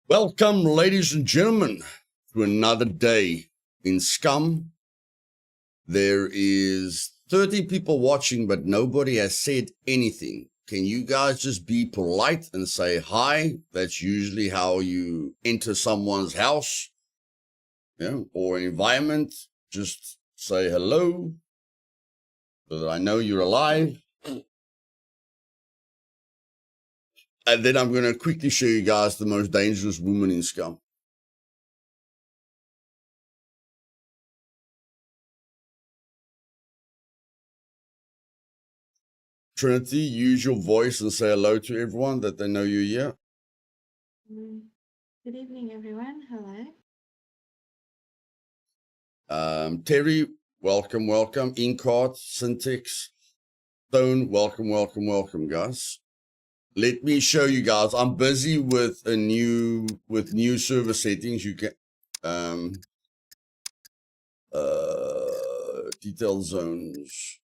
Welcome, ladies and gentlemen, to another day in Scum. There is 30 people watching, but nobody has said anything. Can you guys just be polite and say hi? That's usually how you enter someone's house, or an environment. Just say hello so that I know you're alive. And then I'm going to quickly show you guys the most dangerous woman in Scum. Trinity, use your voice and say hello to everyone that they know you're here. Good evening, everyone. Hello. Terry, welcome. Inkart, Syntax, Stone, welcome, guys. Let me show you guys. I'm busy with new server settings. You can detailed zones.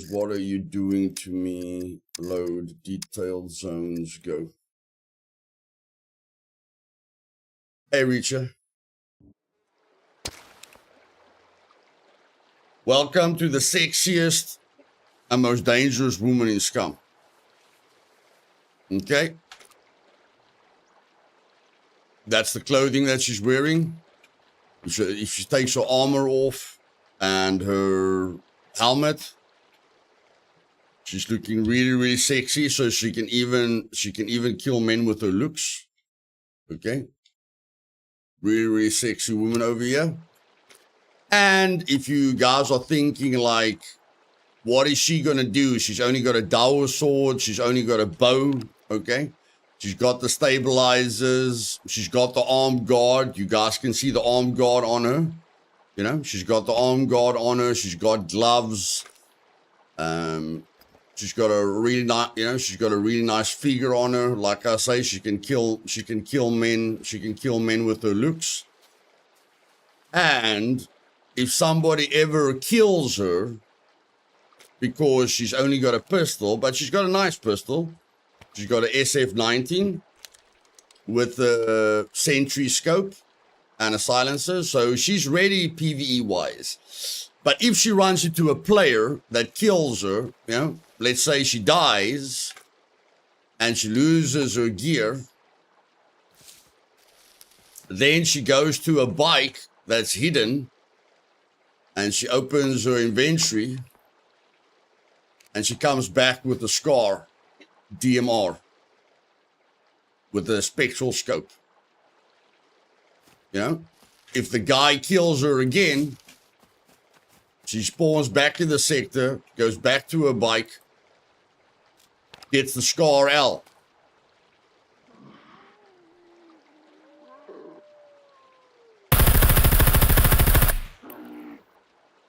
What are you doing to me? Load detailed zones. Go. Hey, Reacher. Welcome to the sexiest and most dangerous woman in Scum. Okay. That's the clothing that she's wearing. If she takes her armor off and her helmet, she's looking really, really sexy. So she can even kill men with her looks. Okay. Really, really sexy woman over here. And if you guys are thinking like, what is she going to do? She's only got a dowel sword. She's only got a bow. Okay. She's got the stabilizers. She's got the armed guard. You guys can see the armed guard on her. She's got the armed guard on her. She's got gloves. She's got a really nice, she's got a really nice figure on her. Like I say, she can kill men. She can kill men with her looks. And if somebody ever kills her, because she's only got a pistol, but she's got a nice pistol. She's got an SF-19 with a sentry scope and a silencer. So she's ready PvE-wise. But if she runs into a player that kills her, let's say she dies and she loses her gear, then she goes to a bike that's hidden and she opens her inventory and she comes back with a Scar DMR with a spectral scope. If the guy kills her again, she spawns back in the sector, goes back to her bike, gets the Scar L.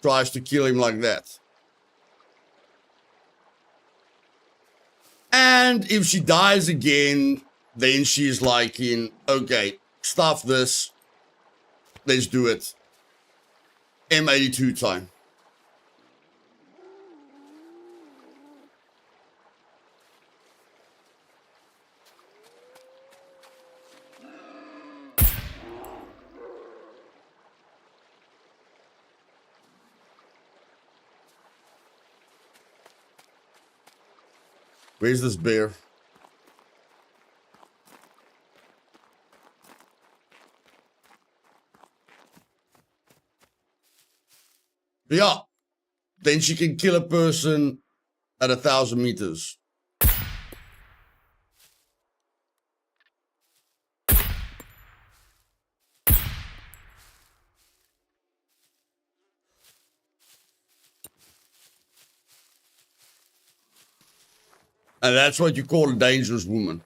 Tries to kill him like that. And if she dies again, then she's like okay, stuff this. Let's do it. M82 time. Where's this bear? Yeah. Then she can kill a person at 1,000 meters. And that's what you call a dangerous woman.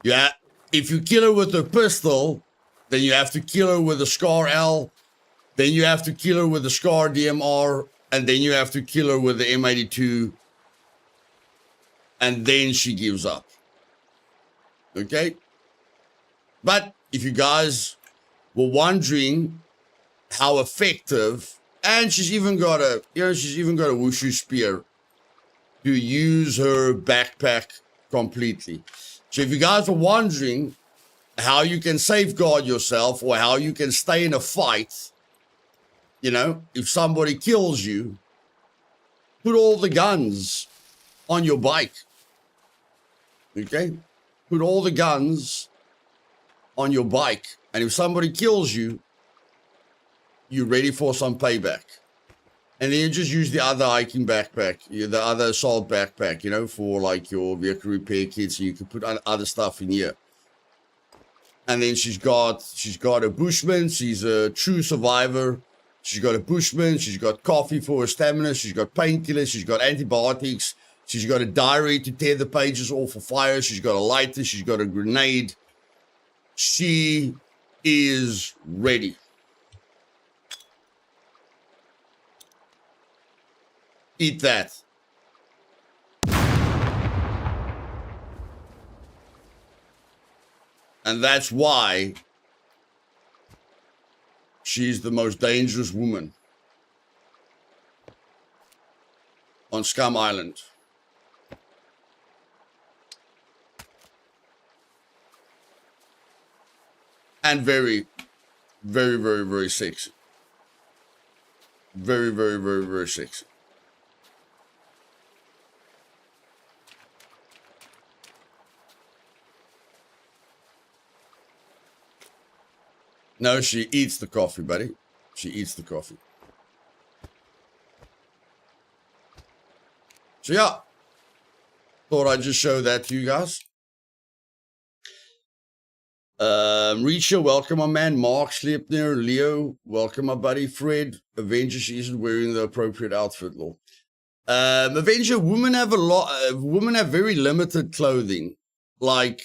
Yeah. If you kill her with her pistol, then you have to kill her with a Scar L. Then you have to kill her with the Scar DMR. And then you have to kill her with the M82. And then she gives up. Okay? But if you guys were wondering how effective, and she's even got a wushu spear to use her backpack completely. So if you guys are wondering how you can safeguard yourself or how you can stay in a fight, you know, if somebody kills you, put all the guns on your bike. Okay? Put all the guns on your bike. And if somebody kills you, you're ready for some payback. And then you just use the other hiking backpack, the other assault backpack, you know, for like your vehicle repair kits. And you can put other stuff in here. And then she's got a bushman. She's a true survivor. She's got a bushman. She's got coffee for her stamina. She's got painkillers. She's got antibiotics. She's got a diary to tear the pages off for fire. She's got a lighter. She's got a grenade. She is ready. Eat that. And that's why she's the most dangerous woman on Scum Island. And very, very, very, very sexy. Very, very, very, very sexy. No, she eats the coffee, buddy. She eats the coffee. So yeah, thought I'd just show that to you guys. Reacher, welcome my man. Mark Sleipner, Leo, welcome my buddy. Fred, Avenger, she isn't wearing the appropriate outfit, lol. Avenger, women have women have very limited clothing. Like,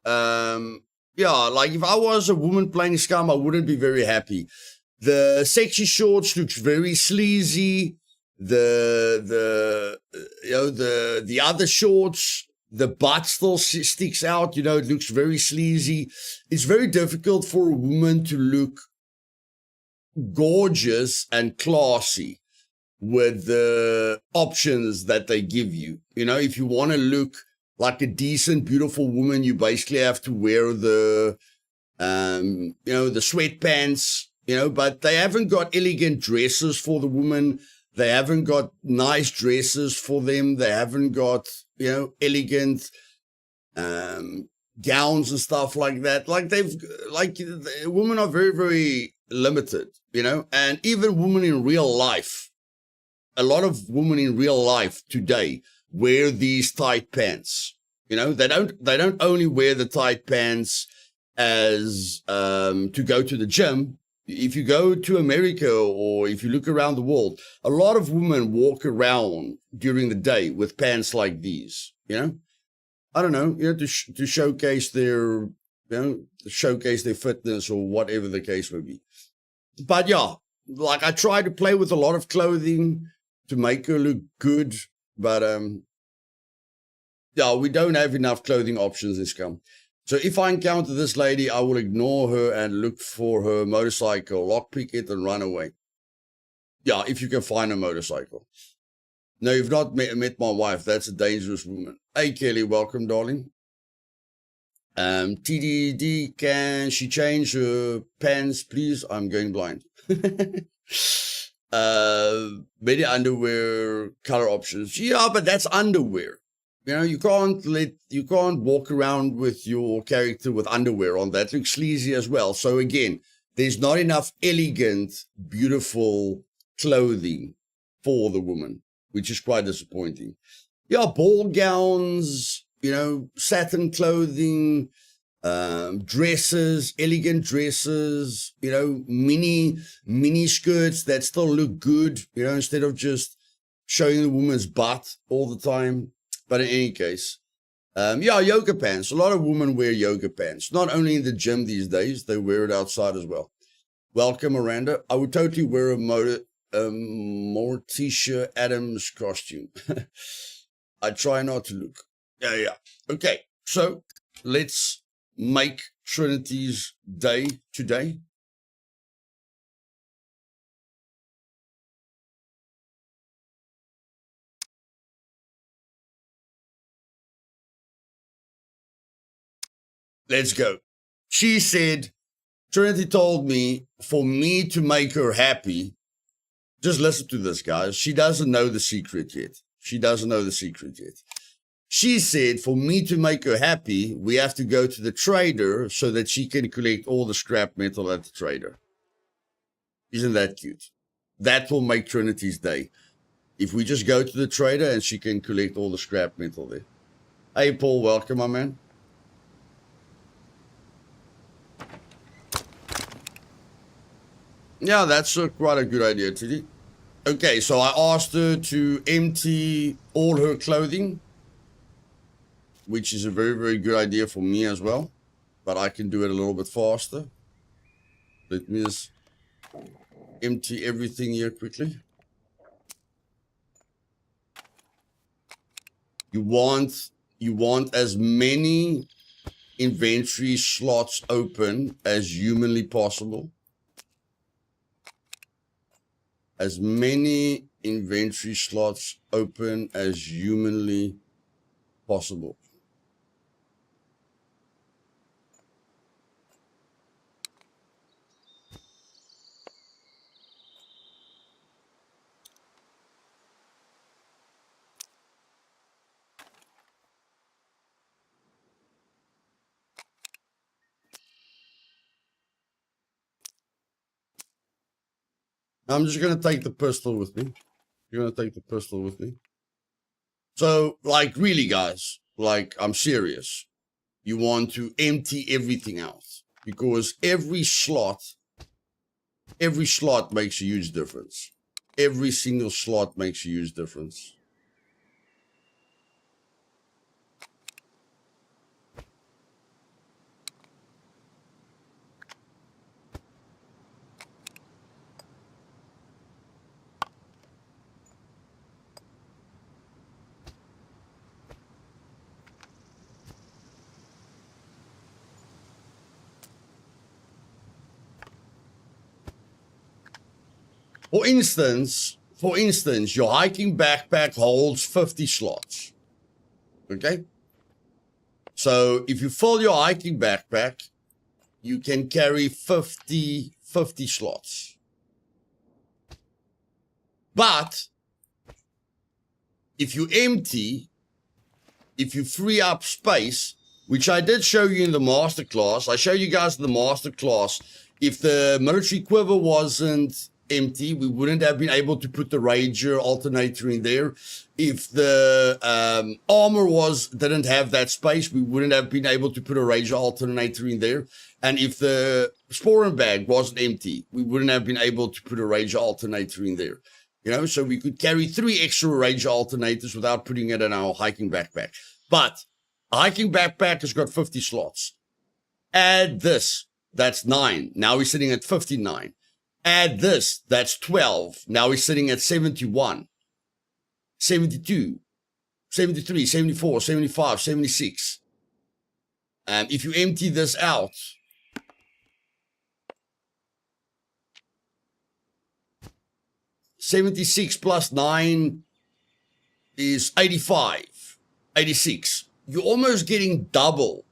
yeah, like if I was a woman playing Scum, I wouldn't be very happy. The sexy shorts looks very sleazy. The other shorts, the butt still sticks out. You know, it looks very sleazy. It's very difficult for a woman to look gorgeous and classy with the options that they give you. You know, if you want to look like a decent, beautiful woman, you basically have to wear the, the sweatpants, but they haven't got elegant dresses for the woman. They haven't got nice dresses for them. They haven't got, elegant, gowns and stuff like that. Women are very, very limited, and even women in real life, a lot of women in real life today wear these tight pants. They don't only wear the tight pants as to go to the gym. If you go to America or if you look around the world, a lot of women walk around during the day with pants like these. I don't know, to showcase their, to showcase their fitness or whatever the case may be. But yeah, like I try to play with a lot of clothing to make her look good, but yeah, we don't have enough clothing options in Scum. So if I encounter this lady, I will ignore her and look for her motorcycle, lockpick it and run away. Yeah, if you can find a motorcycle. No, you've not met my wife. That's a dangerous woman. Hey, Kelly, welcome, darling. TDD, can she change her pants, please? I'm going blind. Many underwear color options. Yeah, but that's underwear. You can't walk around with your character with underwear on. That looks sleazy as well. So again, there's not enough elegant, beautiful clothing for the woman, which is quite disappointing. Yeah, ball gowns, satin clothing, dresses, elegant dresses, mini skirts that still look good, instead of just showing the woman's butt all the time. But in any case, yoga pants. A lot of women wear yoga pants. Not only in the gym these days, they wear it outside as well. Welcome, Miranda. I would totally wear a Morticia Adams costume. I try not to look. Yeah. Okay, so let's make Trinity's day today. let's go. She said, Trinity told me for me to make her happy, just listen to this, guys. She doesn't know the secret yet. She doesn't know the secret yet. She said, for me to make her happy, we have to go to the trader so that she can collect all the scrap metal at the trader. Isn't that cute? That will make Trinity's day. If we just go to the trader and she can collect all the scrap metal there. Hey, Paul, welcome, my man. Yeah, that's quite a good idea, Titty. Okay, so I asked her to empty all her clothing, which is a very, very good idea for me as well. But I can do it a little bit faster. Let me just empty everything here quickly. You want as many inventory slots open as humanly possible. As many inventory slots open as humanly possible. I'm just going to take the pistol with me. You're going to take the pistol with me. So, like, really, guys, like, I'm serious. You want to empty everything out. Because every slot makes a huge difference. Every single slot makes a huge difference. For instance, your hiking backpack holds 50 slots. Okay? So if you fill your hiking backpack, you can carry 50 slots. But if you empty, if you free up space, which I did show you in the masterclass, I showed you guys in the masterclass, if the military quiver wasn't empty, we wouldn't have been able to put the Ranger alternator in there. If the armor didn't have that space, we wouldn't have been able to put a Ranger alternator in there. And if the sporing bag wasn't empty, we wouldn't have been able to put a Ranger alternator in there. You know, so we could carry 3 extra Ranger alternators without putting it in our hiking backpack. But a hiking backpack has got 50 slots. Add this, that's 9. Now we're sitting at 59. Add this, that's 12. Now we're sitting at 71, 72, 73, 74, 75, 76. If you empty this out, $76 plus 9 is 85, 86. You're almost getting double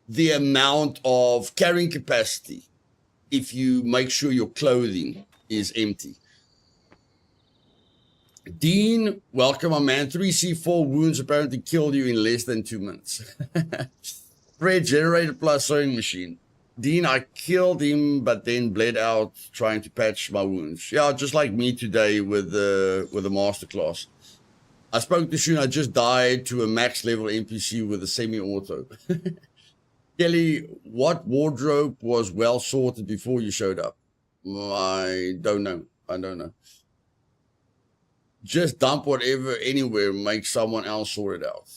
the amount of carrying capacity if you make sure your clothing is empty. Dean, welcome, my man. 3C4 wounds apparently killed you in less than 2 minutes. Fred, generator plus sewing machine. Dean, I killed him, but then bled out trying to patch my wounds. Yeah, just like me today with the masterclass. I spoke to Shun, I just died to a max level NPC with a semi-auto. Kelly, what wardrobe was well sorted before you showed up? I don't know. Just dump whatever anywhere, make someone else sort it out.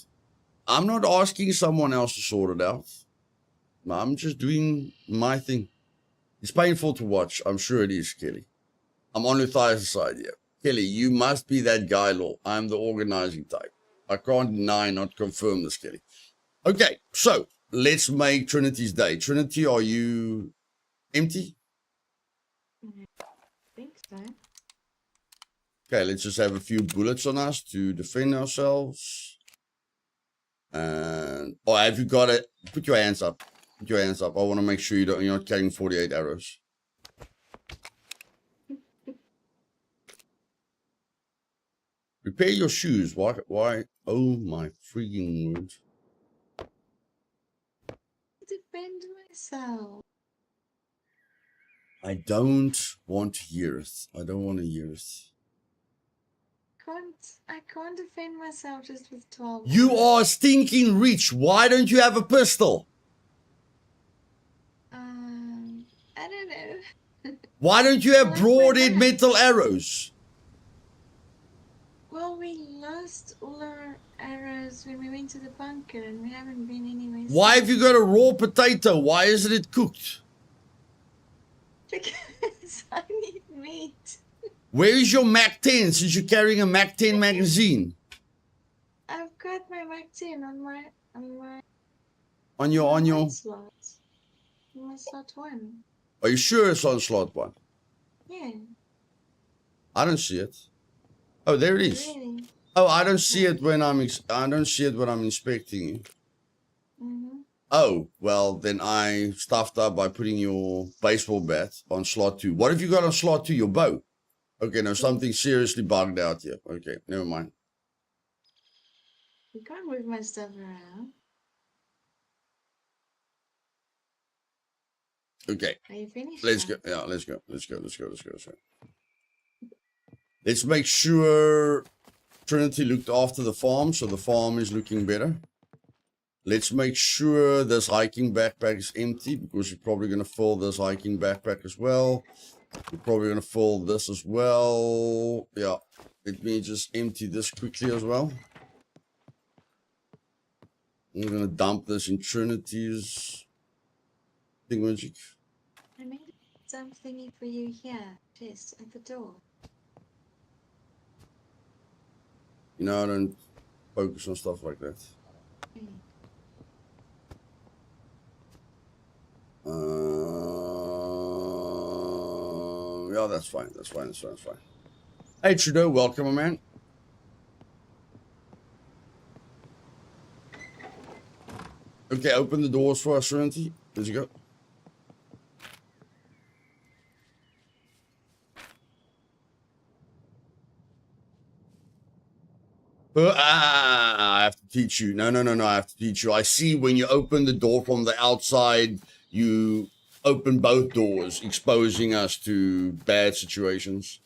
I'm not asking someone else to sort it out. I'm just doing my thing. It's painful to watch. I'm sure it is, Kelly. I'm on Luthais' side here. Kelly, you must be that guy, Law. I'm the organizing type. I can't deny, not confirm this, Kelly. Okay, so let's make Trinity's day. Trinity, are you empty? I think so. Okay, let's just have a few bullets on us to defend ourselves. And, oh, have you got it? Put your hands up. Put your hands up. I want to make sure you're not carrying 48 arrows. Repair your shoes. Why? Oh my freaking word. Defend myself. I don't want to hear it. I don't want to hear it. I can't defend myself just with 12. You are stinking rich. Why don't you have a pistol? I don't know. Why don't you have Well, broadhead metal arrows? Well, we lost all our arrows when we went to the bunker, and we haven't been anywhere Why since. have you got a raw potato? Why isn't it cooked? Because I need meat. Where is your Mac 10 since you're carrying a Mac 10 magazine? I've got my Mac 10 on my On your slot. On my slot 1. Are you sure it's on slot 1? Yeah. I don't see it. Oh, there it is. Really? Oh, I don't see it when I'm inspecting you. Mm-hmm. Oh, well, then I stuffed up by putting your baseball bat on slot 2. What have you got on slot 2? Your bow. Okay, now something seriously bugged out here. Okay, never mind. You can't move my stuff around. Okay, Are you finished? let's now? go. Yeah, let's go. Let's make sure Trinity looked after the farm, so the farm is looking better. Let's make sure this hiking backpack is empty, because you're probably going to fill this hiking backpack as well. You're probably going to fill this as well. Yeah, let me just empty this quickly as well. I'm going to dump this in Trinity's thingamajig. I made some thingy for you here, just at the door. You know, I don't focus on stuff like that. Yeah, that's fine. That's fine. Hey, Trudeau, welcome, my man. Okay, open the doors for us, Trinity. Let's go. I have to teach you. No, I have to teach you. I see when you open the door from the outside, you open both doors, exposing us to bad situations.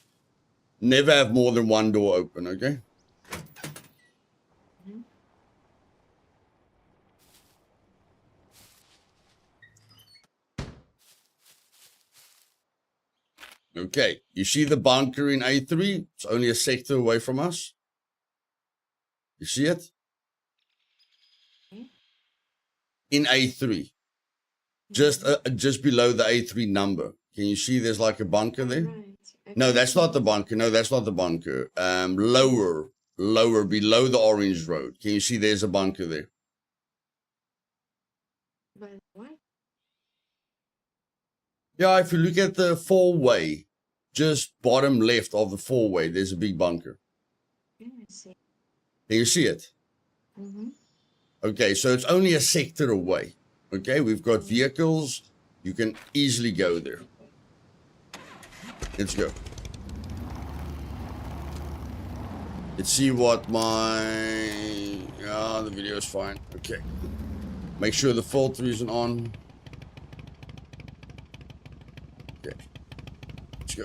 Never have more than one door open, okay? Okay, you see the bunker in A3? It's only a sector away from us. You see it? In A3. Just below the A3 number. Can you see there's like a bunker there? Right. Okay. No, that's not the bunker. Lower, below the orange road. Can you see there's a bunker there? By the what? Yeah, if you look at the four-way, just bottom left of the four-way, there's a big bunker. Yeah, I see. Can you see it? Mm-hmm. Okay, so it's only a sector away. Okay, we've got vehicles. You can easily go there. Let's go. Let's see what the video is fine. Okay. Make sure the filter isn't on. Okay. Let's go.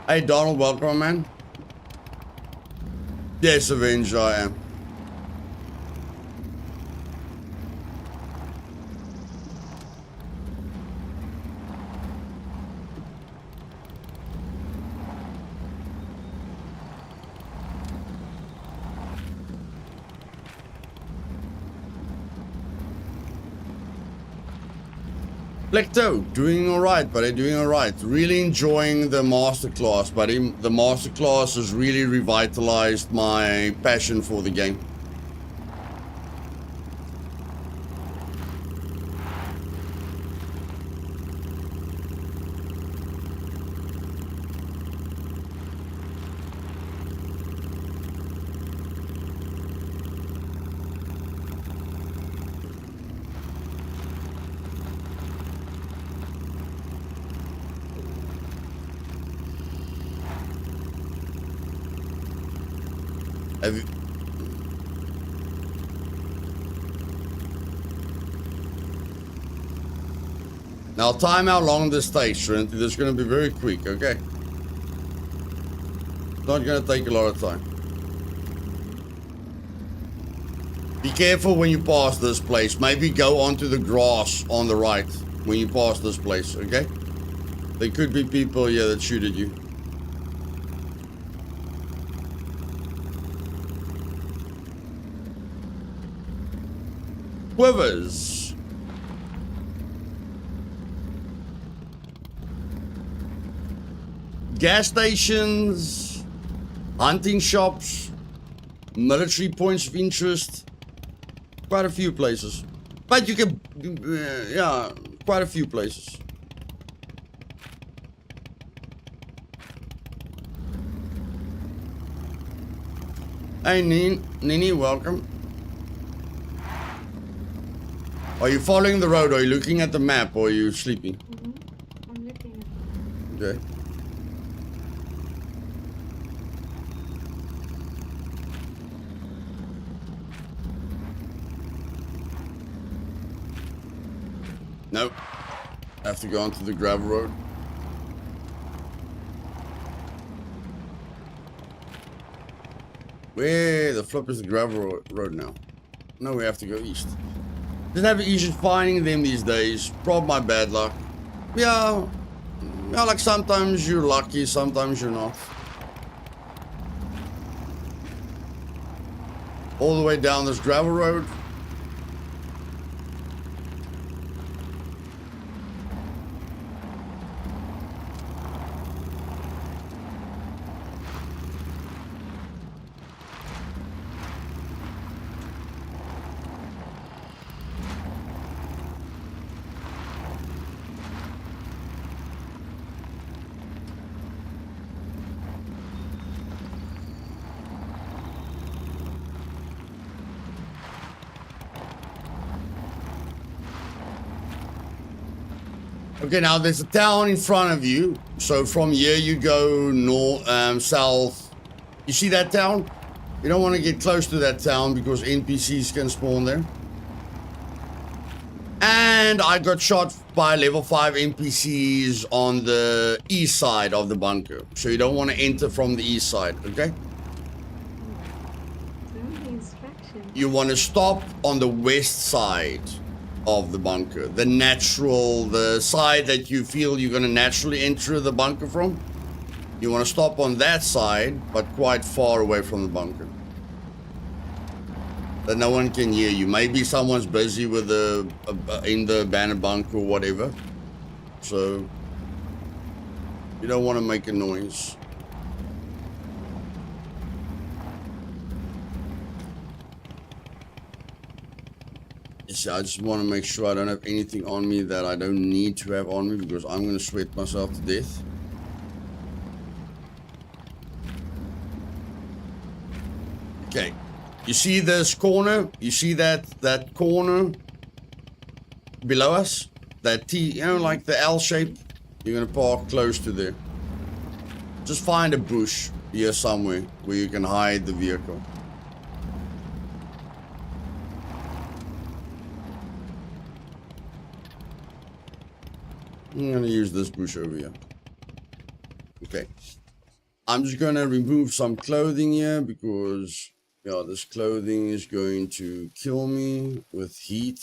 Hey, Donald, welcome, man. Yes, Avenger, I am. Plecto, doing alright, buddy, doing alright. Really enjoying the masterclass, buddy. The masterclass has really revitalized my passion for the game. Have you... Now time how long this takes, Trinity. This is going to be very quick, okay? It's not going to take a lot of time. Be careful when you pass this place. Maybe go onto the grass on the right when you pass this place, okay? There could be people here that shoot at you. Quivers. Gas stations, hunting shops, military points of interest, quite a few places. But you can, yeah, quite a few places. Hey, Nini, welcome. Are you following the road? Are you looking at the map or are you sleeping? Mm-hmm. I'm looking at it. Okay. Nope. Have to go onto the gravel road. Where the flip is the gravel road now? No, we have to go east. Didn't have issues finding them these days. Probably my bad luck. Yeah, like sometimes you're lucky, sometimes you're not. All the way down this gravel road. Okay, now there's a town in front of you. So from here you go north, south. You see that town? You don't want to get close to that town because NPCs can spawn there. And I got shot by level 5 NPCs on the east side of the bunker. So you don't want to enter from the east side, okay? You want to stop on the west side of the bunker. The side that you feel you're going to naturally enter the bunker from. You want to stop on that side, but quite far away from the bunker. That no one can hear you. Maybe someone's busy with in the abandoned bunker or whatever. So you don't want to make a noise. I just want to make sure I don't have anything on me that I don't need to have on me because I'm going to sweat myself to death. Okay. You see this corner? You see that corner below us? That T, you know, like the L shape? You're going to park close to there. Just find a bush here somewhere where you can hide the vehicle. I'm gonna use this bush over here. Okay. I'm just gonna remove some clothing here because, yeah, this clothing is going to kill me with heat.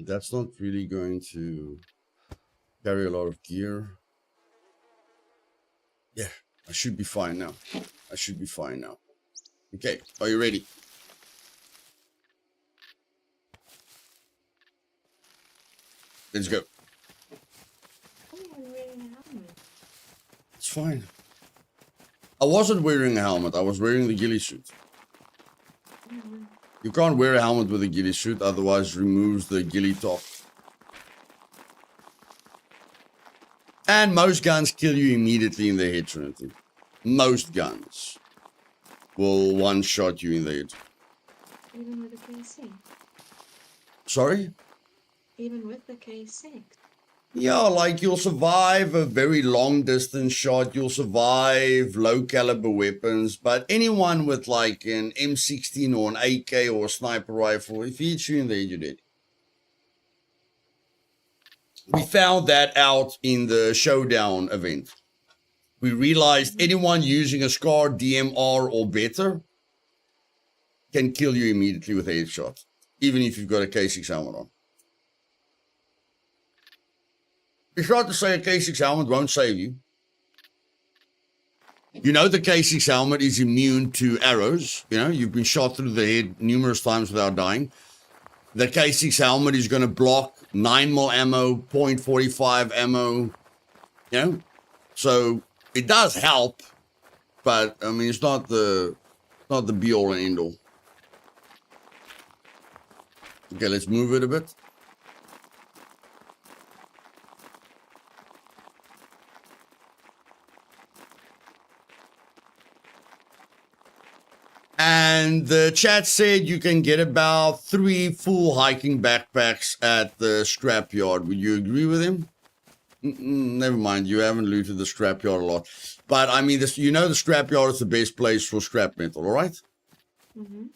That's not really going to carry a lot of gear. Yeah, I should be fine now. I should be fine now. Okay, are you ready? Let's go. It's fine. I wasn't wearing a helmet. I was wearing the ghillie suit. You can't wear a helmet with a ghillie suit, otherwise it removes the ghillie top. And most guns kill you immediately in the head, Trinity. Most guns will one-shot you in the head. Even with the K6. Sorry? Even with the K6. Yeah, like you'll survive a very long distance shot, you'll survive low caliber weapons, but anyone with like an M16 or an AK or a sniper rifle, if he hits you in the head, you're dead. We found that out in the showdown event. We realized anyone using a SCAR DMR or better can kill you immediately with a headshot, even if you've got a K6 helmet on. It's not to say a K6 helmet won't save you. You know the K6 helmet is immune to arrows. You know, you've been shot through the head numerous times without dying. The K6 helmet is going to block 9mm ammo, .45 ammo, you know. So it does help, but I mean, it's not the be all and end all. Okay, let's move it a bit. And the chat said you can get about 3 full hiking backpacks at the scrapyard. Would you agree with him? Never mind, you haven't looted the scrapyard a lot. But I mean, you know the scrapyard is the best place for scrap metal, all right?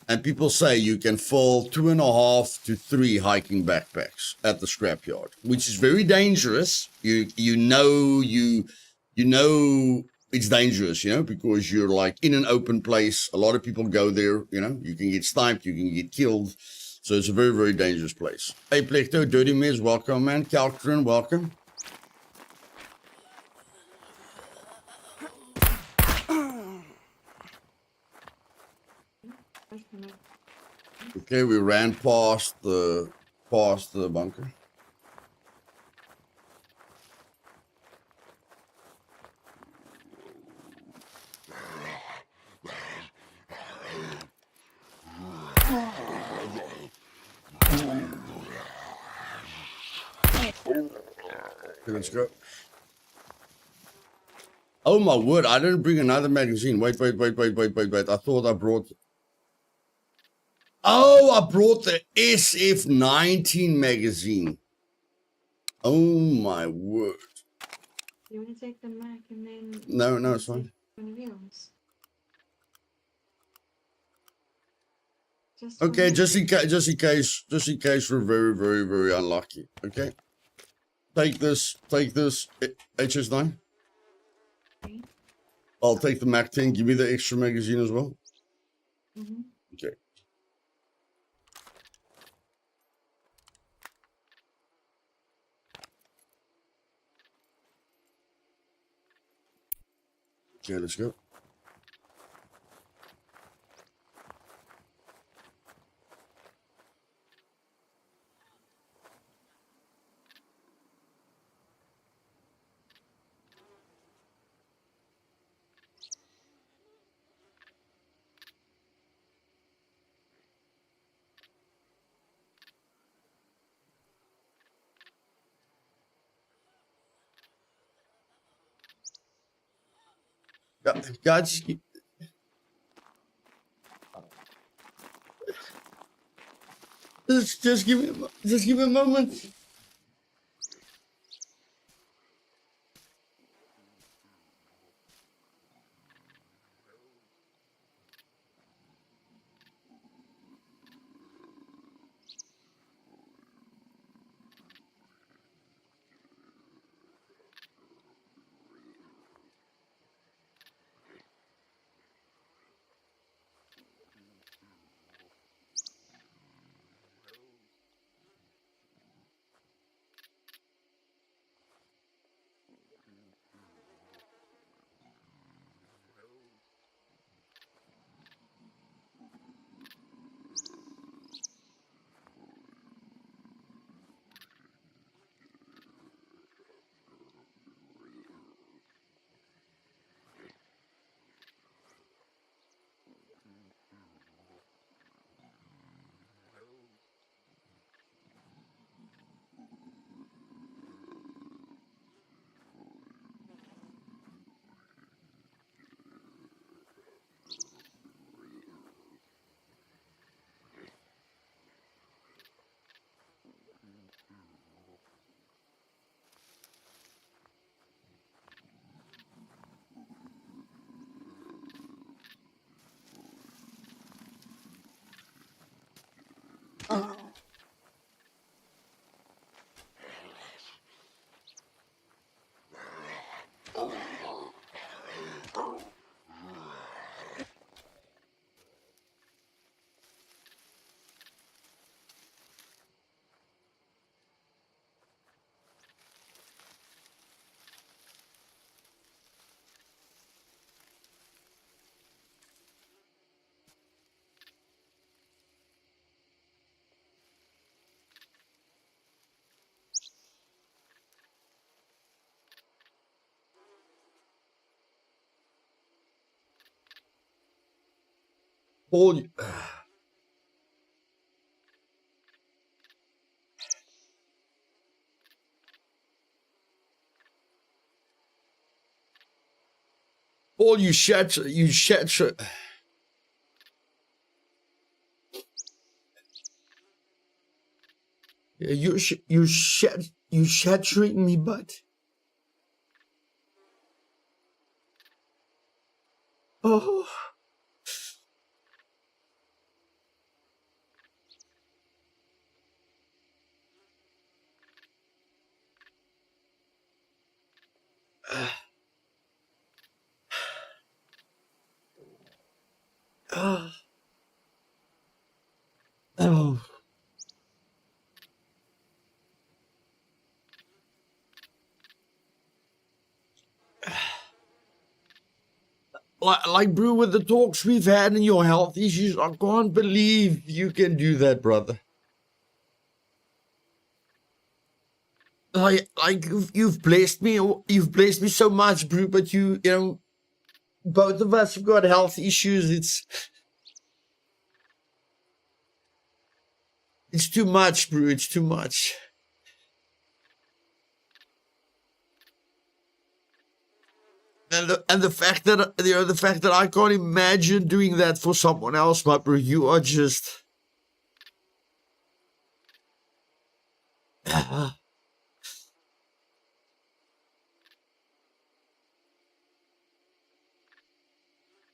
And people say you can fill 2.5 to 3 hiking backpacks at the scrapyard, which is very dangerous. You know it's dangerous, you know, because you're like in an open place. A lot of people go there, you know, you can get sniped, you can get killed. So it's a very, very dangerous place. Hey, Plecto, Dirty Miz, welcome, man. Calcrin, welcome. Okay, we ran past the bunker. Okay, let's go. Oh my word, I didn't bring another magazine. Wait. I thought I brought... Oh, I brought the SF-19 magazine. Oh my word. You want to take the Mac and then... No, it's fine. One of yours? Okay, just in case we're very, very, very unlucky. Okay. Take this HS9. Okay. I'll take the Mac 10. Give me the extra magazine as well. Okay. Okay, let's go. God, just give me a moment. Paul, Paul, you shat. You shattering me, but oh, oh. Like, bro, with the talks we've had and your health issues, I can't believe you can do that, brother. Like you've blessed me so much, bro. But you know, both of us have got health issues. It's too much, bro. It's too much. And the fact that the fact that I can't imagine doing that for someone else, my bro. You are just.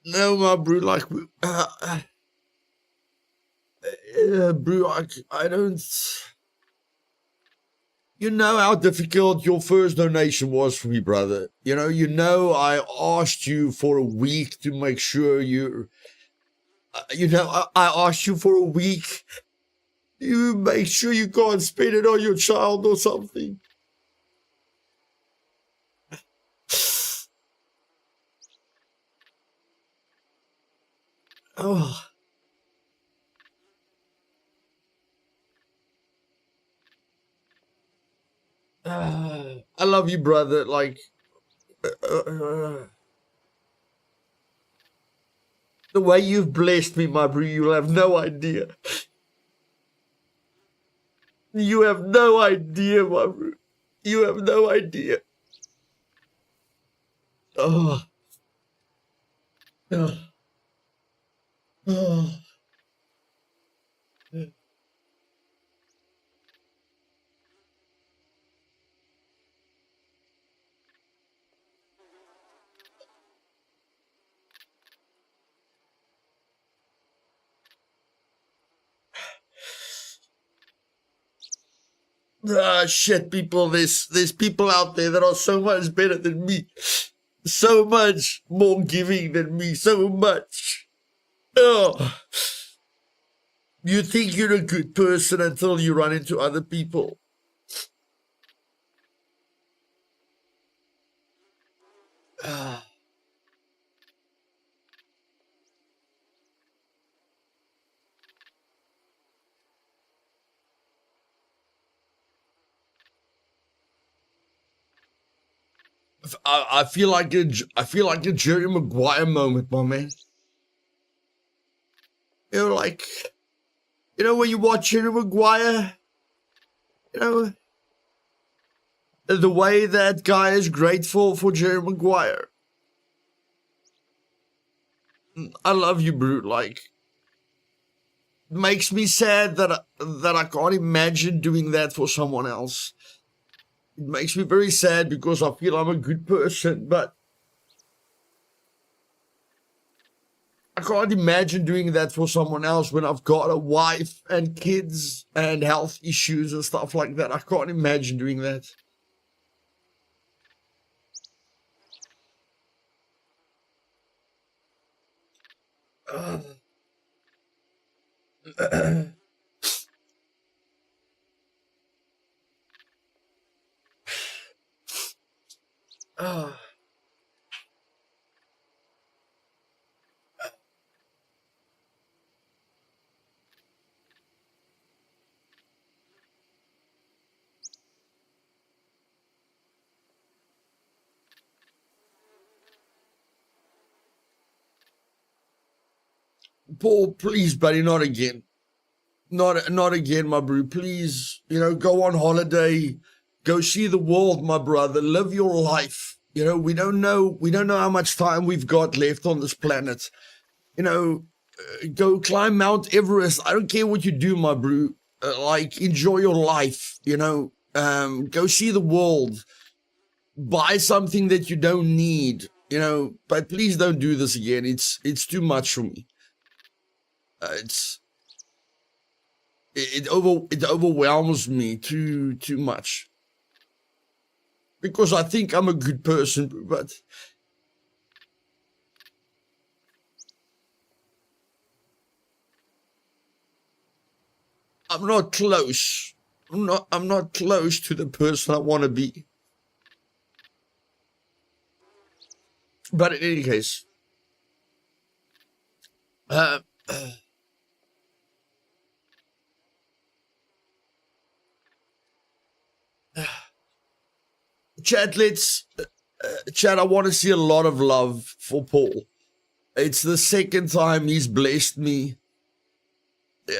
No, my bro. Like, bro. I don't. You know how difficult your first donation was for me, brother. You know, I asked you for a week to make sure you. I asked you for a week. You make sure you can't spend it on your child or something. Oh. I love you, brother. Like, the way you've blessed me, my bro, you'll have no idea. You have no idea, my bro. You have no idea. Oh. Oh. Oh. Shit, people. There's people out there that are so much better than me. So much more giving than me. So much. Oh. You think you're a good person until you run into other people. I feel like a Jerry Maguire moment, my man. You know, like, when you watch Jerry Maguire, the way that guy is grateful for Jerry Maguire. I love you, bro. Like, it makes me sad that I can't imagine doing that for someone else. It makes me very sad because I feel I'm a good person, but I can't imagine doing that for someone else when I've got a wife and kids and health issues and stuff like that. I can't imagine doing that. Paul, please, buddy, not again. Not again, my bro. Please, go on holiday, go see the world, my brother. Live your life. We don't know how much time we've got left on this planet. Go climb Mount Everest. I don't care what you do, my bro. Enjoy your life. Go see the world. Buy something that you don't need. But please don't do this again. It's too much for me. It overwhelms me too much, because I think I'm a good person, but I'm not close. I'm not close to the person I want to be. But in any case, Chat, I want to see a lot of love for Paul. It's the second time he's blessed me. Yeah.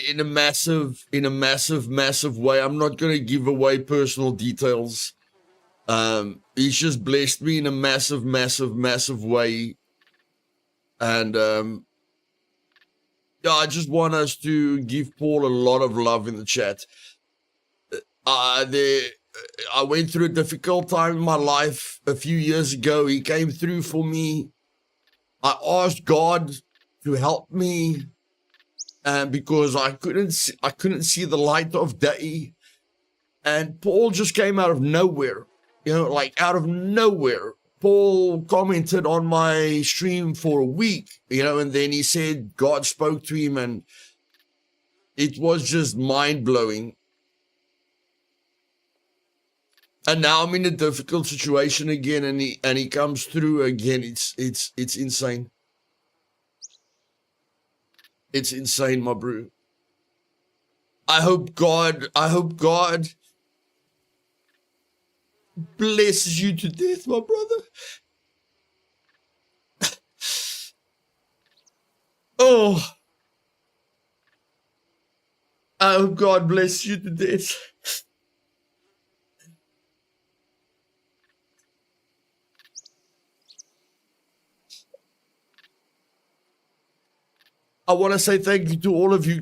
In a massive way. I'm not going to give away personal details. He's just blessed me in a massive way. And, yeah, I just want us to give Paul a lot of love in the chat. I went through a difficult time in my life a few years ago. He came through for me. I asked God to help me, and because I couldn't see the light of day, and Paul just came out of nowhere. Out of nowhere. Paul commented on my stream for a week, and then he said God spoke to him, and it was just mind-blowing. And now I'm in a difficult situation again, and he comes through again. It's insane. It's insane, my bro. I hope God blesses you to death, my brother. Oh, I hope God bless you to death. I want to say thank you to all of you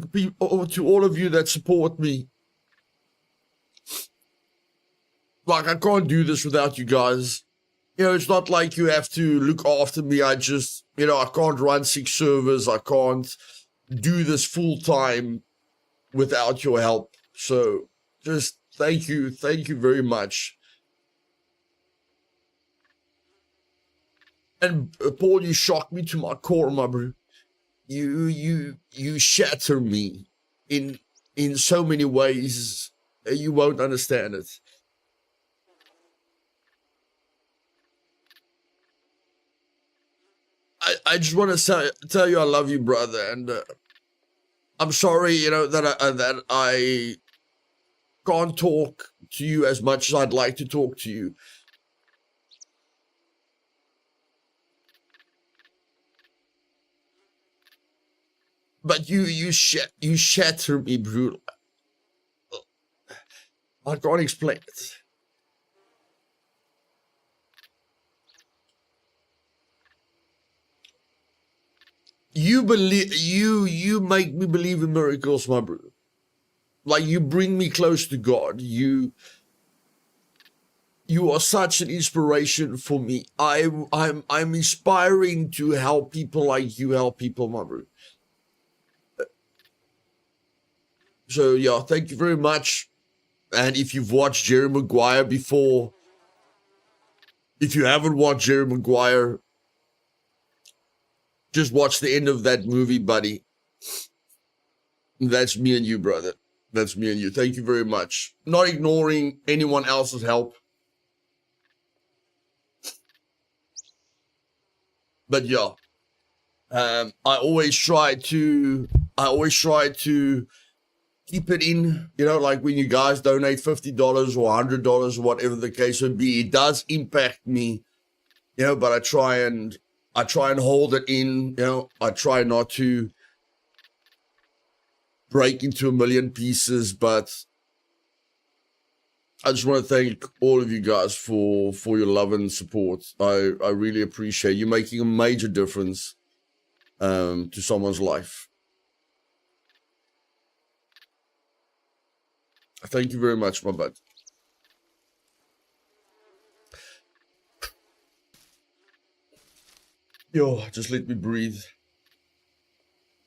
that support me. I can't do this without you guys. It's not like you have to look after me. I just, I can't run 6 servers. I can't do this full time without your help. So just thank you very much. And Paul, you shocked me to my core, my bro. You shatter me in so many ways. You won't understand it. I just want to tell you I love you, brother, and I'm sorry, that I can't talk to you as much as I'd like to talk to you. But you shatter me, bro. I can't explain it. You make me believe in miracles, my bro. You bring me close to God. You are such an inspiration for me. I'm inspiring to help people like you help people, my bro. So yeah, thank you very much. And if you've watched Jerry Maguire before, if you haven't watched Jerry Maguire, just watch the end of that movie, buddy. That's me and you, brother. That's me and you. Thank you very much. Not ignoring anyone else's help. But yeah, I always try to keep it in, when you guys donate $50 or $100 or whatever the case would be. It does impact me, but I try and I try and hold it in, you know, I try not to break into a million pieces, but I just want to thank all of you guys for your love and support. I really appreciate you making a major difference to someone's life. Thank you very much, my bud. Yo, just let me breathe.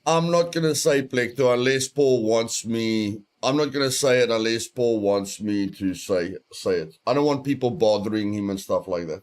I'm not going to say Plecto unless Paul wants me. I'm not going to say it unless Paul wants me to say it. I don't want people bothering him and stuff like that.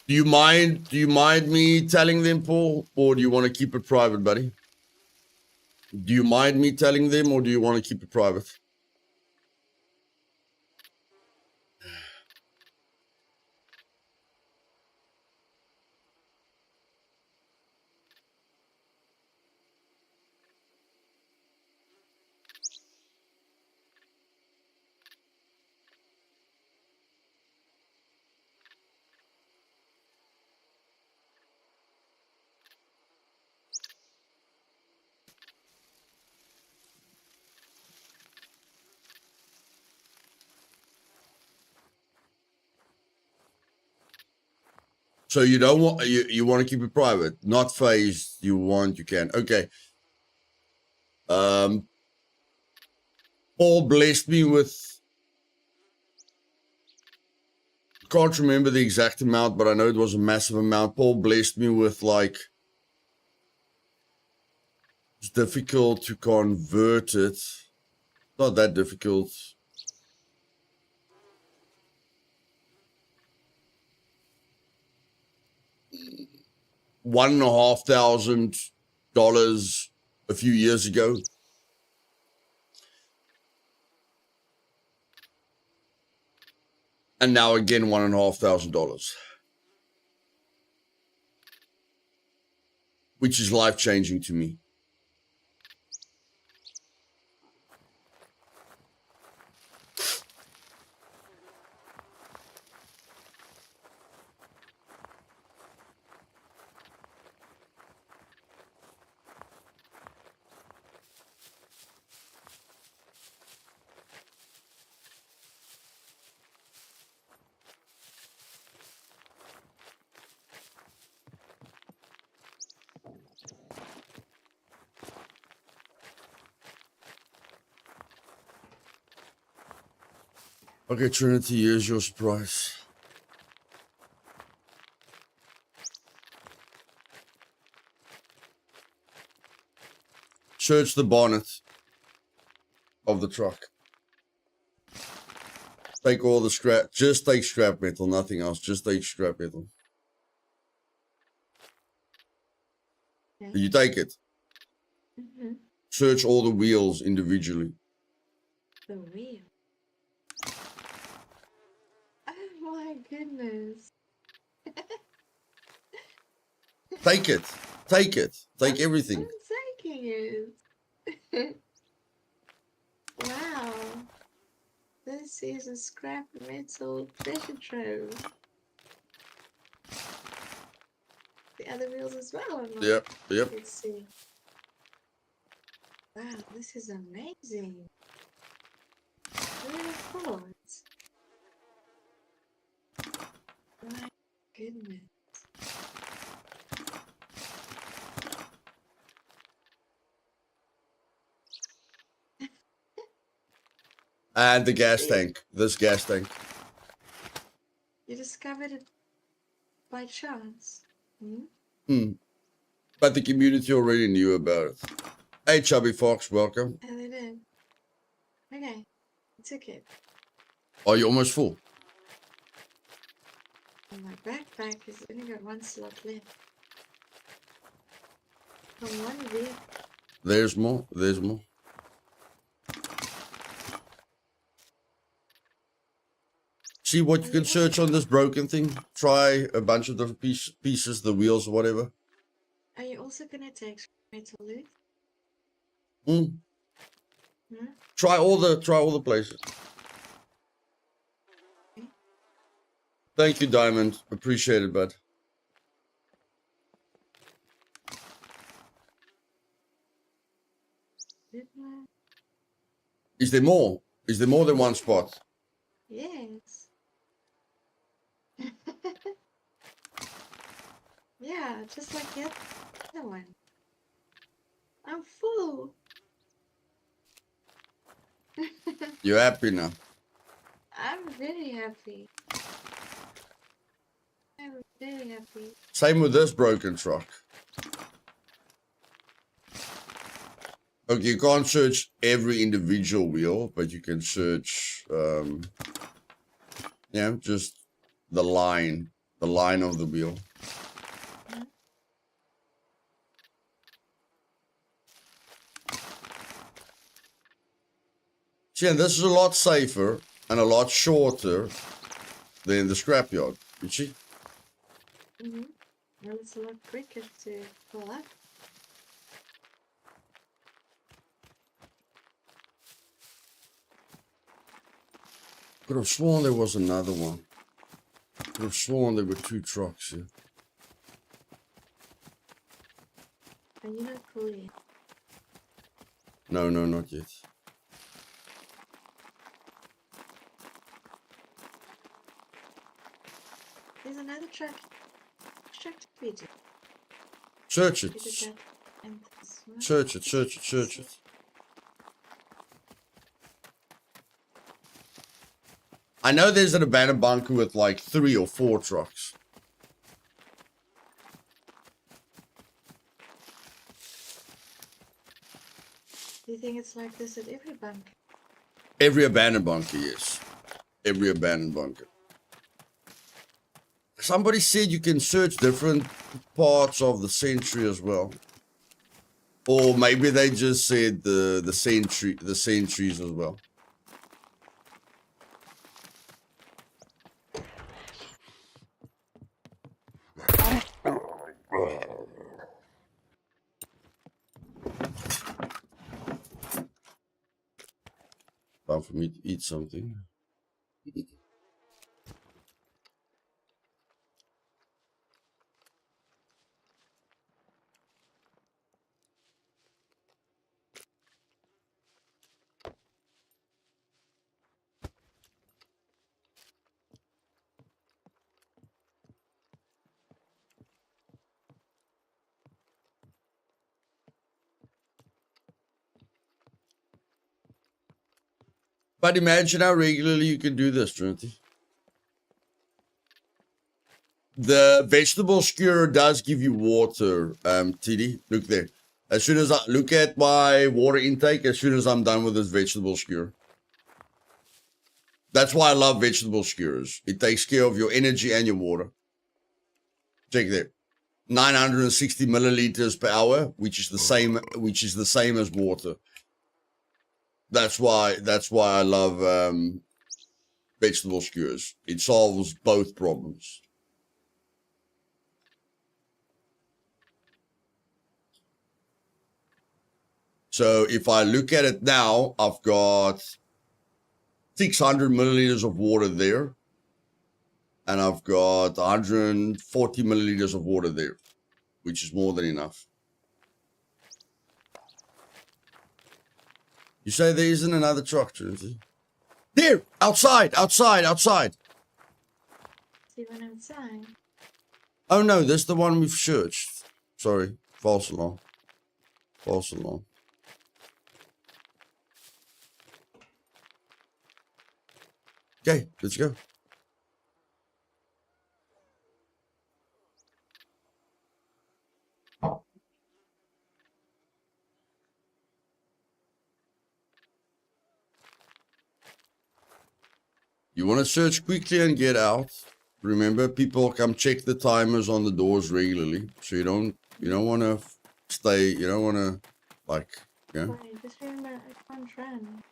Do you mind me telling them, Paul, or do you want to keep it private, buddy? Do you mind me telling them, or do you want to keep it private? So you don't want you want to keep it private, not phased. You can. Okay. Paul blessed me with, can't remember the exact amount, but I know it was a massive amount. Paul blessed me with, like, it's difficult to convert it. Not that difficult. $1,500 a few years ago. And now again, $1,500. Which is life-changing to me. Okay, Trinity, here's your surprise. Search the bonnet of the truck. Take all the scrap. Just take scrap metal, nothing else. Just take scrap metal. Okay. You take it. Mm-hmm. Search all the wheels individually. The wheel. Oh my goodness. Take it. Take it. Take everything. I'm taking it. Wow. This is a scrap metal treasure trove. The other wheels as well, or not? Yep. Let's see. Wow, this is amazing. Where are the cards? My goodness. And the gas tank. This gas tank. You discovered it by chance? But the community already knew about it. Hey, Chubby Fox, welcome. And they did. Okay, I took it. Are you almost full? And my backpack has only got one slot left. From one vehicle. There's more. There's more. See what you can search on this broken thing. Try a bunch of different pieces, the wheels or whatever. Are you also gonna take metal loot? Hmm. Hmm? Try all the places. Okay. Thank you, Diamond. Appreciate it, bud. Is there more? Is there more than one spot? Yes. Yeah, just like the other one. I'm full. You're happy now. I'm very happy. I'm very happy. Same with this broken truck. Okay, you can't search every individual wheel, but you can search, yeah, just the line of the wheel. Hmm? See, and this is a lot safer and a lot shorter than the scrapyard. You see? Mm-hmm. Well, it's a lot quicker to pull up. Could have sworn there was another one. Could have sworn there were two trucks here. Are you not full yet? No, not yet. There's another truck. Which truck did we do? Search it. We did that and this one. Search it. I know there's an abandoned bunker with like 3 or 4 trucks. Do you think it's like this at every bunker? Every abandoned bunker, yes. Every abandoned bunker. Somebody said you can search different parts of the century as well. Or maybe they just said the centuries as well. Time for me to eat something. But imagine how regularly you can do this, Trinity. The vegetable skewer does give you water, TD. Look there. As soon as I look at my water intake, as soon as I'm done with this vegetable skewer. That's why I love vegetable skewers. It takes care of your energy and your water. Check there. 960 milliliters per hour, which is the same as water. That's why I love vegetable skewers. It solves both problems. So if I look at it now, I've got 600 milliliters of water there. And I've got 140 milliliters of water there, which is more than enough. You say there isn't another truck, Trinity? There! Outside! See one outside. Oh no, this is the one we've searched. Sorry, false alarm. Okay, let's go. You want to search quickly and get out. Remember, people come check the timers on the doors regularly, so you don't want to stay. You don't want to like Wait, just remember I can't run.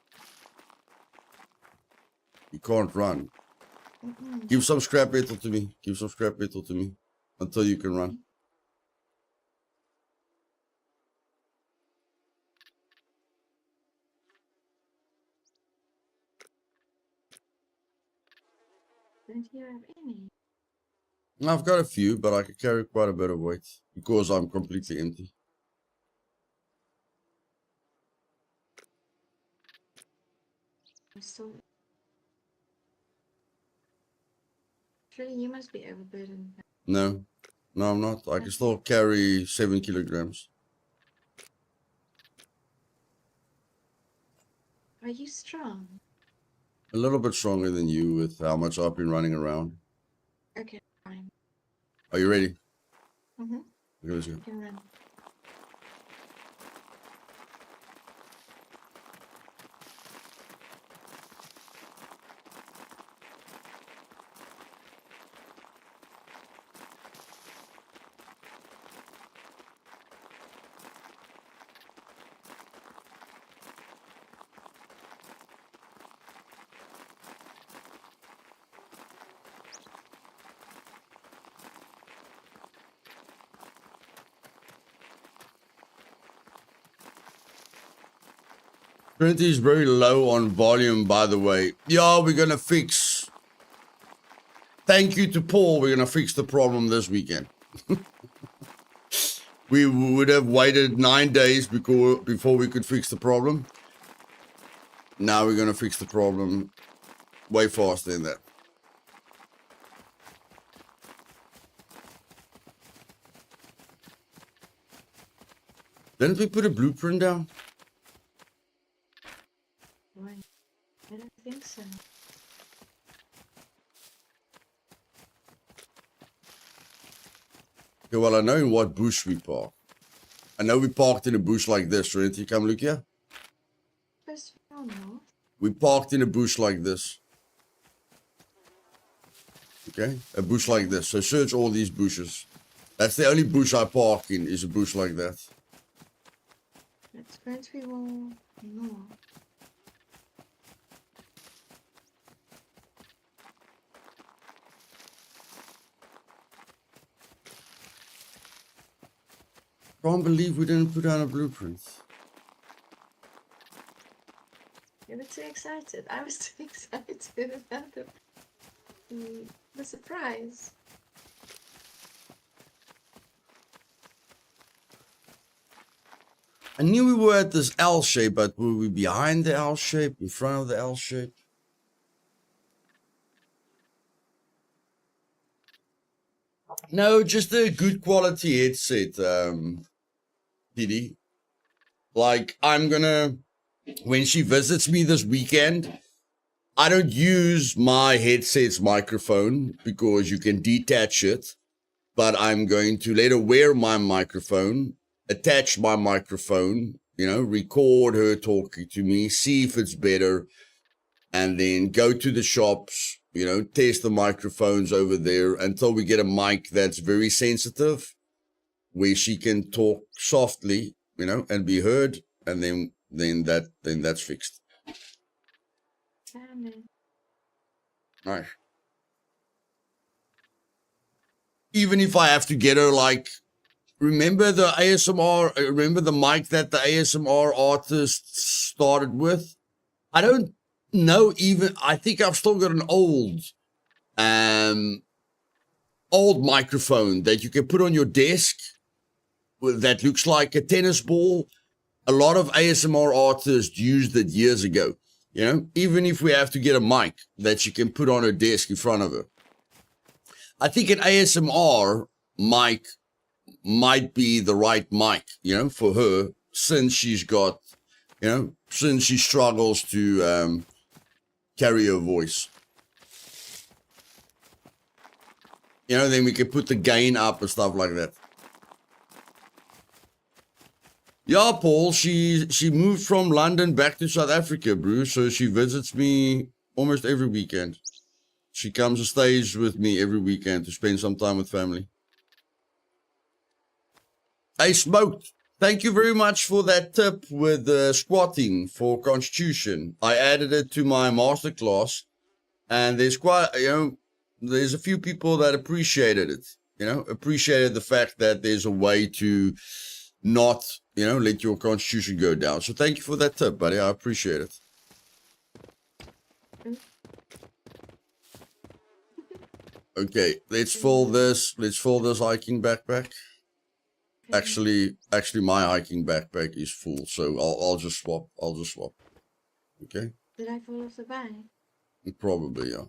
you can't run. Mm-mm. Give some scrap metal to me. Give some scrap metal to me until you can run. Don't you have any? I've got a few, but I can carry quite a bit of weight because I'm completely empty. I'm still. Surely you must be overburdened. No, I'm not. I can still carry 7 kilograms. Are you strong? A little bit stronger than you with how much I've been running around. Okay, fine. Are you ready? Mm-hmm. Okay, let's go. You can run. Trinity is very low on volume, by the way. Yeah, we're going to fix. Thank you to Paul. We're going to fix the problem this weekend. We would have waited 9 days before we could fix the problem. Now we're going to fix the problem way faster than that. Didn't we put a blueprint down? Why? I don't think so. Okay, well, I know in what bush we parked. I know we parked in a bush like this. Trinity, come look here. First of all, no. We parked in a bush like this. Okay, a bush like this. So search all these bushes. That's the only bush I park in, is a bush like that. It's going to be more north. Can't believe we didn't put down a blueprint. You were too excited. I was too excited about the surprise. I knew we were at this L shape, but were we behind the L shape, in front of the L shape? No, just a good quality headset, Didi. Like, I'm gonna, when she visits me this weekend, I don't use my headset's microphone because you can detach it, but I'm going to let her wear my microphone, attach my microphone, record her talking to me, see if it's better, and then go to the shops, test the microphones over there until we get a mic that's very sensitive, where she can talk softly, and be heard, and then that's fixed. Damn it. Nice. Even if I have to get her, like, remember the ASMR, remember the mic that the ASMR artist started with? I don't know even, I think I've still got an old microphone that you can put on your desk that looks like a tennis ball. A lot of ASMR artists used it years ago. Even if we have to get a mic that you can put on her desk in front of her. I think an ASMR mic might be the right mic, for her, since she's got, since she struggles to carry her voice. Then we can put the gain up and stuff like that. Yeah, Paul, she moved from London back to South Africa, bro. So she visits me almost every weekend. She comes and stays with me every weekend to spend some time with family. Hey, Smoked, thank you very much for that tip with squatting for Constitution. I added it to my masterclass, and there's quite, there's a few people that appreciated it, appreciated the fact that there's a way to not, let your Constitution go down. So thank you for that tip, buddy. I appreciate it. Okay, let's fill this hiking backpack. Actually, my hiking backpack is full, so I'll just swap. Okay. Did I fall off the bike? Probably, yeah.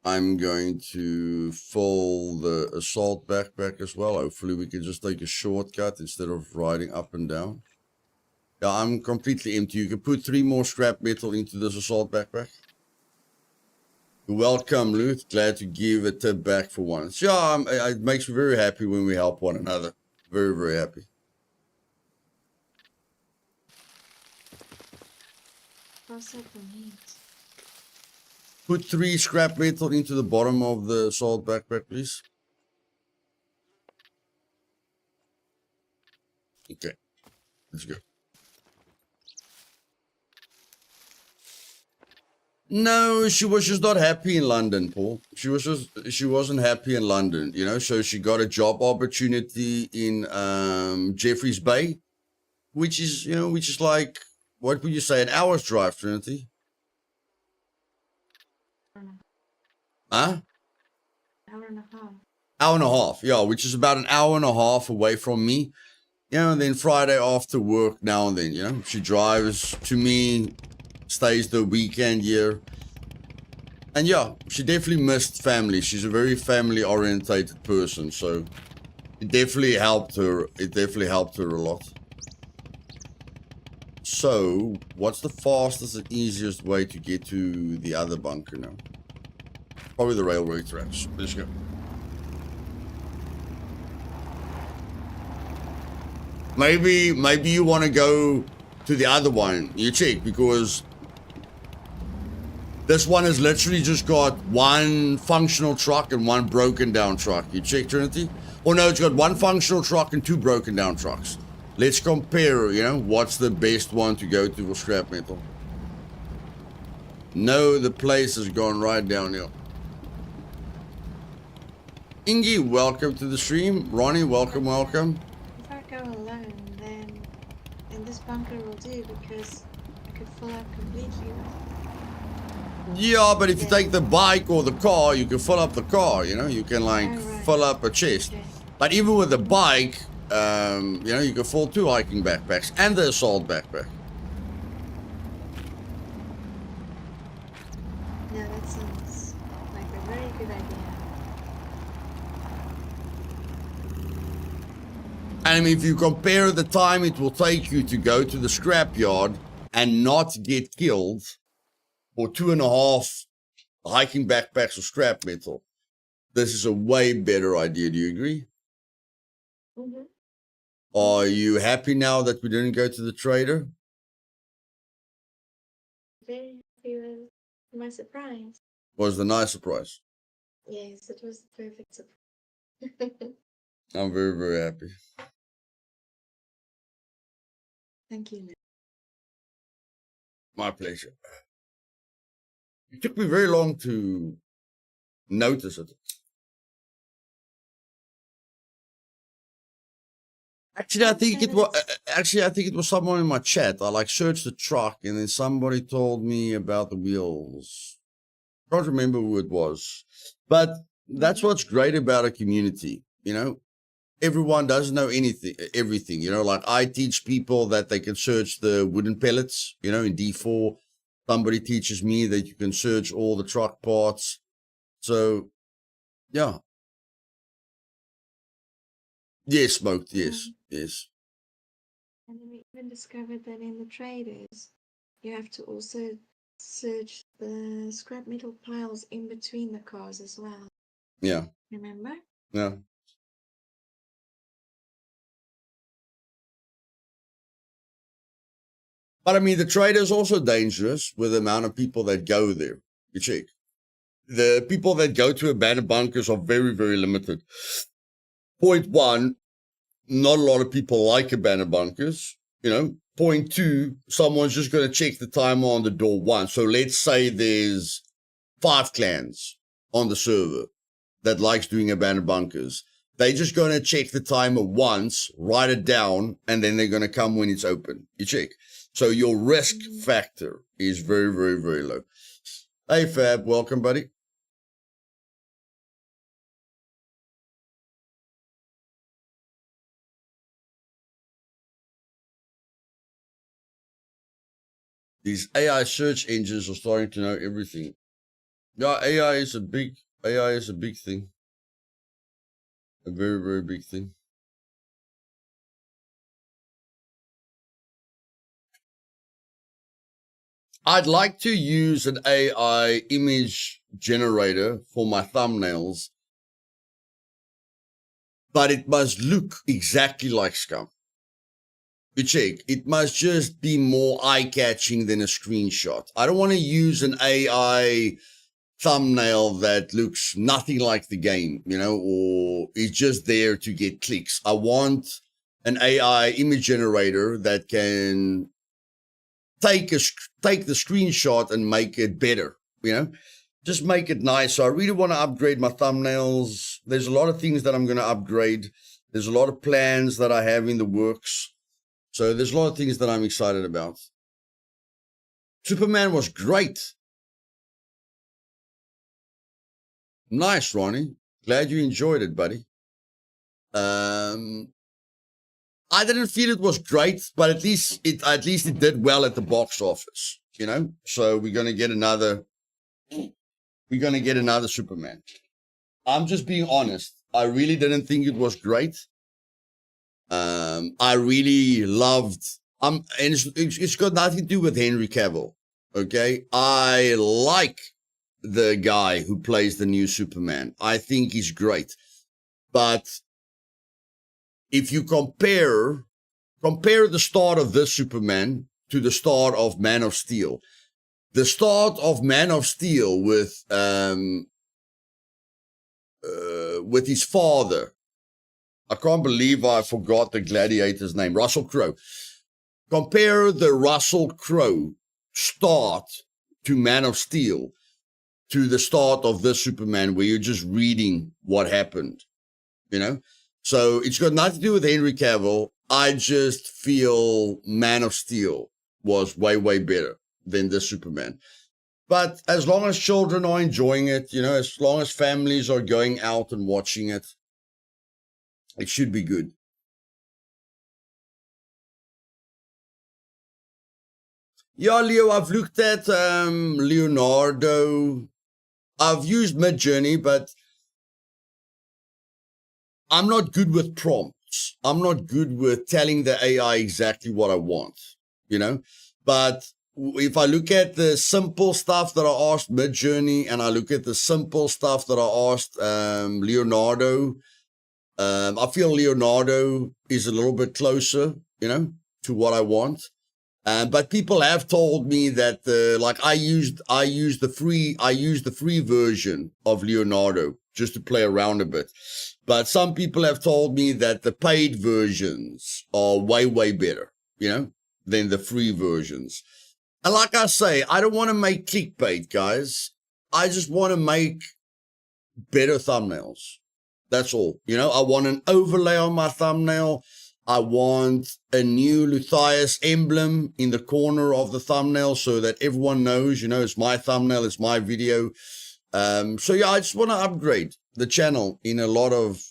I'm going to fill the assault backpack as well. Hopefully we can just take a shortcut instead of riding up and down. Yeah, I'm completely empty. You can put 3 more scrap metal into this assault backpack. You're welcome, Luth. Glad to give a tip back for once. Yeah, it makes me very happy when we help one another. Very, very happy. Put 3 scrap metal into the bottom of the assault backpack, please. Okay, let's go. No, she was just not happy in London, Paul. She wasn't happy in London, so she got a job opportunity in Jeffreys Bay, which is like, what would you say, an hour's drive, Trinity? Huh? Hour and a half. Hour and a half, yeah, which is about an hour and a half away from me. And then Friday after work now and then, she drives to me, stays the weekend here. And yeah, she definitely missed family. She's a very family orientated person, so it definitely helped her. It definitely helped her a lot. So, what's the fastest and easiest way to get to the other bunker now? Probably the railroad tracks. Let's go. Maybe you want to go to the other one. You check, because this one has literally just got 1 functional truck and 1 broken down truck. You check, Trinity? Or no, it's got 1 functional truck and 2 broken down trucks. Let's compare, what's the best one to go to for scrap metal. No, the place has gone right downhill. Ingy, welcome to the stream. Ronnie, welcome. If I go alone, then this bunker will do, because I could fill up completely. Yeah, but if you take the bike or the car, you can fill up the car, you can fill up a chest. Okay. But even with the bike, you can fill 2 hiking backpacks and the assault backpack. Yeah, that sounds like a very good idea. And if you compare the time it will take you to go to the scrapyard and not get killed, or 2.5 hiking backpacks of scrap metal, this is a way better idea. Do you agree? Mm-hmm. Are you happy now that we didn't go to the trader? Very happy with my surprise. Was the nice surprise? Yes, it was the perfect surprise. I'm very, very happy. Thank you, Luke. My pleasure. It took me very long to notice it. Actually, I think it was someone in my chat. I searched the truck, and then somebody told me about the wheels. I can't remember who it was, but that's what's great about a community. Everyone doesn't know everything. I teach people that they can search the wooden pellets. In D4, somebody teaches me that you can search all the truck parts. So, yeah. Yes, Smoked. Yes, yes. And then we even discovered that in the traders, you have to also search the scrap metal piles in between the cars as well. Yeah. Remember? Yeah. But I mean, the trader is also dangerous with the amount of people that go there. You check. The people that go to abandoned bunkers are very, very limited. Point one, not a lot of people like abandoned bunkers. You know, point two, someone's just going to check the timer on the door once. So let's say there's 5 clans on the server that likes doing abandoned bunkers. They're just going to check the timer once, write it down, and then they're going to come when it's open. You check. So your risk factor is very, very, very low. Hey, Fab. Welcome, buddy. These AI search engines are starting to know everything. Yeah, AI is a big thing. A very, very big thing. I'd like to use an AI image generator for my thumbnails, but it must look exactly like Scum. You check, it must just be more eye-catching than a screenshot. I don't want to use an AI thumbnail that looks nothing like the game, you know, or is just there to get clicks. I want an AI image generator that can take the screenshot and make it better, you know, just make it nice. So I really want to upgrade my thumbnails. There's a lot of things that I'm going to upgrade. There's a lot of plans that I have in the works. So there's a lot of things that I'm excited about. Superman was great. Nice, Ronnie. Glad you enjoyed it, buddy. I didn't feel it was great, but at least it did well at the box office, you know? So we're going to get another Superman. I'm just being honest. I really didn't think it was great. I really loved, and it's got nothing to do with Henry Cavill. Okay. I like the guy who plays the new Superman. I think he's great. But if you compare the start of this Superman to the start of Man of Steel, the start of Man of Steel with his father, I can't believe I forgot the gladiator's name, Russell Crowe. Compare the Russell Crowe start to Man of Steel to the start of this Superman, where you're just reading what happened, you know? So it's got nothing to do with Henry Cavill. I just feel Man of Steel was way, way better than this Superman. But as long as children are enjoying it, you know, as long as families are going out and watching it, it should be good. Yeah, Leo, I've looked at Leonardo. I've used Midjourney, but I'm not good with prompts. I'm not good with telling the AI exactly what I want, you know? But if I look at the simple stuff that I asked Midjourney, and I look at the simple stuff that I asked Leonardo, I feel Leonardo is a little bit closer, you know, to what I want. But people have told me that I used the free version of Leonardo just to play around a bit. But some people have told me that the paid versions are way, way better, you know, than the free versions. And like I say, I don't want to make clickbait, guys. I just want to make better thumbnails. That's all. You know, I want an overlay on my thumbnail. I want a new Luthais emblem in the corner of the thumbnail so that everyone knows, you know, it's my thumbnail, it's my video. So yeah, I just want to upgrade the channel in a lot of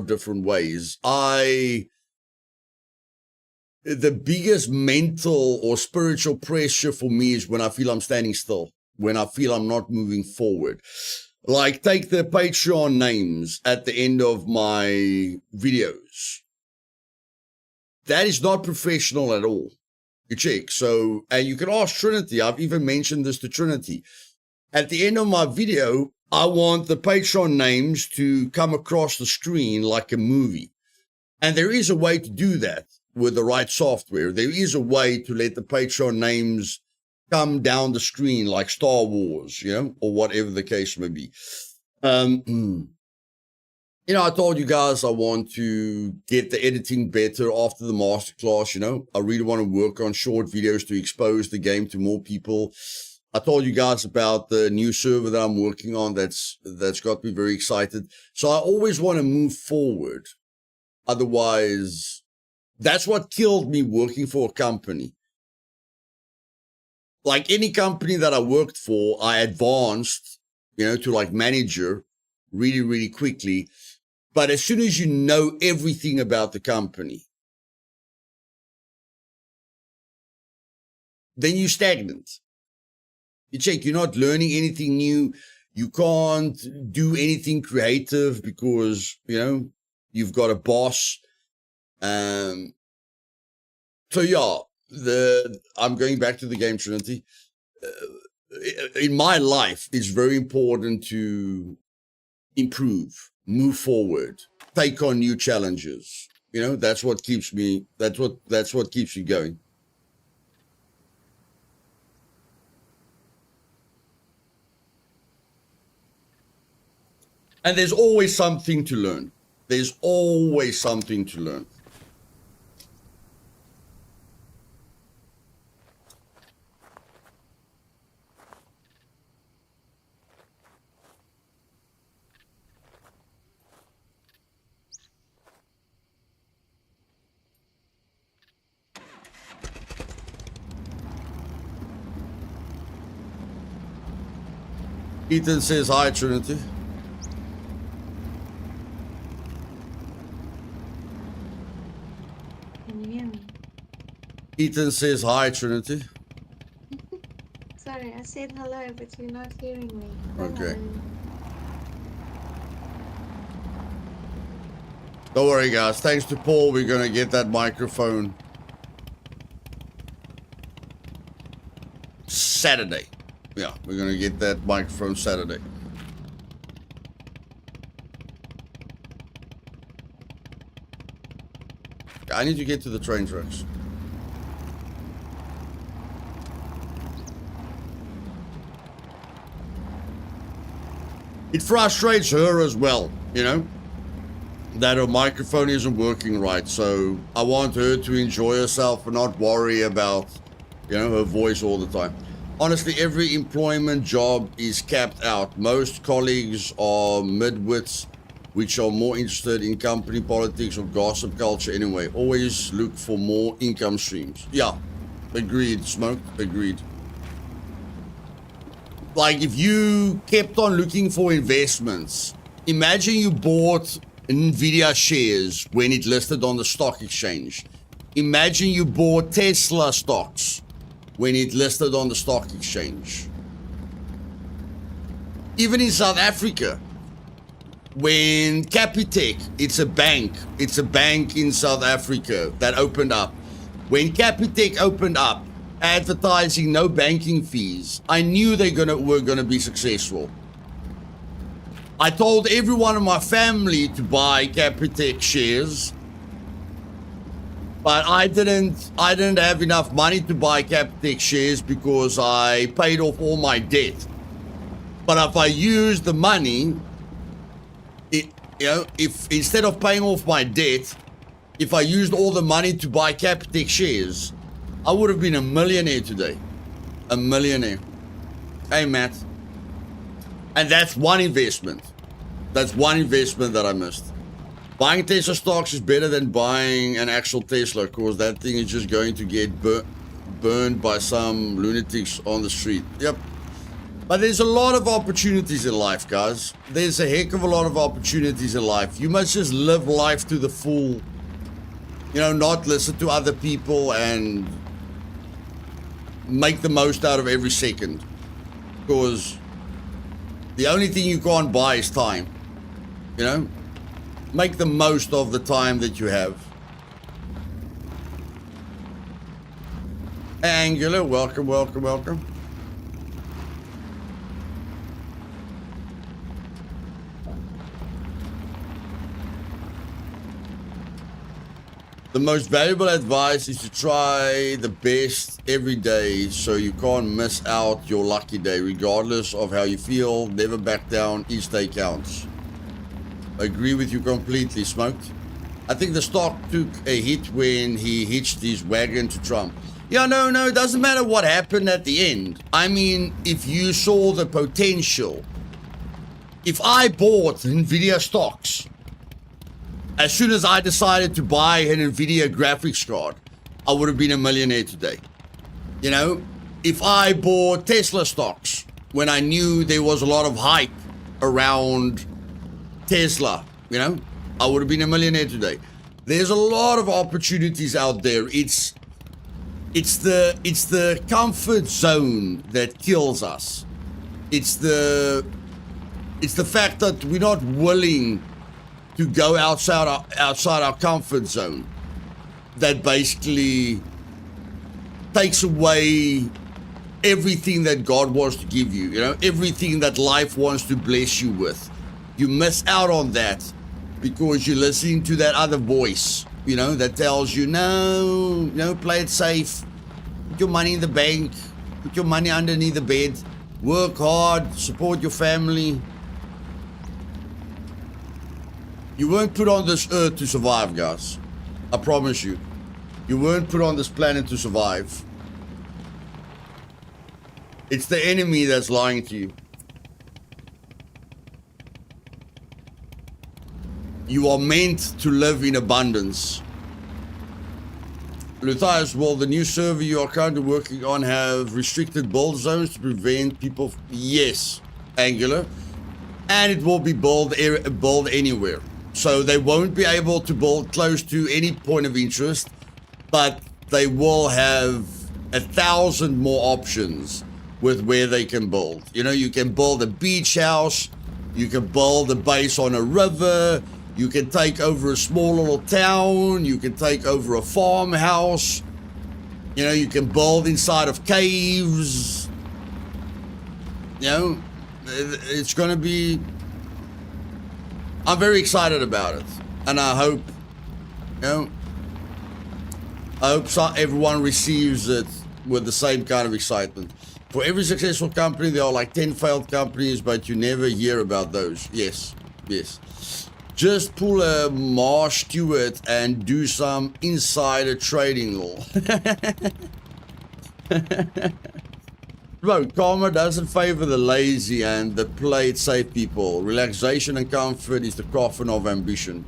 different ways. The biggest mental or spiritual pressure for me is when I feel I'm standing still, when I feel I'm not moving forward. Like, take the Patreon names at the end of my videos. That is not professional at all. You check. So, and you can ask Trinity. I've even mentioned this to Trinity. At the end of my video, I want the Patreon names to come across the screen like a movie. And there is a way to do that with the right software, there is a way to let the Patreon names come down the screen like Star Wars, you know, or whatever the case may be. You know, I told you guys I want to get the editing better after the masterclass, you know. I really want to work on short videos to expose the game to more people. I told you guys about the new server that I'm working on that's got me very excited. So I always want to move forward. Otherwise, that's what killed me working for a company. Like any company that I worked for, I advanced, you know, to like manager really, really quickly. But as soon as you know everything about the company, then you're stagnant. You check, you're not learning anything new. You can't do anything creative because, you know, you've got a boss. So yeah, I'm going back to the game Trinity. In my life, it's very important to improve, move forward, take on new challenges. You know, that's what keeps me, that's what keeps you going. And there's always something to learn. There's always something to learn. Ethan says hi, Trinity. Can you hear me? Ethan says hi, Trinity. Sorry, I said hello, but you're not hearing me. Okay. Hello. Don't worry, guys. Thanks to Paul, we're going to get that microphone Saturday. Yeah, we're going to get that microphone Saturday. I need to get to the train tracks. It frustrates her as well, you know, that her microphone isn't working right. So I want her to enjoy herself and not worry about, you know, her voice all the time. Honestly, every employment job is capped out. Most colleagues are midwits, which are more interested in company politics or gossip culture anyway. Always look for more income streams. Yeah, agreed, Smoke, agreed. Like if you kept on looking for investments, imagine you bought Nvidia shares when it listed on the stock exchange. Imagine you bought Tesla stocks when it listed on the stock exchange. Even in South Africa, when Capitec, it's a bank in South Africa that opened up. When Capitec opened up, advertising no banking fees, I knew were gonna be successful. I told everyone in my family to buy Capitec shares, but I didn't have enough money to buy Capitec shares because I paid off all my debt. But if I used the money, if instead of paying off my debt, if I used all the money to buy Capitec shares, I would have been a millionaire today. A millionaire. Hey, Matt. And that's one investment. That's one investment that I missed. Buying Tesla stocks is better than buying an actual Tesla, because that thing is just going to get burned by some lunatics on the street. Yep. But there's a lot of opportunities in life, guys. There's a heck of a lot of opportunities in life. You must just live life to the full. You know, not listen to other people and make the most out of every second. Because the only thing you can't buy is time. You know? Make the most of the time that you have. Angular, welcome, welcome, welcome. The most valuable advice is to try the best every day so you can't miss out your lucky day. Regardless of how you feel, never back down. Each day counts. Agree with you completely, Smoked. I think the stock took a hit when he hitched his wagon to Trump. Yeah, no, it doesn't matter what happened at the end. I mean, if you saw the potential. If I bought NVIDIA stocks, as soon as I decided to buy an NVIDIA graphics card, I would have been a millionaire today. You know, if I bought Tesla stocks when I knew there was a lot of hype around Tesla, you know, I would have been a millionaire today. There's a lot of opportunities out there. It's the comfort zone that kills us. It's the fact that we're not willing to go outside our comfort zone that basically takes away everything that God wants to give you, you know, everything that life wants to bless you with. You miss out on that because you're listening to that other voice, you know, that tells you, no, play it safe, put your money in the bank, put your money underneath the bed, work hard, support your family. You weren't put on this earth to survive, guys. I promise you. You weren't put on this planet to survive. It's the enemy that's lying to you. You are meant to live in abundance. Luthais, will the new server you are currently working on have restricted build zones to prevent people? Yes, Angular. And it will be build anywhere. So they won't be able to build close to any point of interest, but they will have 1,000 more options with where they can build. You know, you can build a beach house, you can build a base on a river, you can take over a small little town, you can take over a farmhouse, you know, you can build inside of caves. You know, it's going to be... I'm very excited about it, and I hope, you know, everyone receives it with the same kind of excitement. For every successful company, there are like 10 failed companies, but you never hear about those. Yes. Just pull a Marsh Stewart and do some insider trading. Bro, karma doesn't favor the lazy and the play it safe people. Relaxation and comfort is the coffin of ambition.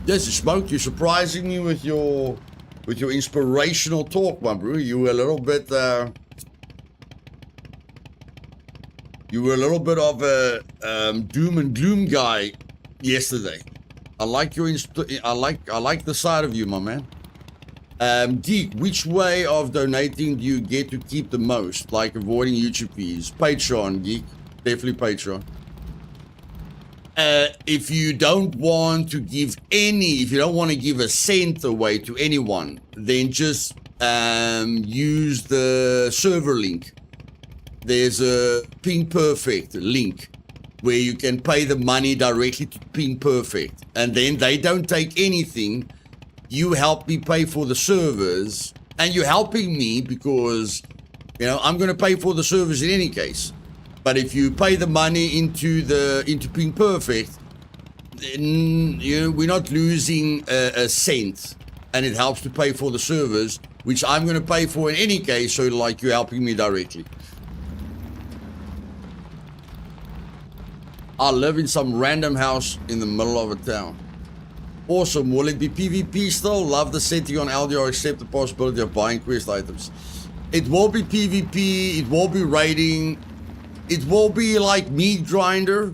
Yes, Smoke, you're surprising me with your inspirational talk, my bro. You were a little bit of a doom and gloom guy yesterday. I like the side of you, my man. Geek, which way of donating do you get to keep the most? Like avoiding YouTube fees? Patreon, Geek. Definitely Patreon. If you don't want to give a cent away to anyone, then just use the server link. There's a Ping Perfect link where you can pay the money directly to Ping Perfect. And then they don't take anything. You help me pay for the servers, and you're helping me because, you know, I'm going to pay for the servers in any case. But if you pay the money into Ping Perfect, then, you know, we're not losing a cent, and it helps to pay for the servers, which I'm going to pay for in any case. So, like, you're helping me directly. I live in some random house in the middle of a town. Awesome. Will it be PvP still? Love the setting on LDR, except the possibility of buying quest items. It will be PvP. It will be raiding. It will be like meat grinder.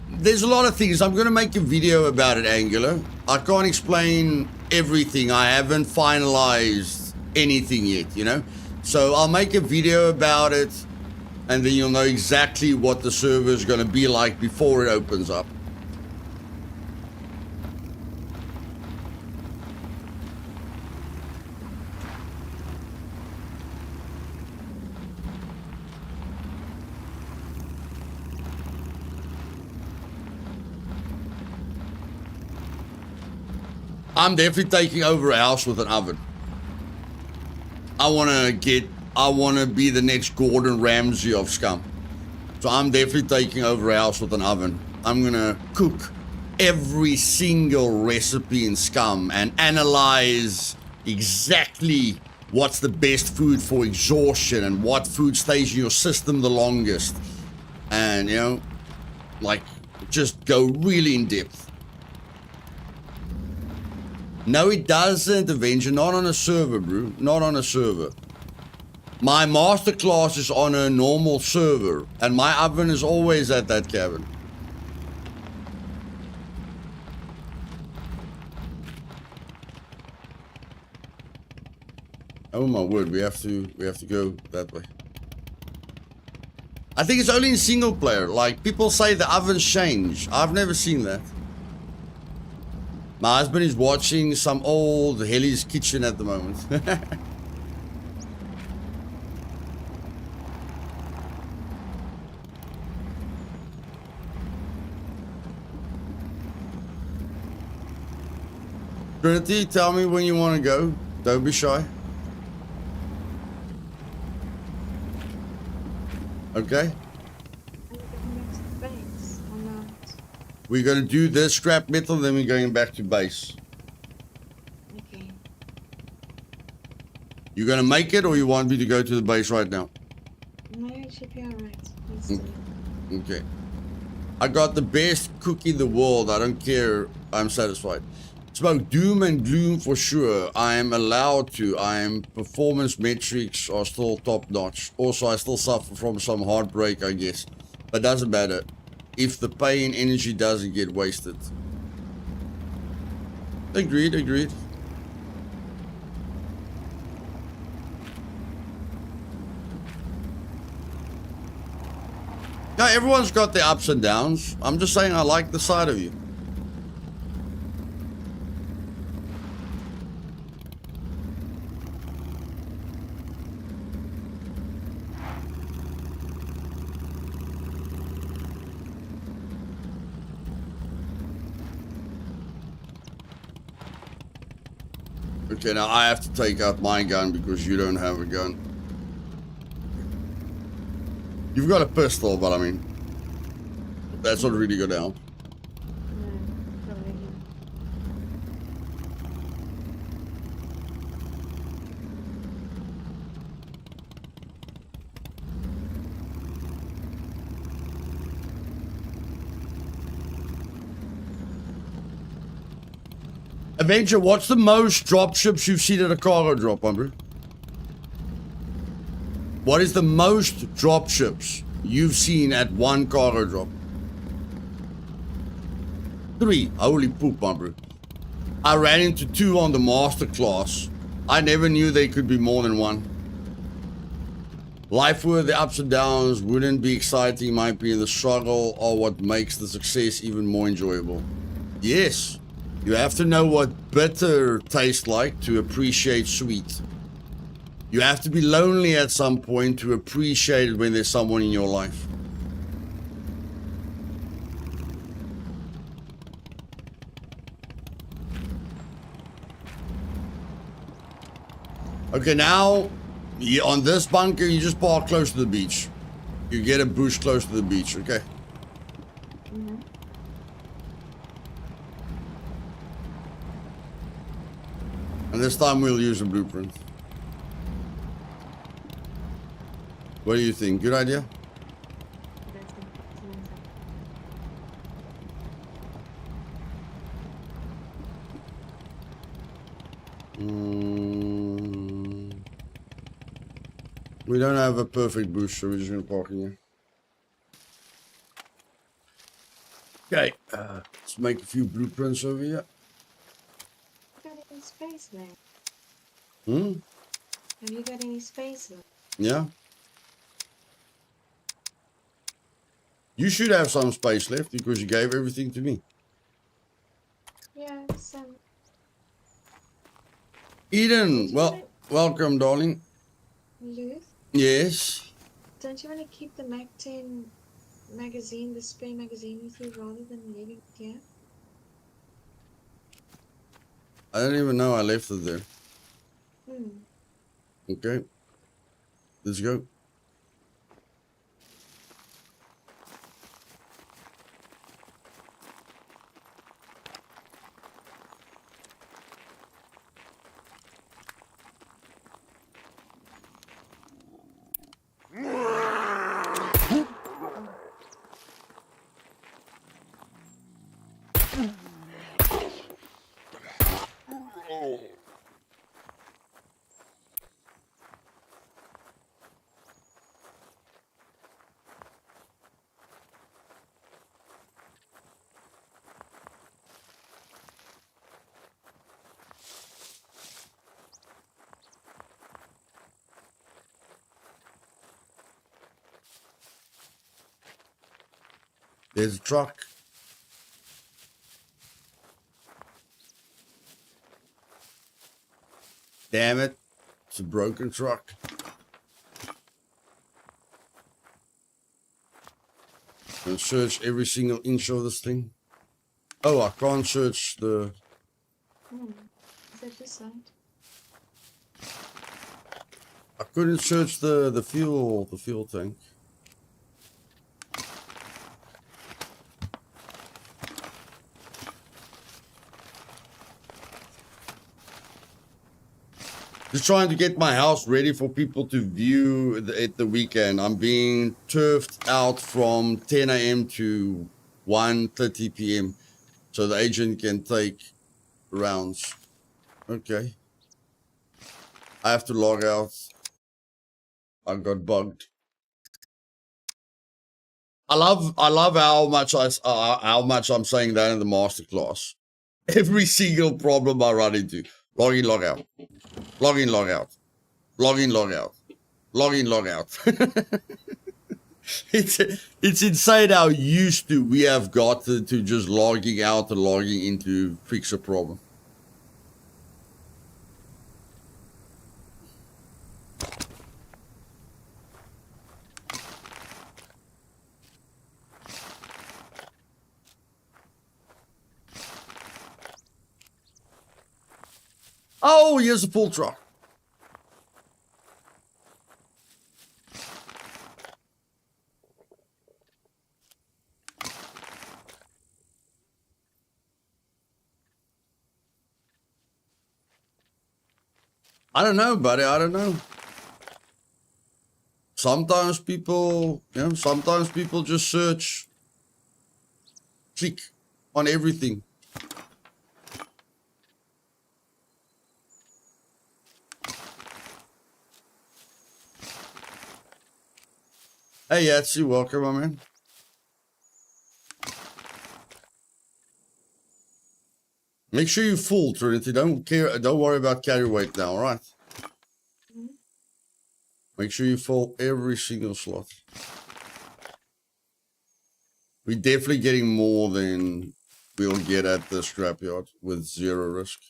There's a lot of things. I'm going to make a video about it, Angular. I can't explain everything. I haven't finalized anything yet, you know. So I'll make a video about it, and then you'll know exactly what the server is going to be like before it opens up. I'm definitely taking over a house with an oven. I want to be the next Gordon Ramsay of Scum. So I'm definitely taking over a house with an oven. I'm going to cook every single recipe in Scum and analyze exactly what's the best food for exhaustion and what food stays in your system the longest. And, you know, like, just go really in depth. No, it doesn't, Avenger. Not on a server, bro. Not on a server. My masterclass is on a normal server, and my oven is always at that cabin. Oh my word, we have to go that way. I think it's only in single player. Like, people say the ovens change. I've never seen that. My husband is watching some old Heli's Kitchen at the moment. Trinity, tell me when you want to go. Don't be shy. Okay? Are you going back to the base or not? We're going to do this scrap metal, then we're going back to base. Okay. You going to make it, or you want me to go to the base right now? No, it should be alright. Let's do it. Okay. I got the best cook in the world. I don't care. I'm satisfied. Smoke doom and gloom for sure. I am allowed to. Performance metrics are still top notch. Also, I still suffer from some heartbreak, I guess. But doesn't matter if the pain energy doesn't get wasted. Agreed, agreed. Now, everyone's got their ups and downs. I'm just saying I like the side of you. Okay, now I have to take out my gun because you don't have a gun. You've got a pistol, but I mean, that's not really gonna help. No, probably not. Avenger, what's the most dropships you've seen at a cargo drop, Umber? What is the most dropships you've seen at one cargo drop? 3. Holy poop, Umber. I ran into 2 on the masterclass. I never knew they could be more than 1. Life with the ups and downs wouldn't be exciting, might be the struggle or what makes the success even more enjoyable. Yes. You have to know what bitter tastes like to appreciate sweet. You have to be lonely at some point to appreciate it when there's someone in your life. Okay, now, on this bunker, you just park close to the beach. You get a bush close to the beach, okay? Mm-hmm. And this time we'll use a blueprint. What do you think? Good idea? That's it. We don't have a perfect bush, so we're just gonna park in here. Okay, let's make a few blueprints over here. Got any space left? Hmm? Have you got any space left? Yeah? You should have some space left because you gave everything to me. Yeah, some. Eden, well, welcome, darling. Luth, Yes? don't you want to keep the Mac 10 magazine, the spare magazine with you rather than leaving it here? I don't even know I left it there. Okay. Let's go. There's a truck. Damn it. It's a broken truck. And search every single inch of this thing. Oh, I can't search the... Is that this side? I couldn't search the fuel tank. Just trying to get my house ready for people to view at the weekend. I'm being turfed out from 10 a.m. to 1:30 p.m. so the agent can take rounds. Okay. I have to log out. I got bugged. I love how much I'm saying that in the masterclass. Every single problem I run into. Log in, log out. Log in, log out. Log in, log out. Log in, log out. It's insane how used to we have gotten to just logging out and logging in to fix a problem. Oh, here's a full truck. I don't know, buddy. I don't know. Sometimes people, sometimes people just search, click on everything. Hey, Yatsi, welcome, my man. Make sure you're full, Trinity. Don't worry about carry weight now, all right? Make sure you fill every single slot. We're definitely getting more than we'll get at the scrapyard with zero risk.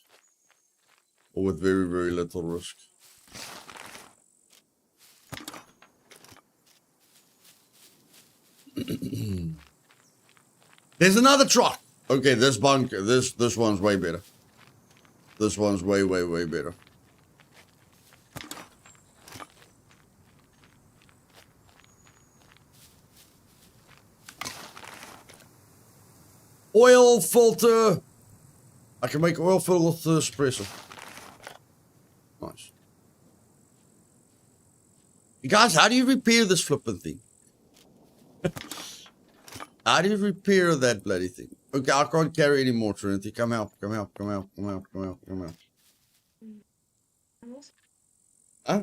Or with very, very little risk. There's another truck. Okay, this bunker, this one's way better. This one's way, way, way better. Oil filter. I can make oil filter espresso. Nice. You guys, how do you repair this flipping thing? How do you repair that bloody thing? Okay, I can't carry any more, Trinity. Come out, come out, come out, come out, come out, come out. Huh?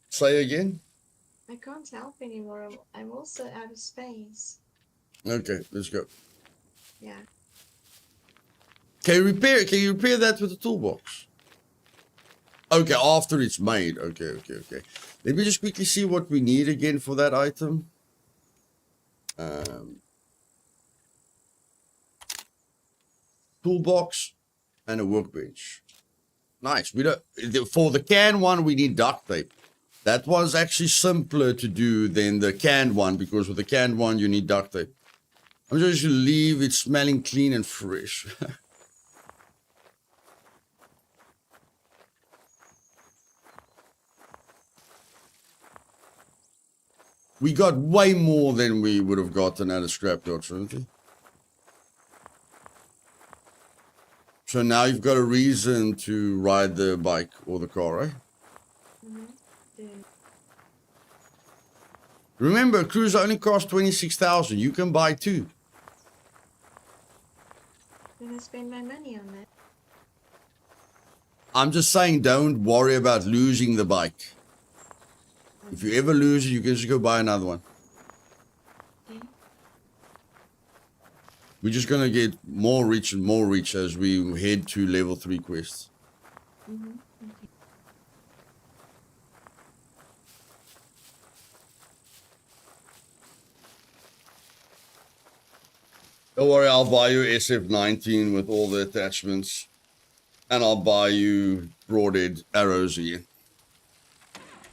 Say again? I can't help anymore. I'm also out of space. Okay, let's go. Yeah. Can you repair that with the toolbox? Okay, after it's made. Okay. Let me just quickly see what we need again for that item. Toolbox and a workbench. Nice. We don't, for the can one, we need duct tape. That one's actually simpler to do than the canned one, because with the canned one, you need duct tape. I'm just going to leave it smelling clean and fresh. We got way more than we would have gotten at a scrapyard, Trinity. So now you've got a reason to ride the bike or the car, right? Yeah. Remember, a cruiser only costs 26,000. You can buy two. Then I spend my money on that. I'm just saying, don't worry about losing the bike. If you ever lose it, you can just go buy another one. Okay. We're just going to get more rich and more rich as we head to level 3 quests. Okay. Don't worry, I'll buy you SF-19 with all the attachments. And I'll buy you broadhead arrows again.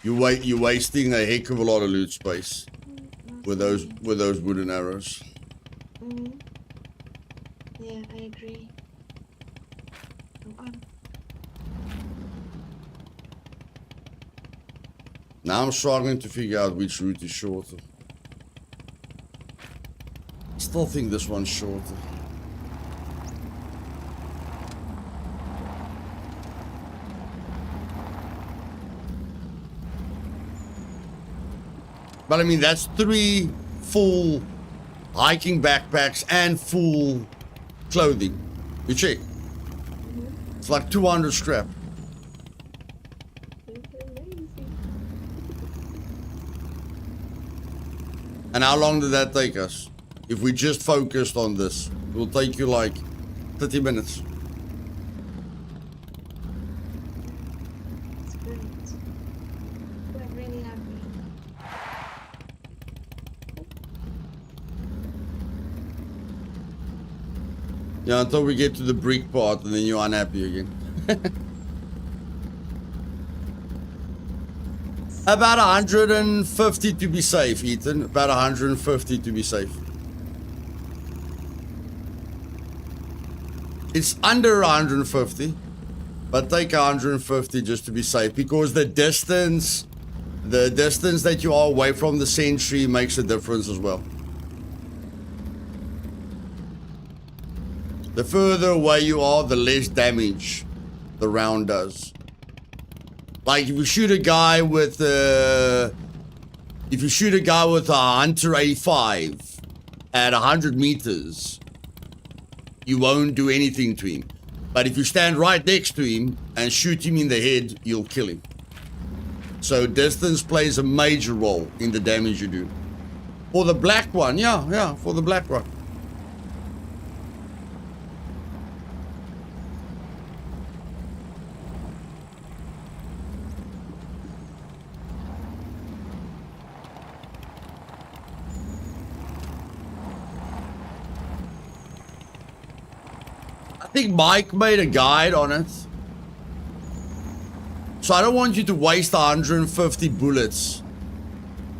You're wasting a heck of a lot of loot space with those wooden arrows. Yeah, I agree. Come on. Now I'm struggling to figure out which route is shorter. I still think this one's shorter. But I mean, that's 3 full hiking backpacks and full clothing. You check. It's like 200 scrap. It's amazing. And how long did that take us? If we just focused on this, it will take you like 30 minutes. It's great. Quite really happy. Yeah, until we get to the brick part and then you're unhappy again. About 150 to be safe, Ethan. About 150 to be safe. It's under 150, but take 150 just to be safe, because the distance that you are away from the sentry makes a difference as well. The further away you are, the less damage the round does. Like if you shoot a guy with a Hunter A5 at 100 meters, you won't do anything to him. But if you stand right next to him and shoot him in the head, you'll kill him. So distance plays a major role in the damage you do. For the black one, yeah, for the black one. I think Mike made a guide on it. So I don't want you to waste 150 bullets.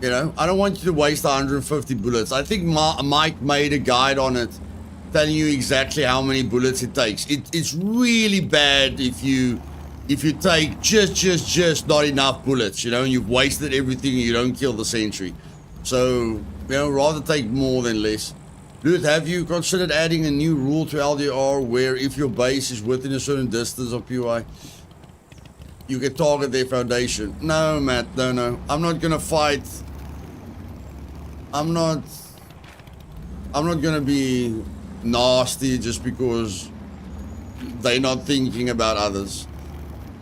You know, I don't want you to waste 150 bullets. I think Mike made a guide on it telling you exactly how many bullets it takes. It's really bad if you take just not enough bullets, you know, and you've wasted everything and you don't kill the sentry. So, you know, rather take more than less. Luth, have you considered adding a new rule to LDR where if your base is within a certain distance of POI, you can target their foundation? No, Matt, no. I'm not gonna fight. I'm not gonna be nasty just because they're not thinking about others.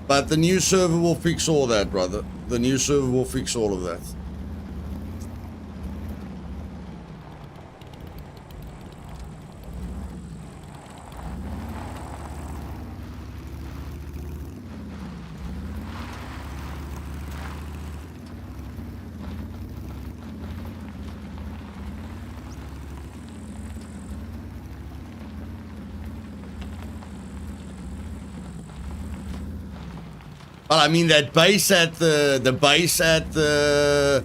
But the new server will fix all that, brother. The new server will fix all of that. But I mean that base at the base at the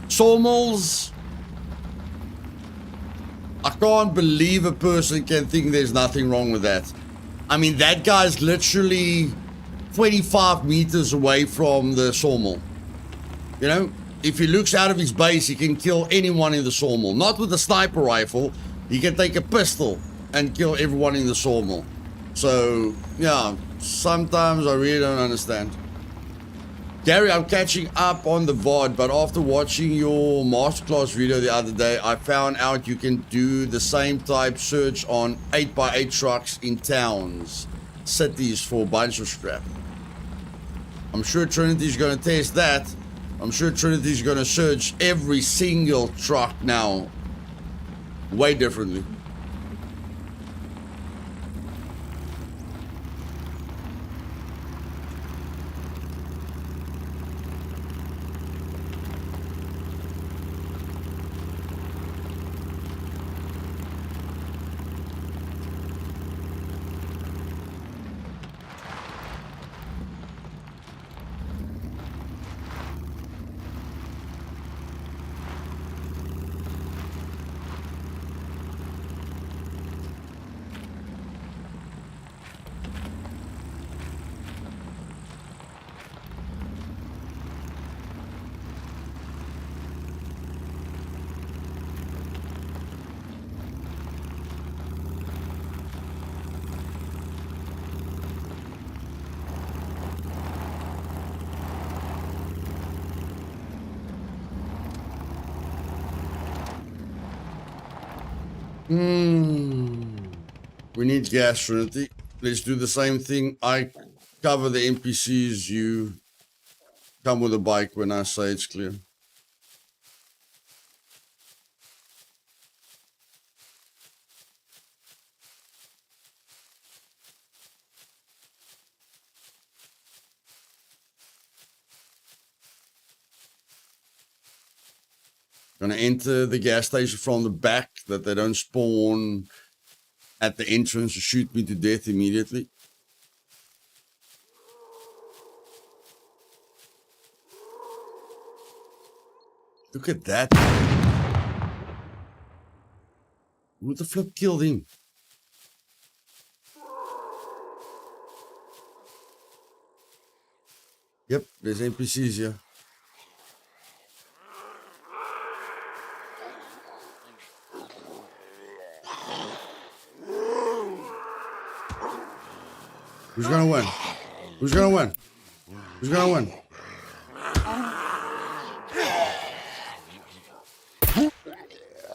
sawmills. I can't believe a person can think there's nothing wrong with that. I mean, that guy's literally 25 meters away from the sawmill. You know, if he looks out of his base, he can kill anyone in the sawmill. Not with a sniper rifle. He can take a pistol and kill everyone in the sawmill. So, yeah, sometimes I really don't understand. Gary, I'm catching up on the VOD, but after watching your masterclass video the other day, I found out you can do the same type search on 8x8 trucks in towns, cities for a bunch of scrap. I'm sure Trinity's going to test that. I'm sure Trinity's going to search every single truck now way differently. We need gas, Trinity. Let's do the same thing. I cover the NPCs. You come with a bike when I say it's clear. Gonna enter the gas station from the back, that they don't spawn at the entrance to shoot me to death immediately. Look at that. Who the flip killed him? Yep, there's NPCs here. Who's gonna win? Who's gonna win? Who's gonna win?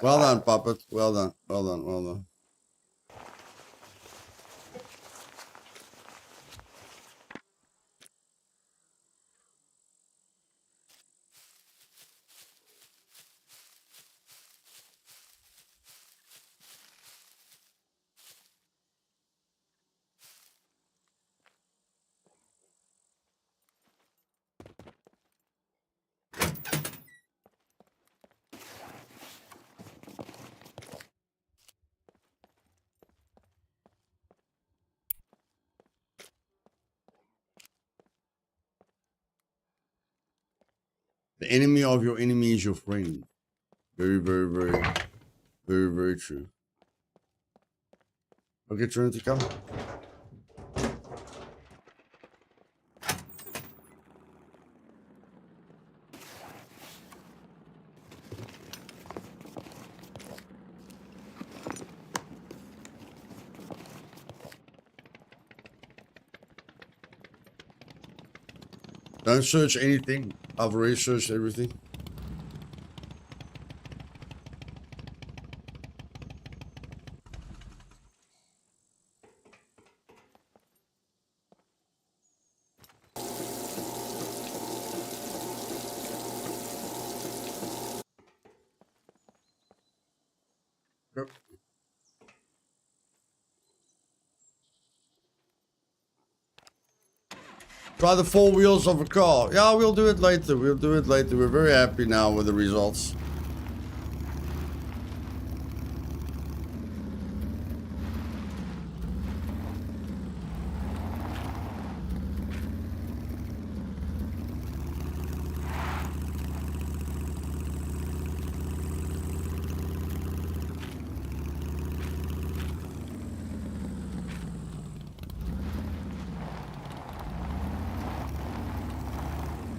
Well done, Puppet. Well done. Well done. Well done. The enemy of your enemy is your friend. Very, very, very, very, very true. Okay, Trinity, come. Don't search anything. I've already searched everything. Yep. Try the 4 wheels of a car. Yeah, we'll do it later. We'll do it later. We're very happy now with the results.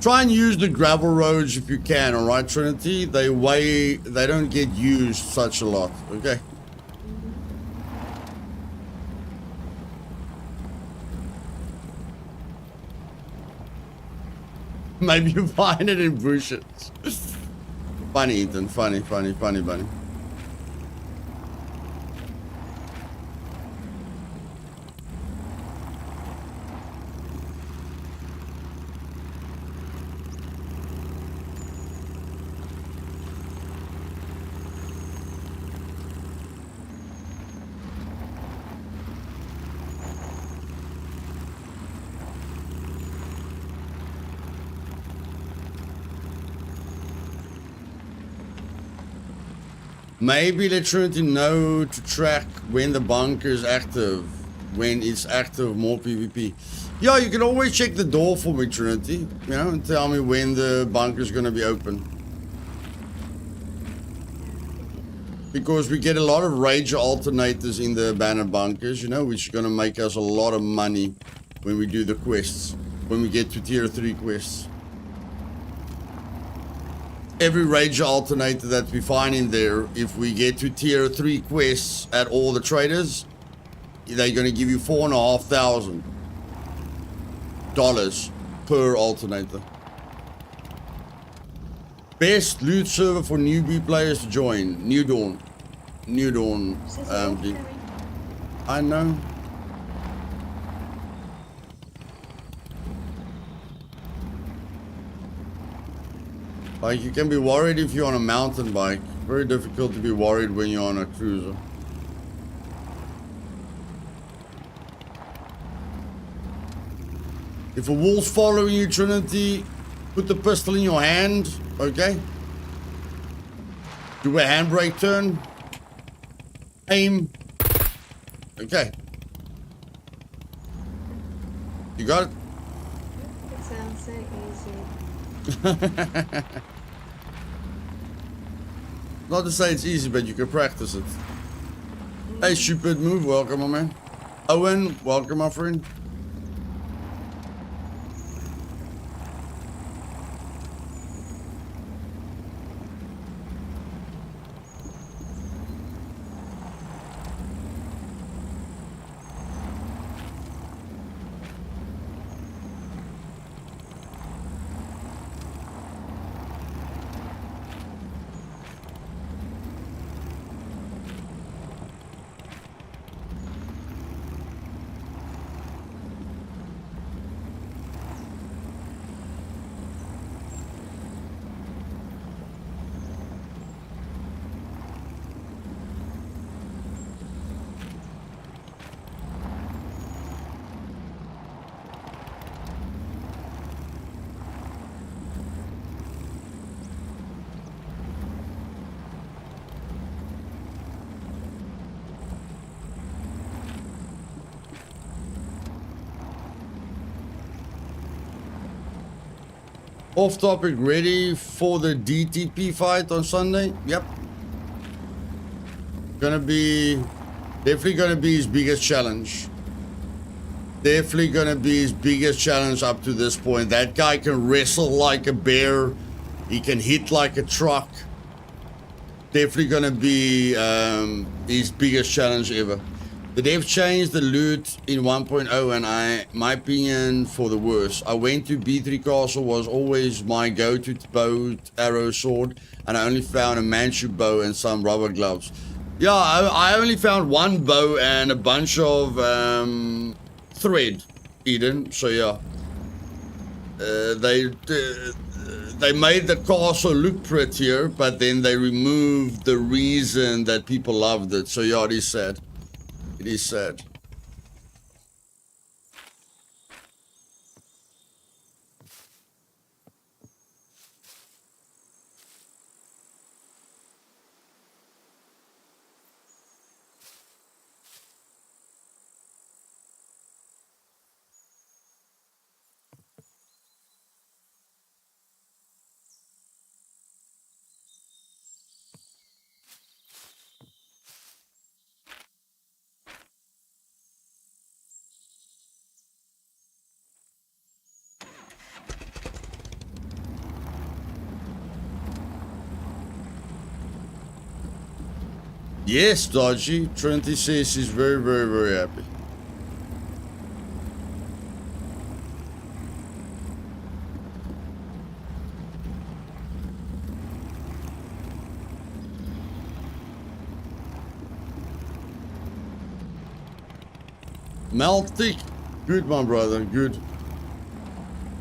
Try and use the gravel roads if you can, alright, Trinity? They don't get used such a lot, okay? Maybe you find it in bushes. Funny, Ethan. Funny, buddy. Maybe let Trinity know to track when the bunker is active. When it's active, more PvP. Yeah, you can always check the door for me, Trinity. You know, and tell me when the bunker is going to be open. Because we get a lot of Rager alternators in the abandoned bunkers, you know, which is going to make us a lot of money when we do the quests. When we get to tier 3 quests. Every Rager alternator that we find in there, if we get to tier 3 quests at all the traders, they're going to give you $4,500 per alternator. Best loot server for newbie players to join. New Dawn. I know. Like, you can be worried if you're on a mountain bike. Very difficult to be worried when you're on a cruiser. If a wolf's following you, Trinity, put the pistol in your hand, okay? Do a handbrake turn. Aim. Okay. You got it? It sounds so easy. Not to say it's easy, but you can practice it. Hey, stupid move. Welcome, my man. Owen, welcome, my friend. Off topic, ready for the DTP fight on Sunday? Yep. Definitely gonna be his biggest challenge. Definitely gonna be his biggest challenge up to this point. That guy can wrestle like a bear. He can hit like a truck. Definitely gonna be his biggest challenge ever. The devs changed the loot in 1.0 and my opinion, for the worse. I went to B3 Castle, was always my go-to bow, arrow, sword, and I only found a Manchu bow and some rubber gloves. Yeah, I only found one bow and a bunch of thread, Eden, so yeah. They made the castle look prettier, but then they removed the reason that people loved it, so yeah, it is sad. It is sad. Yes, Dodgy. Trinity says he's very, very, very happy. Meltic. Good, my brother. Good.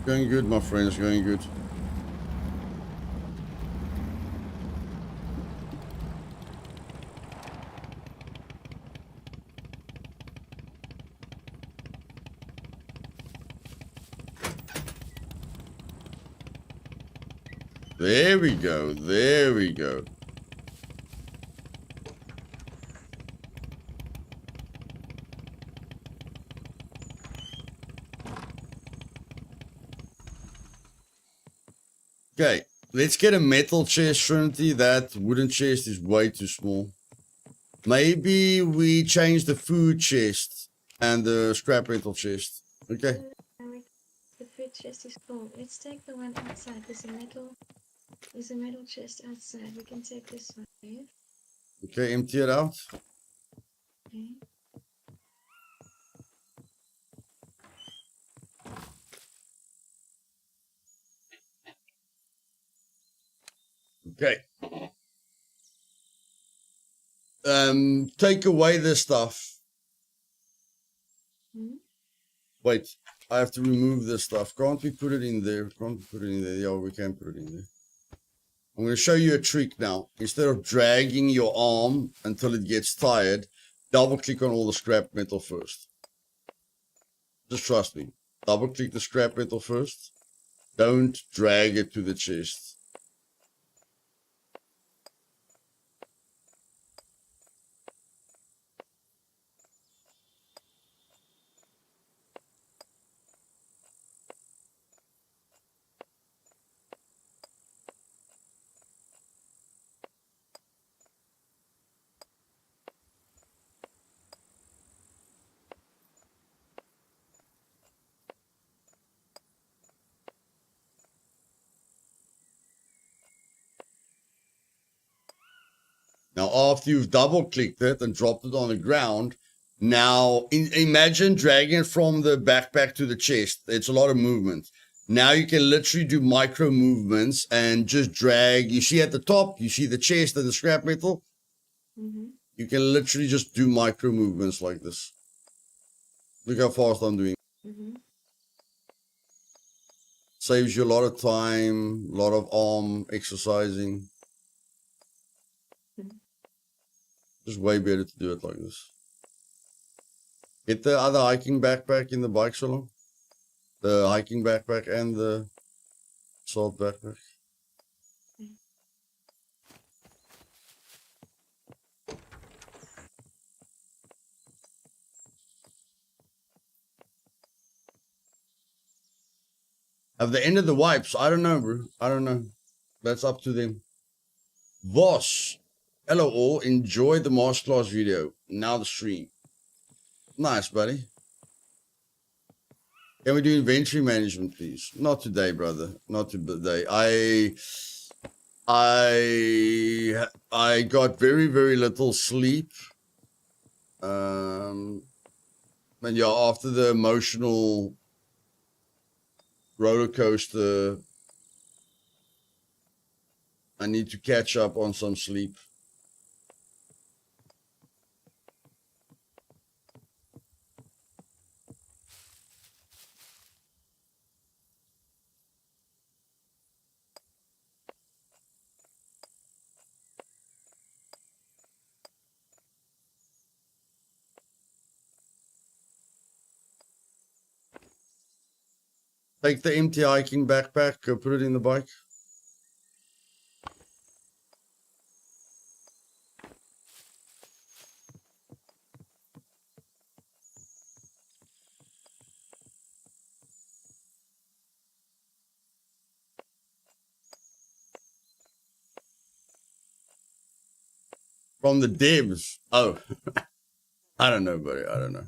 Going good, my friends. Going good. There we go. There we go. Okay, let's get a metal chest, Trinity. That wooden chest is way too small. Maybe we change the food chest and the scrap metal chest. Okay. The food chest is full. Let's take the one outside. There's a metal chest outside. We can take this one, Dave. Okay, empty it out. Okay. Okay. Take away this stuff. Hmm? Wait, I have to remove this stuff. Can't we put it in there? Can't we put it in there? Yeah, we can put it in there. I'm going to show you a trick now. Instead of dragging your arm until it gets tired, double click on all the scrap metal first. Just trust me. Double click the scrap metal first. Don't drag it to the chest. Now, after you've double clicked it and dropped it on the ground, now imagine dragging it from the backpack to the chest. It's a lot of movement. Now you can literally do micro movements and just drag. You see at the top, you see the chest and the scrap metal. Mm-hmm. You can literally just do micro movements like this. Look how fast I'm doing. Mm-hmm. Saves you a lot of time, a lot of arm exercising. Mm-hmm. Just way better to do it like this. Get the other hiking backpack in the bike salon. The hiking backpack and the salt backpack. Have they ended the wipes? I don't know, bro. I don't know. That's up to them. Voss. Hello all. Enjoyed the masterclass video. Now the stream. Nice, buddy. Can we do inventory management, please? Not today, brother. Not today. I got very, very little sleep. And yeah, after the emotional roller coaster, I need to catch up on some sleep. Take the empty hiking backpack, go put it in the bike. From the devs. Oh, I don't know, buddy. I don't know.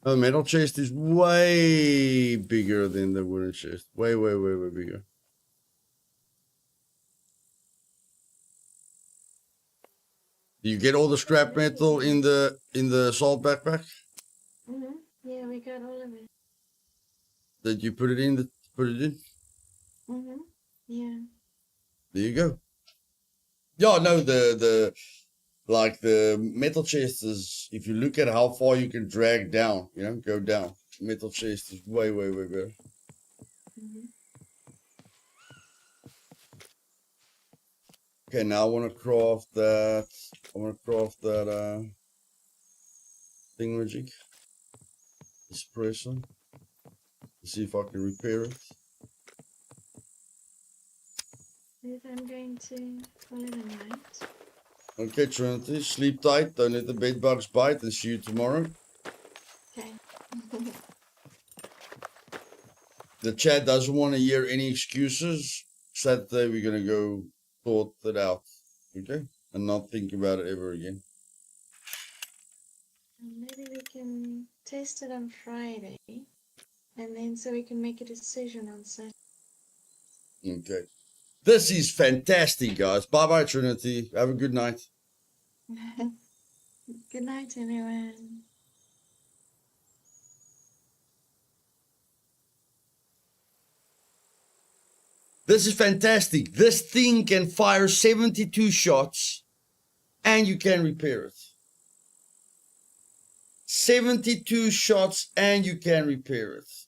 The metal chest is way bigger than the wooden chest. Way bigger. Do you get all the scrap metal in the salt backpack? Yeah, we got all of it. Did you put it in? Put it in? Yeah. There you go. Yeah, no, the like the metal chest is, if you look at how far you can drag down, you know, go down. Metal chest is way better. Okay, now I want to craft that. I want to craft that thingamajig. Espresso. See if I can repair it. I'm going to call it a night. Okay, Trinity, sleep tight. Don't let the bed bugs bite, and see you tomorrow. Okay. The chat doesn't want to hear any excuses. Saturday we're gonna go sort it out, okay, and not think about it ever again. Maybe we can test it on Friday, and then so we can make a decision on Saturday. Okay. This is fantastic, guys. Bye-bye, Trinity. Have a good night. Good night, everyone. This is fantastic. This thing can fire 72 shots, and you can repair it. 72 shots, and you can repair it.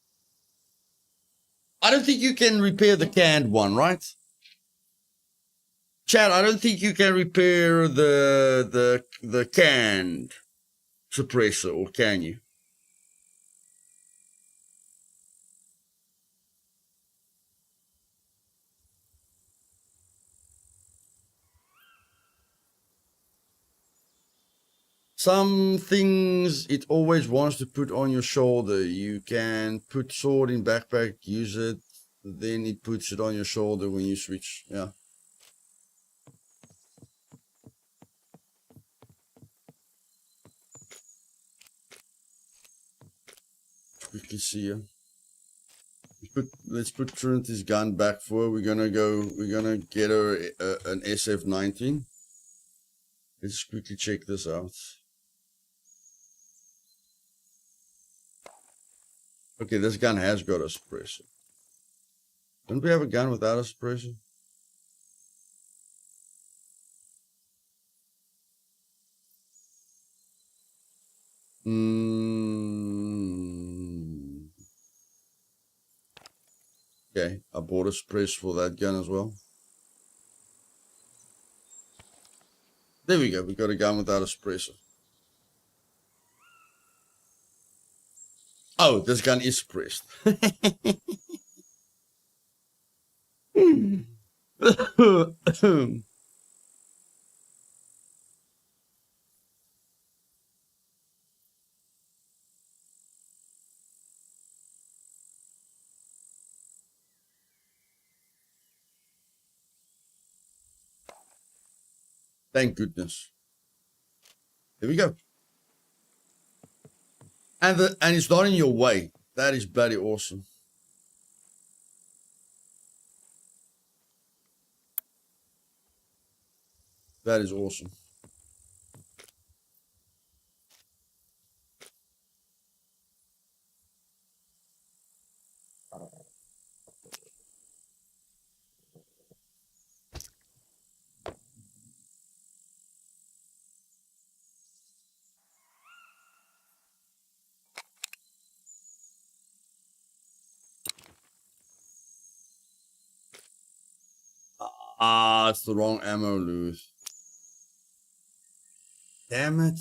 I don't think you can repair the canned one, right? Chad, I don't think you can repair the canned suppressor, or can you? Some things it always wants to put on your shoulder. You can put sword in backpack, use it, then it puts it on your shoulder when you switch. Yeah. Quickly see you. Let's put Trinity's gun back for her. We're gonna get her an SF-19. Let's quickly check this out. Okay, this gun has got a suppressor. Don't we have a gun without a suppressor? Okay, I bought a suppressor for that gun as well. There we go. We got a gun without a suppressor. Oh, this gun is suppressed. Thank goodness. There we go. And it's not in your way. That is bloody awesome. That is awesome. Ah, it's the wrong ammo, Luth. Damn it.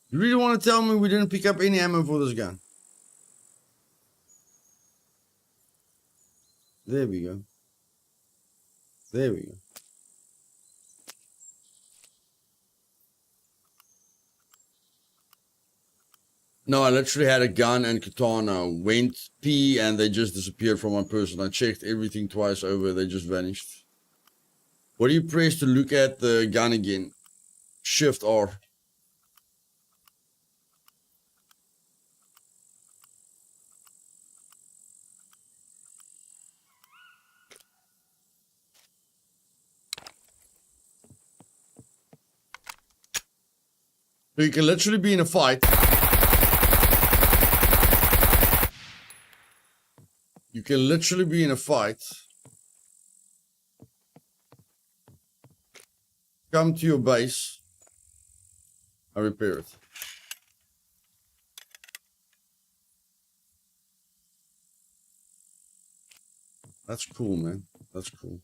You really want to tell me we didn't pick up any ammo for this gun? There we go. There we go. No, I literally had a gun and katana, went pee, and they just disappeared from my person. I checked everything twice over, they just vanished. What do you press to look at the gun again? Shift R. So you can literally be in a fight. You can literally be in a fight. Come to your base. I repair it. That's cool, man. That's cool.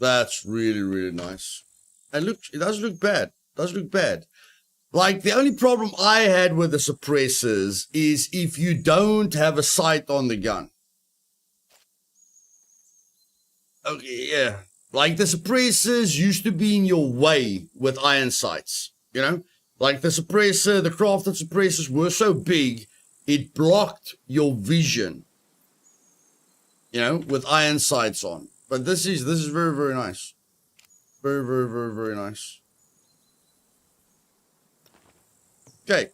That's really, really nice. And look, it does look bad. It does look bad. Like, the only problem I had with the suppressors is if you don't have a sight on the gun. Okay, yeah. Like, the suppressors used to be in your way with iron sights, you know? Like, the suppressor, the crafted suppressors were so big, it blocked your vision, you know, with iron sights on. But this is very, very nice. Very, very, very, very nice. Okay.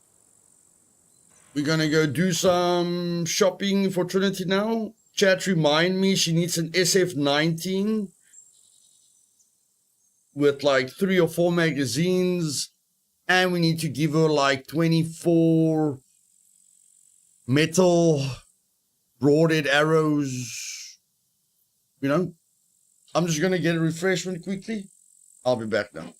We're gonna go do some shopping for Trinity now. Chat, remind me, she needs an SF-19 with like 3 or 4 magazines, and we need to give her like 24 metal broadhead arrows. You know, I'm just gonna get a refreshment quickly. I'll be back now.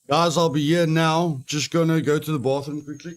Guys, I'll be here now. Just gonna go to the bathroom quickly.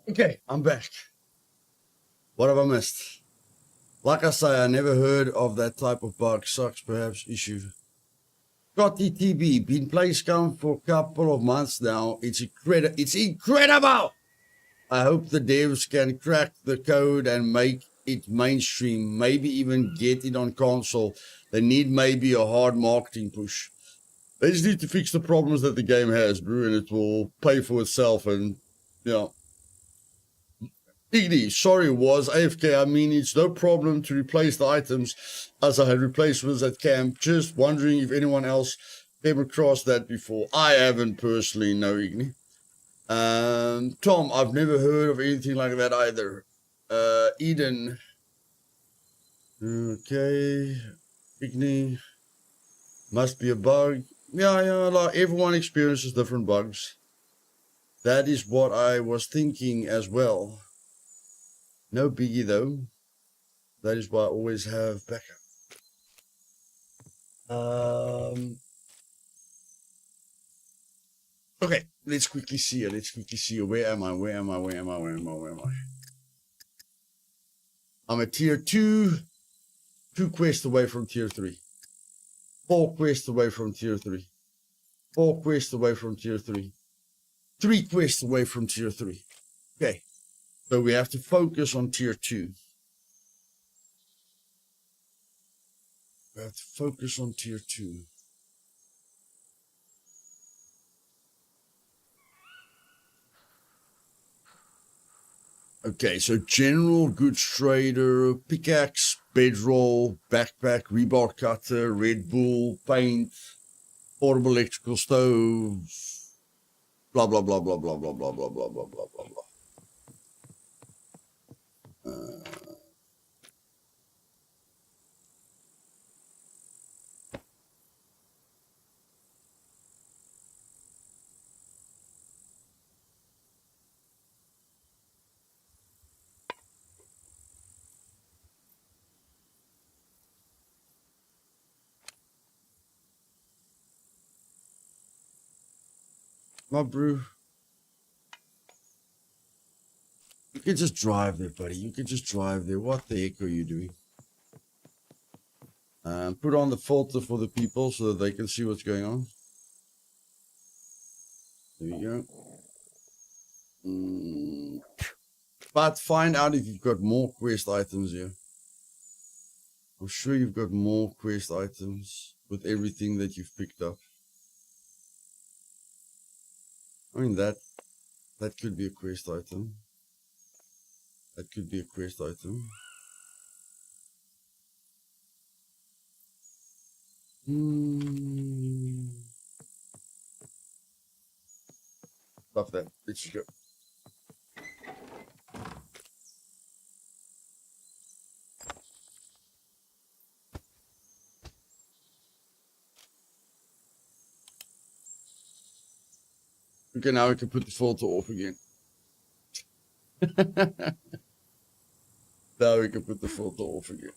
Okay, I'm back. What have I missed? Like I say, I never heard of that type of bug. Sucks, perhaps, issue. Got TTB, been playing Scum for a couple of months now. It's incredible! I hope the devs can crack the code and make it mainstream, maybe even get it on console. They need maybe a hard marketing push. They just need to fix the problems that the game has, bro, and it will pay for itself. And, yeah. Iggy, sorry, was AFK. I mean, it's no problem to replace the items as I had replacements at camp. Just wondering if anyone else came across that before. I haven't personally, no, Iggy. Tom, I've never heard of anything like that either. Eden. Okay. Iggy. Must be a bug. Yeah, like everyone experiences different bugs. That is what I was thinking as well. No biggie though. That is why I always have backup. Okay, let's quickly see it. Let's quickly see it. Where am I? I'm at tier 2. 2 quests away from tier 3. 4 quests away from tier 3. 4 quests away from tier 3. 3 quests away from tier 3. Okay, so we have to focus on tier 2. We have to focus on tier 2. Okay, so general, goods trader, pickaxe, bedroll, backpack, rebar cutter, Red Bull, paint, portable electrical stove, blah, blah, blah, blah, blah, blah, blah, blah, blah, blah, blah, blah, blah. My brew. You can just drive there, buddy. You can just drive there. What the heck are you doing? Put on the filter for the people so that they can see what's going on. There you go. But find out if you've got more quest items here. I'm sure you've got more quest items with everything that you've picked up. I mean, that could be a quest item. That could be a quest item. Love that. Let's go. Okay, now we can put the filter off again. Now we can put the filter off again.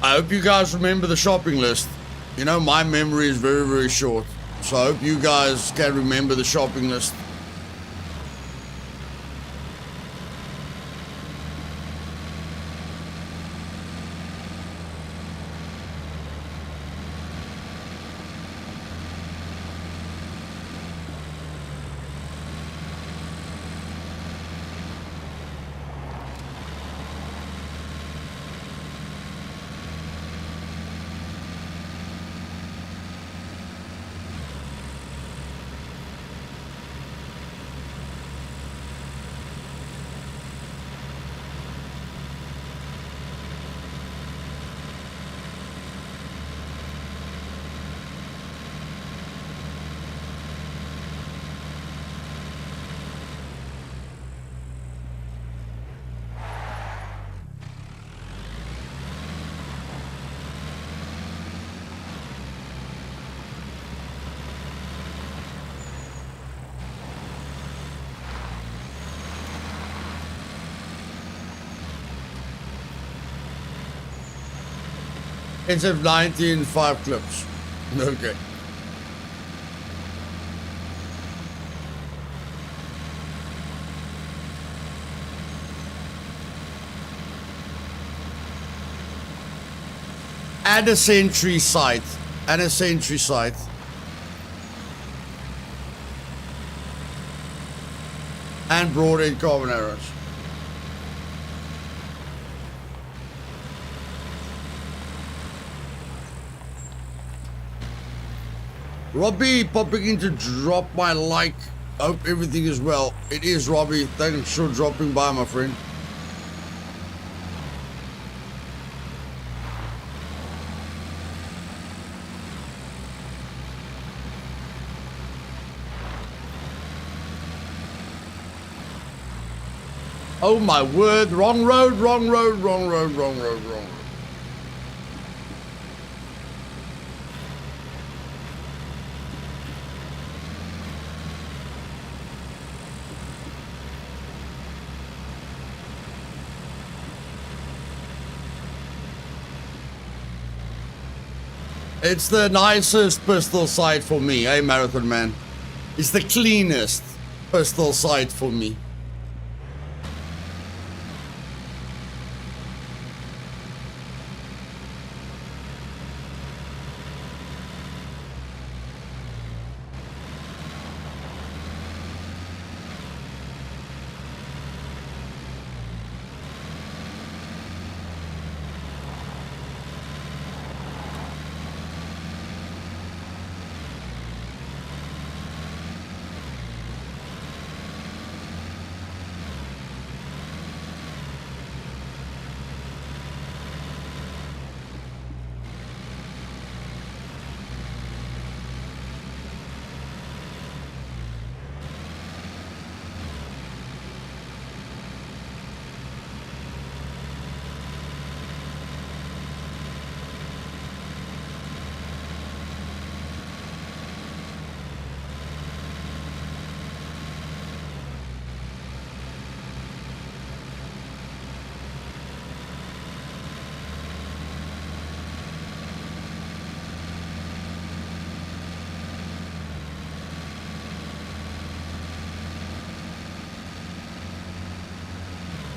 I hope you guys remember the shopping list. You know, my memory is very, very short. So I hope you guys can remember the shopping list. Instead of 19, 5 clips. Okay. Add a sentry site. Add a sentry site. And broad end carbon arrows. Robbie popping in to drop my like. Hope everything is well. It is, Robbie. Thanks for dropping by, my friend. Oh my word, wrong road, wrong road, wrong road, wrong road, wrong road. It's the nicest pistol sight for me, eh, Marathon Man? It's the cleanest pistol sight for me.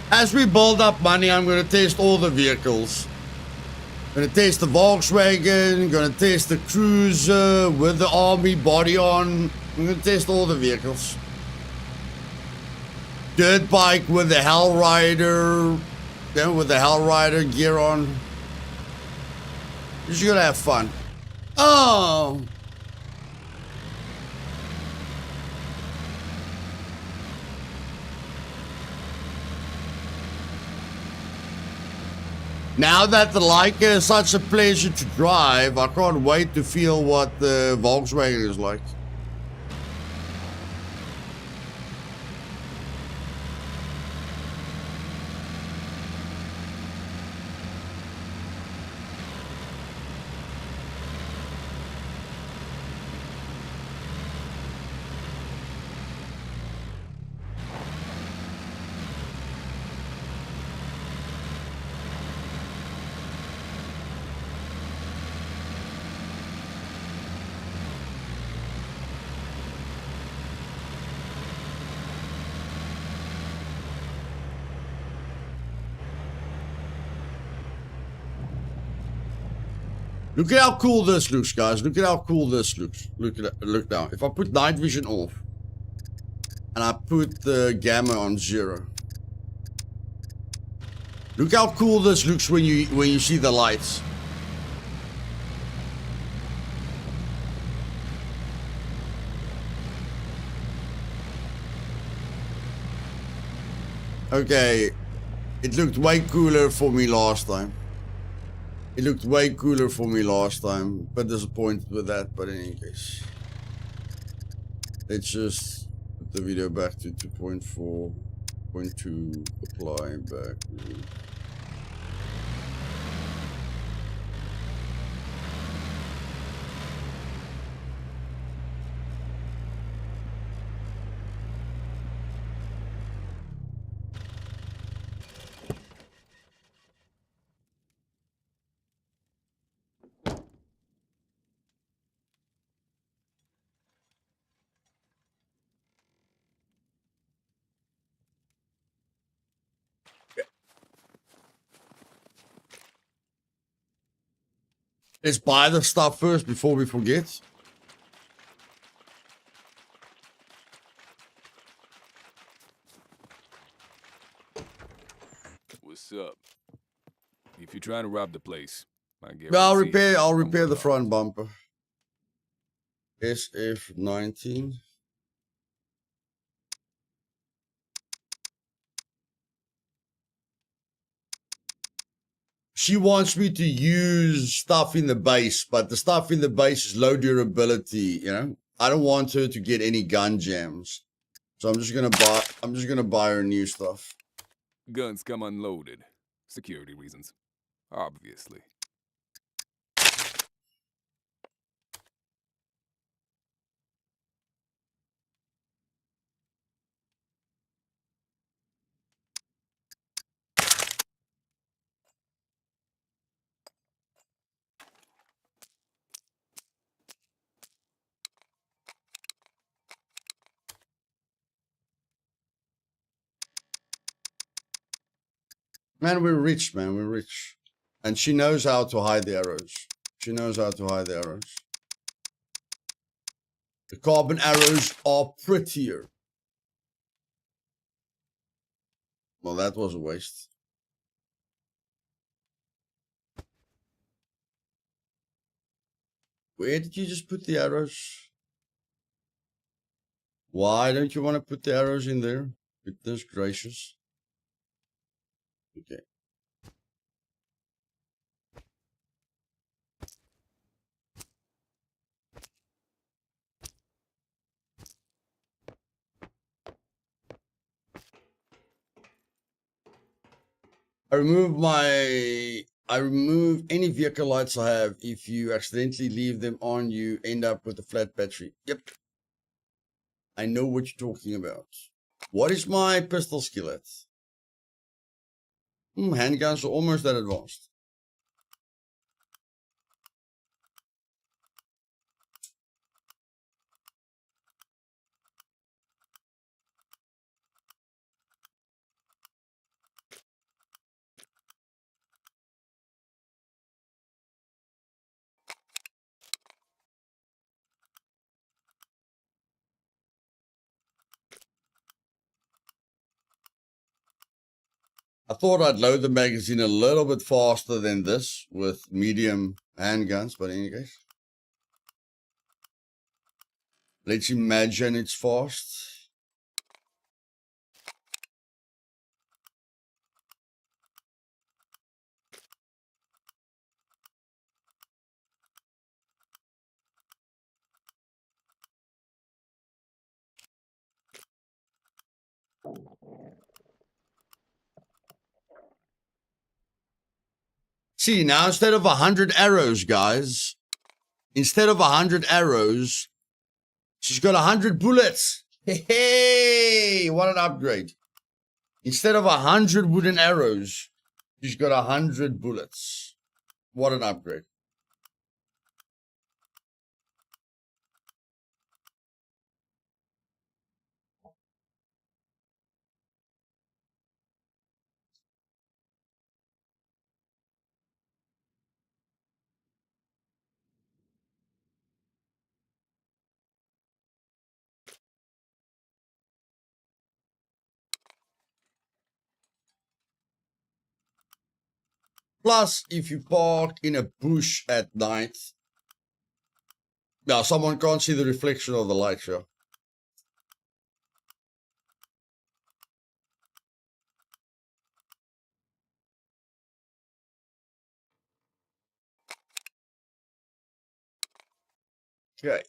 As we build up money, I'm going to test all the vehicles. I'm going to test the Volkswagen, I'm going to test the Cruiser with the army body on. I'm going to test all the vehicles. Dirt bike with the Hell Rider, then with the Hell Rider gear on. You're just going to have fun. Oh! Now that the Leica is such a pleasure to drive, I can't wait to feel what the Volkswagen is like. Look at how cool this looks, guys. Look at how cool this looks. Look now. If I put night vision off and I put the gamma on 0. Look how cool this looks when you see the lights. Okay, it looked way cooler for me last time. It looked way cooler for me last time. But disappointed with that, but in any case. Let's just put the video back to 2.4.2, apply back. Let's buy the stuff first before we forget. What's up? If you're trying to rob the place, I guarantee Well, I'll repair the off. front bumper. SF19. She wants me to use stuff in the base, but the stuff in the base is low durability, you know? I don't want her to get any gun jams. So I'm just gonna buy her new stuff. Guns come unloaded. Security reasons. Obviously. Man, we're rich, man. We're rich. And she knows how to hide the arrows. She knows how to hide the arrows. The carbon arrows are prettier. Well, that was a waste. Where did you just put the arrows? Why don't you want to put the arrows in there? Goodness gracious. Okay. I remove any vehicle lights I have. If you accidentally leave them on, you end up with a flat battery. Yep. I know what you're talking about. What is my pistol skill at? Handguns are almost that advanced. I thought I'd load the magazine a little bit faster than this with medium handguns, but in any case. Let's imagine it's fast. See, now instead of 100 arrows, guys, instead of 100 arrows, she's got 100 bullets. Hey, what an upgrade. Instead of 100 wooden arrows, she's got 100 bullets. What an upgrade. Plus, if you park in a bush at night, now someone can't see the reflection of the light show. Okay.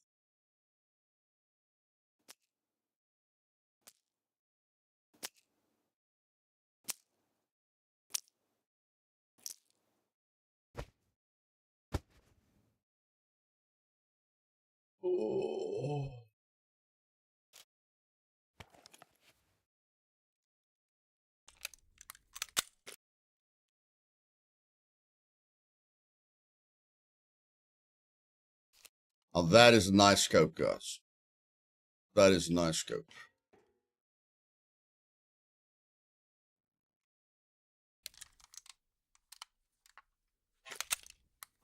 Oh. Now that is a nice scope, guys. That is a nice scope.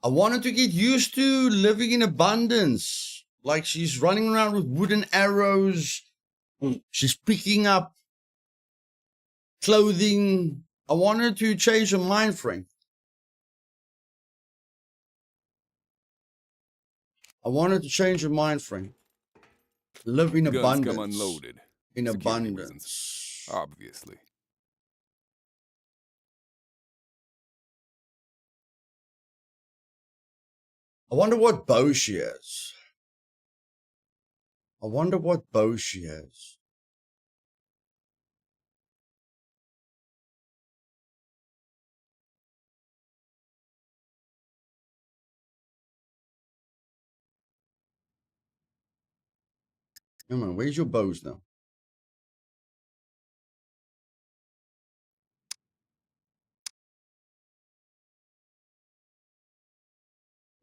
I wanted to get used to living in abundance. Like she's running around with wooden arrows. She's picking up clothing. I wanted to change her mind frame. I wanted to change her mind frame. Live in Guns abundance. come unloaded. In Security abundance. reasons, obviously. I wonder what bow she has. I wonder what bow she has. Come on, where's your bows now?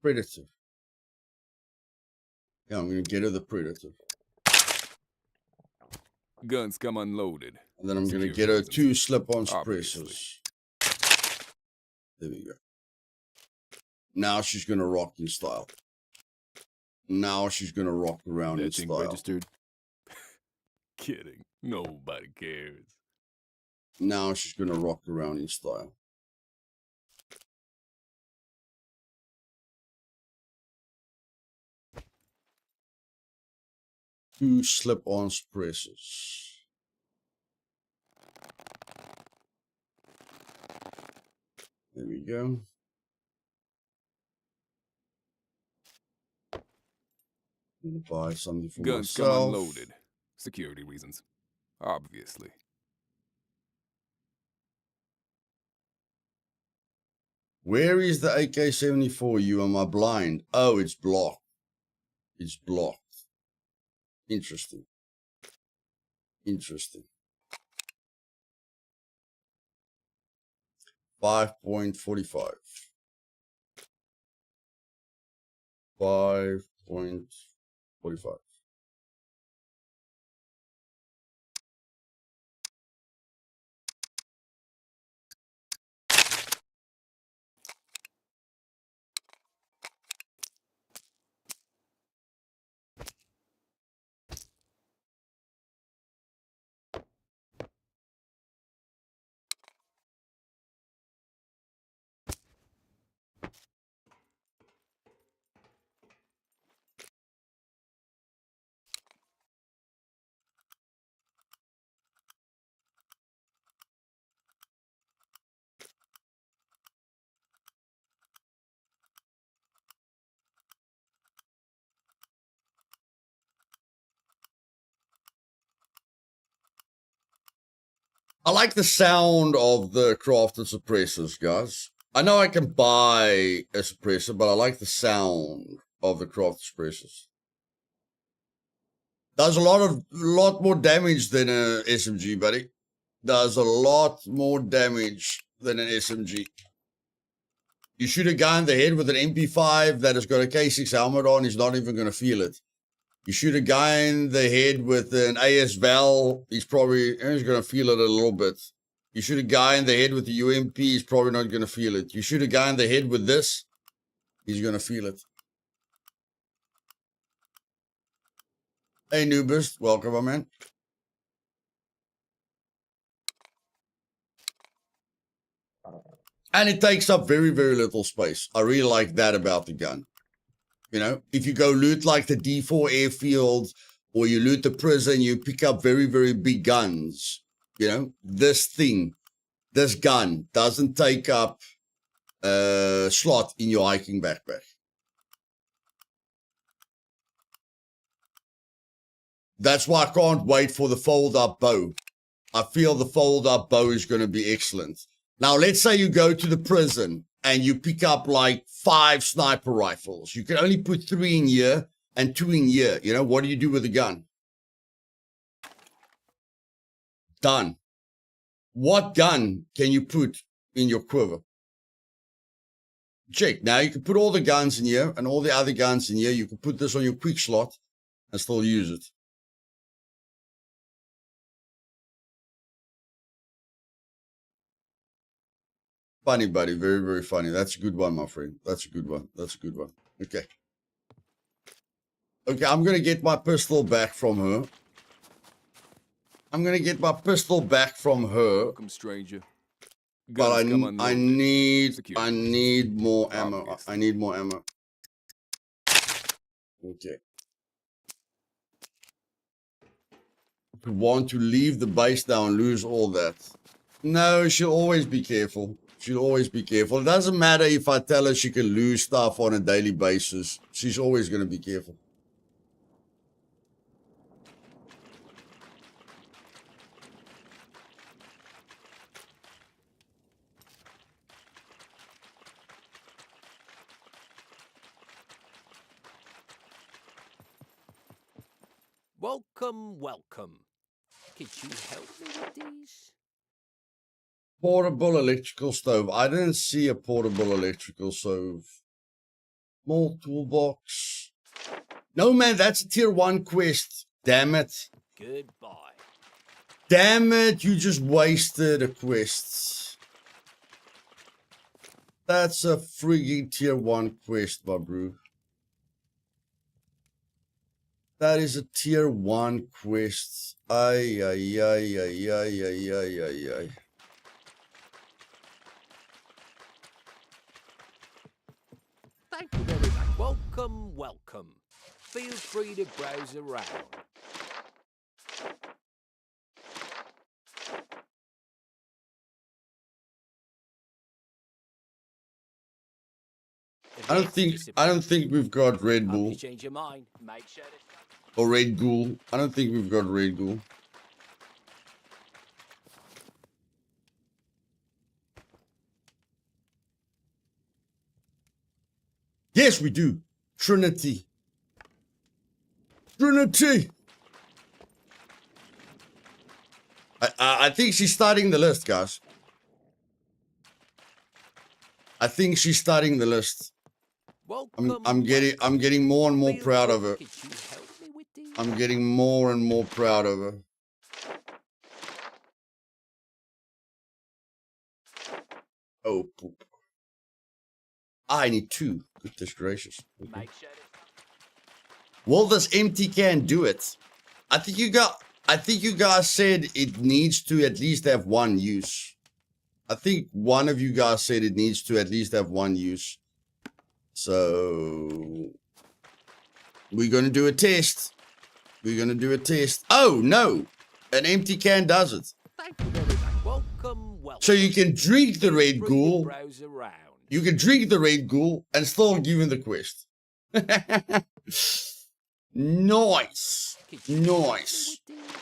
Predator. Yeah, I'm gonna get her the Predator. Guns come unloaded. And then I'm gonna Security get her reasons, 2 slip-on obviously. suppressors. There we go. Now she's going to rock in style. Now she's going to rock around in That thing style. registered? Kidding. Nobody cares. Now she's going to rock around in style. Two slip-on suppressors. There we go. I'm going to buy something for Guns come myself. unloaded. Security reasons. Obviously. Where is the AK-74? You am I blind? Oh, it's blocked. It's blocked. Interesting. Interesting. 5.45. 5.45. I like the sound of the crafted suppressors, guys. I know I can buy a suppressor, but I like the sound of the crafted suppressors. Does a lot more damage than a SMG, buddy. Does a lot more damage than an SMG. You shoot a guy in the head with an MP5 that has got a K6 helmet on, he's not even going to feel it. You shoot a guy in the head with an AS Val, he's going to feel it a little bit. You shoot a guy in the head with the UMP, he's probably not going to feel it. You shoot a guy in the head with this, he's going to feel it. Hey, Nubist, welcome, my man. And it takes up very, very little space. I really like that about the gun. You know, if you go loot like the D4 airfield or you loot the prison, you pick up very, very big guns. You know, this gun doesn't take up a slot in your hiking backpack. That's why I can't wait for the fold-up bow. I feel the fold-up bow is going to be excellent. Now, let's say you go to the prison and you pick up like 5 sniper rifles. You can only put 3 in here and 2 in here. You know, what do you do with the gun? Done. What gun can you put in your quiver? Check. Now you can put all the guns in here and all the other guns in here. You can put this on your quick slot and still use it. Funny, buddy. Very, very funny. That's a good one, my friend. That's a good one. That's a good one. Okay. Okay, I'm going to get my pistol back from her. Welcome, stranger. But Guns come I unloaded. need more ammo. Obviously. I need more ammo. Okay. You want to leave the base now and lose all that. No, she'll always be careful. She'll always be careful. It doesn't matter if I tell her she can lose stuff on a daily basis. She's always going to be careful. Welcome, welcome. Could you help me with these? Portable electrical stove. I didn't see a portable electrical stove. Small toolbox. No, man, that's a tier 1 quest. Damn it. Goodbye. Damn it, you just wasted a quest. That's a frigging tier 1 quest, my bro. That is a tier 1 quest. Ay, ay, ay, ay, ay, ay, ay, ay, ay. Thank you very much. Welcome, welcome. Feel free to browse around. I don't think we've got Red If Bull you change your mind, make sure to... or Red Ghoul. I don't think we've got Red Ghoul. Yes, we do. Trinity. Trinity. I think she's starting the list, guys. I think she's starting the list. Welcome, I'm getting more and more proud of her. Could you help me with these? I'm getting more and more proud of her. Oh, poop. I need 2. Goodness gracious. Okay. Make sure to... Will this empty can do it? I think you guys said it needs to at least have 1 use. I think one of you guys said it needs to at least have 1 use. So we're going to do a test. We're going to do a test. Oh, no. An empty can does it. Thank you very much. Welcome, welcome. So you can drink the Red Free to Ghoul. browse around. You can drink the Red Ghoul and still give him the quest. Nice. Could you help me Nice. with these?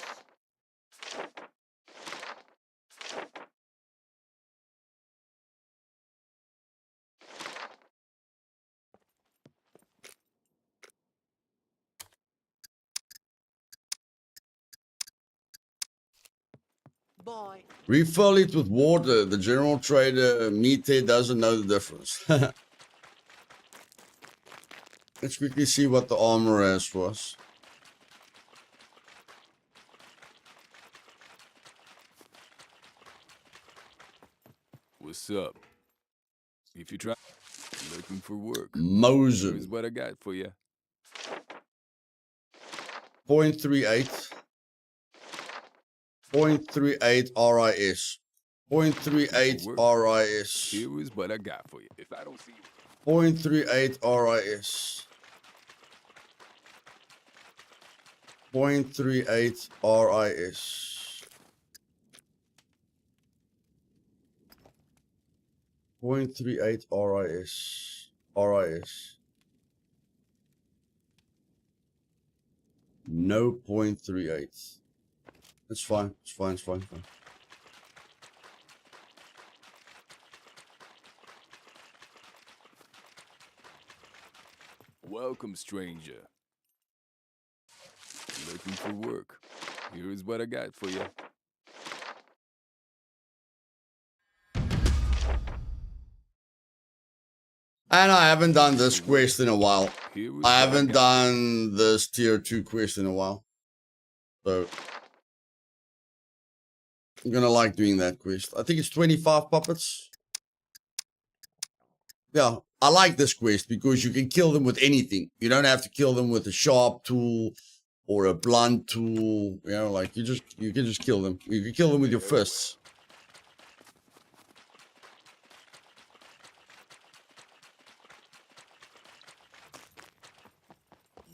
Bye. Refill it with water. The general trader, meathead, doesn't know the difference. Let's quickly see what the armor has for us. What's up? If you try looking for work, here's Mosen. what I got for you. 0.38. 0.38 RIS. 0.38 RIS. Here is what I got for you. If I don't see you, 0.38 RIS. 0.38 RIS. 0.38 RIS. RIS. No 0.38. It's fine. It's fine. It's fine. It's fine. welcome, stranger. Looking for work. Here is what I got for you. And I haven't done this quest in a while. Here is I what haven't got. done this tier 2 quest in a while. So I'm gonna like doing that quest. I think it's 25 puppets. Yeah, I like this quest because you can kill them with anything. You don't have to kill them with a sharp tool or a blunt tool. You know, like you can just kill them. You can kill them with your fists.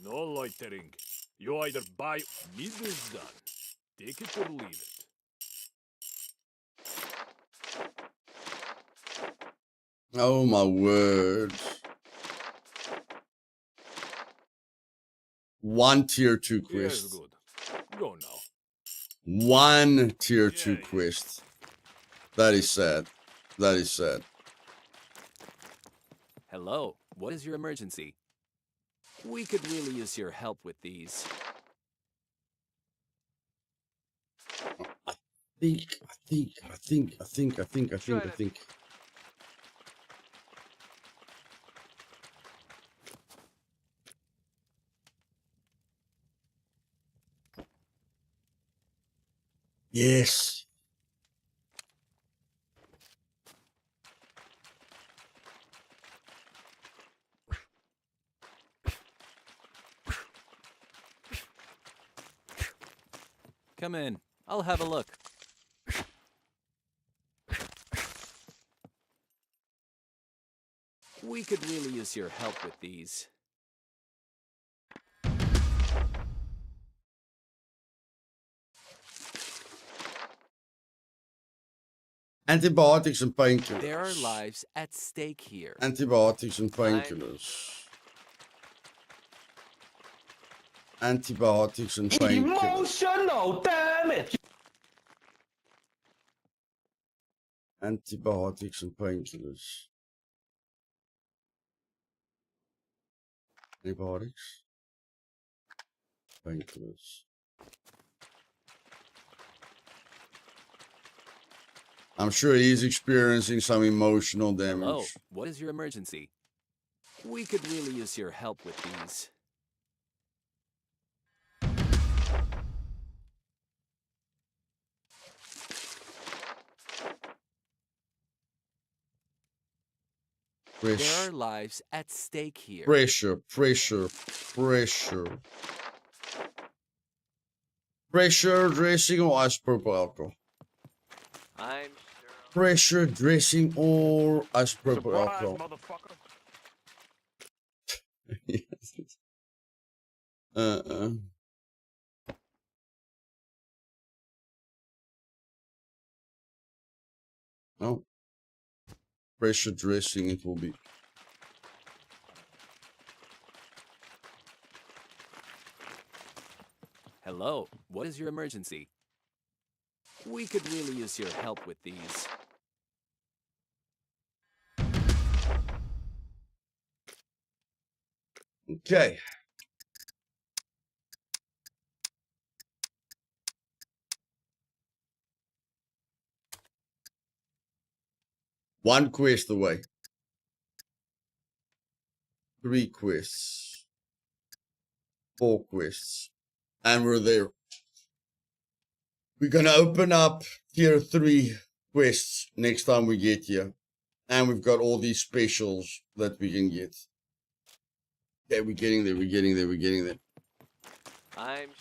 No loitering. You either buy needles done. Take it or leave it. Oh my word. One tier 2 Yes, quest. good. Go now. One tier 2 Yeah. quest. That is sad. That is sad. Hello, what is your emergency? We could really use your help with these. I think. Yes. Come in. I'll have a look. We could really use your help with these. Antibiotics and painkillers. There are lives at stake here. Antibiotics and painkillers. Antibiotics and painkillers. Emotional damage. Antibiotics and painkillers. Antibiotics. Painkillers. I'm sure he's experiencing some emotional damage. Hello, what is your emergency? We could really use your help with these. There are lives at stake here. Pressure, pressure, pressure. Pressure dressing or isopropyl alcohol? I'm Pressure dressing or isopropyl Surprise, alcohol? motherfucker. Yes. No. Pressure dressing it will be. Hello, what is your emergency? We could really use your help with these. Okay. One quest away. 3 quests. 4 quests. And we're there. We're gonna open up tier 3 quests next time we get here. And we've got all these specials that we can get. Yeah, we're getting there, we're getting there, we're getting there. I'm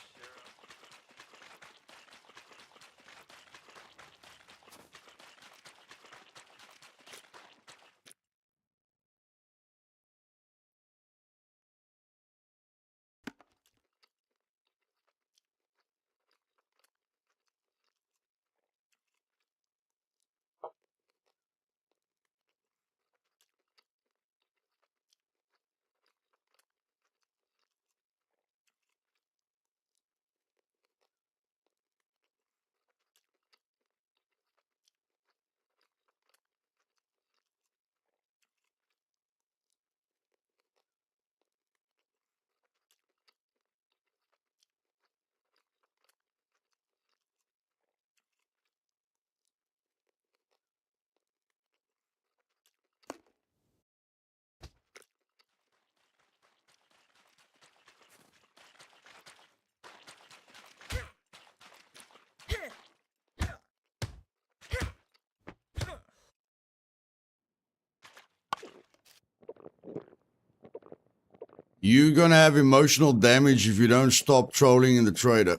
You're gonna have emotional damage if you don't stop trolling in the trader.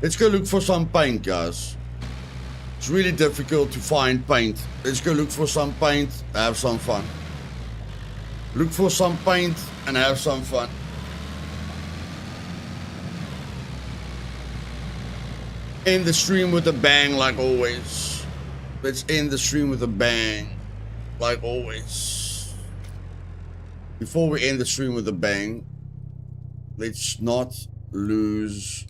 Let's go look for some paint, guys. It's really difficult to find paint. Let's go look for some paint, have some fun. Look for some paint and have some fun. end the stream with a bang like always. Let's end the stream with a bang like always. Before we end the stream with a bang, let's not lose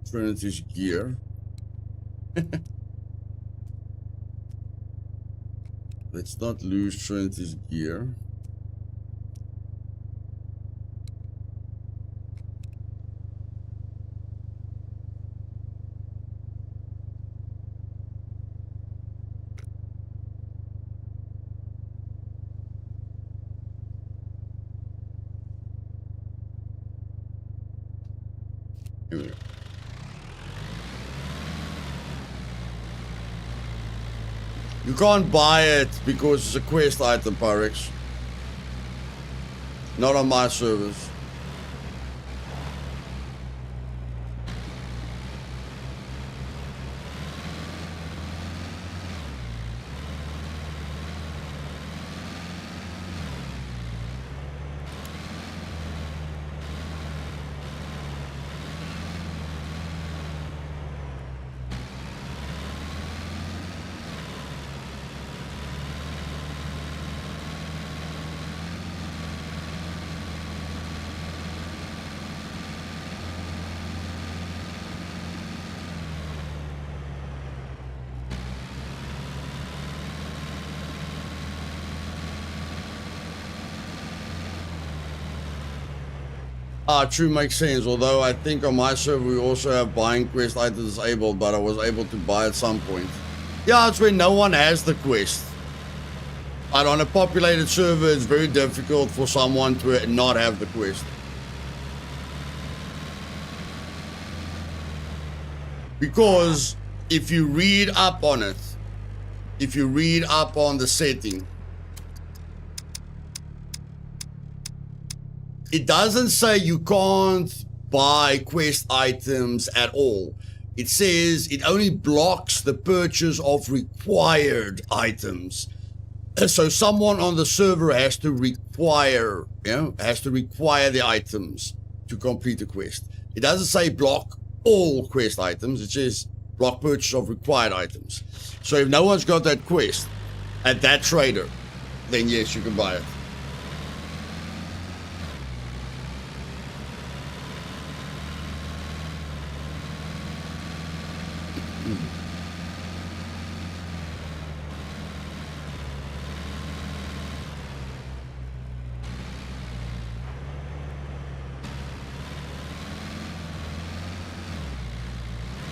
Trinity's gear. Let's not lose Trinity's gear. Here we go. You can't buy it because it's a quest item, Pyrex. Not on my servers. True, makes sense. Although I think on my server we also have buying quest items disabled, but I was able to buy at some point. Yeah, it's when no one has the quest. But on a populated server, it's very difficult for someone to not have the quest. Because if you read up on it, if you read up on the setting, it doesn't say you can't buy quest items at all. It says it only blocks the purchase of required items. So someone on the server has to require, has to require the items to complete the quest. It doesn't say block all quest items. It says block purchase of required items. So if no one's got that quest at that trader, then yes, you can buy it.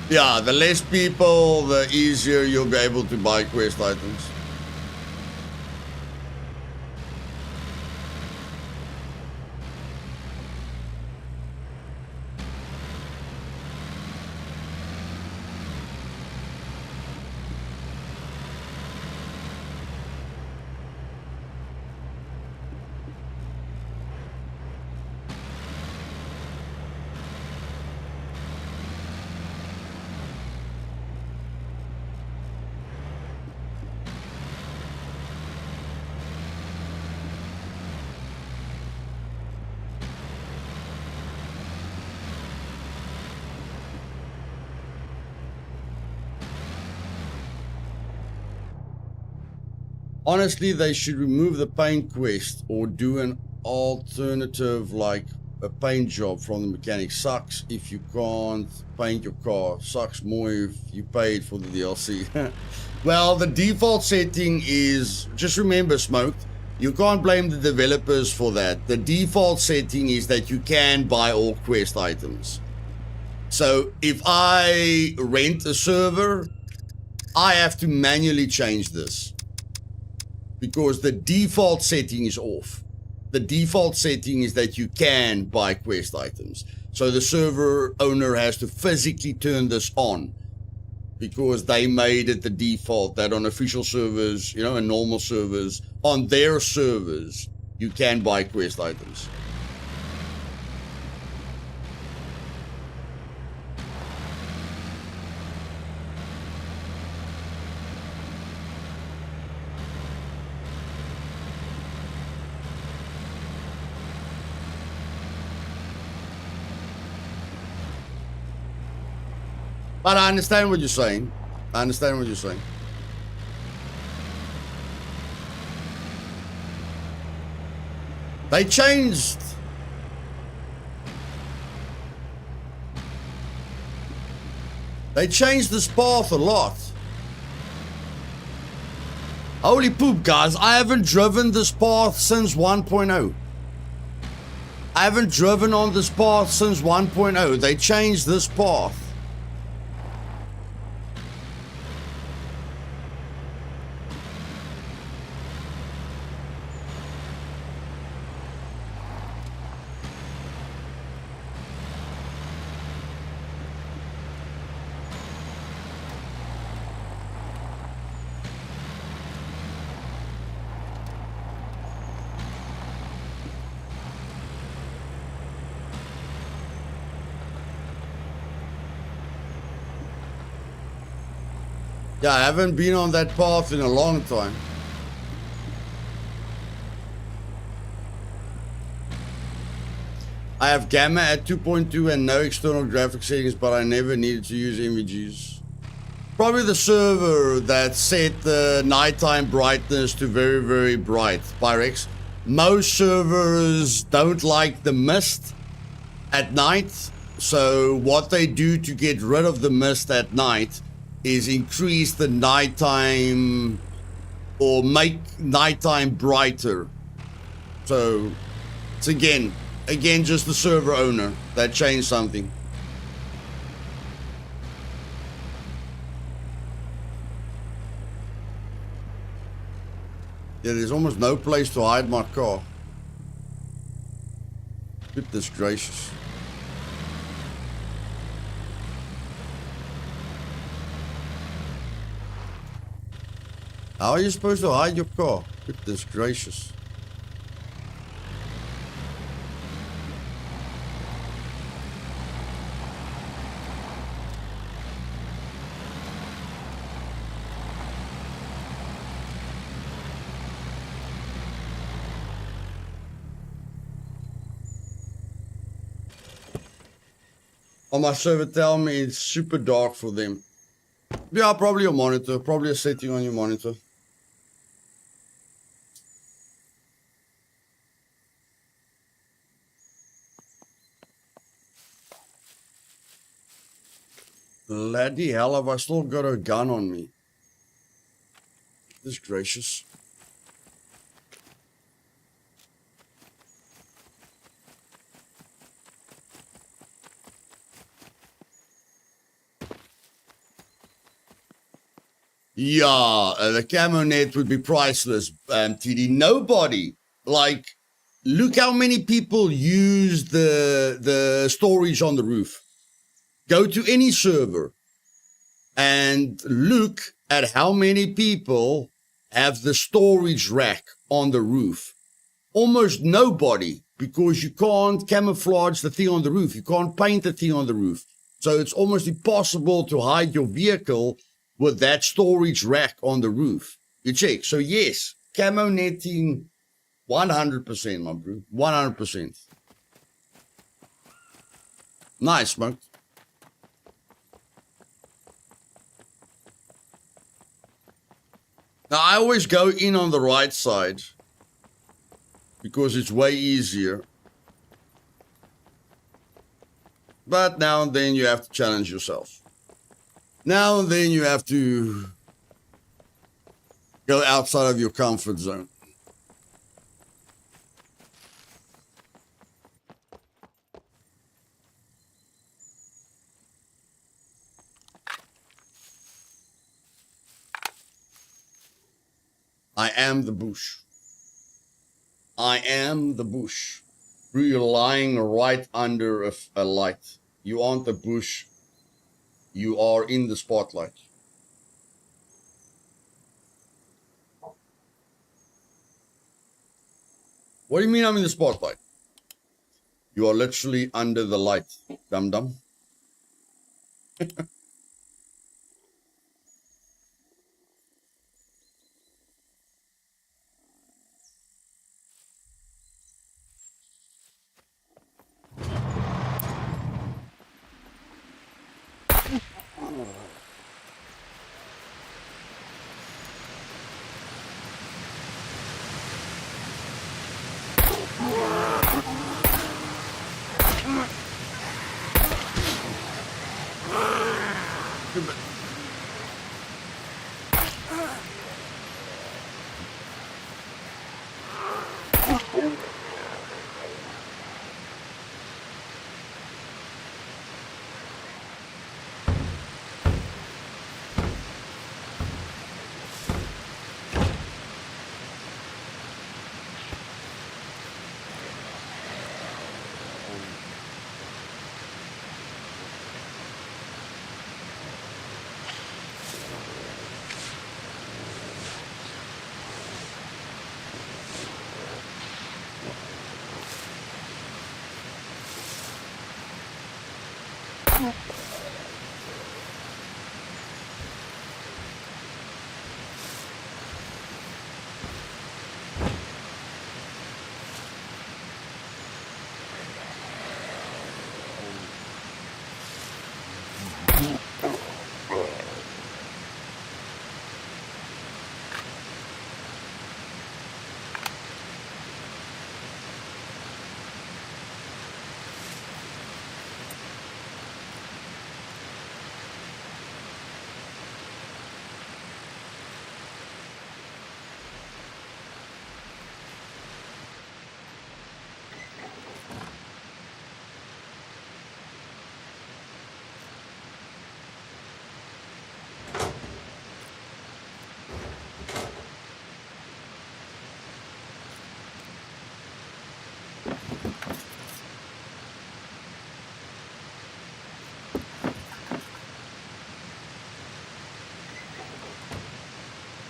Yeah, the less people, the easier you'll be able to buy quest items. Honestly, they should remove the paint quest or do an alternative like a paint job from the mechanic. Sucks if you can't paint your car. Sucks more if you paid for the DLC. Well, the default setting is, just remember, Smoked, you can't blame the developers for that. The default setting is that you can buy all quest items. So if I rent a server, I have to manually change this, because the default setting is off. The default setting is that you can buy quest items. So the server owner has to physically turn this on, because they made it the default that on official servers, and normal servers, on their servers, you can buy quest items. But I understand what you're saying. I understand what you're saying. They changed. They changed this path a lot. Holy poop, guys. I haven't driven this path since 1.0. I haven't driven on this path since 1.0. They changed this path. Yeah, I haven't been on that path in a long time. I have Gamma at 2.2 and no external graphic settings, but I never needed to use MVGs. Probably the server that set the nighttime brightness to very, very bright. Pyrex. Most servers don't like the mist at night. So what they do to get rid of the mist at night is increase the nighttime or make nighttime brighter. So it's again just the server owner that changed something. Yeah, there's almost no place to hide my car. Goodness gracious. How are you supposed to hide your car? Goodness gracious. On my server tell me it's super dark for them. Yeah, probably your monitor, probably a setting on your monitor. Bloody hell, have I still got a gun on me? Goodness gracious. Yeah, the camo net would be priceless, TD. Nobody, like, look how many people use the storage on the roof. Go to any server and look at how many people have the storage rack on the roof. Almost nobody, because you can't camouflage the thing on the roof. You can't paint the thing on the roof. So it's almost impossible to hide your vehicle with that storage rack on the roof. You check. So yes, camo netting 100%, my bro. 100%. Nice, man. Now, I always go in on the right side because it's way easier. But now and then you have to challenge yourself. Now and then you have to go outside of your comfort zone. I am the bush. I am the bush. You're lying right under a light. You aren't the bush. You are in the spotlight. What do you mean I'm in the spotlight? You are literally under the light, dum-dum.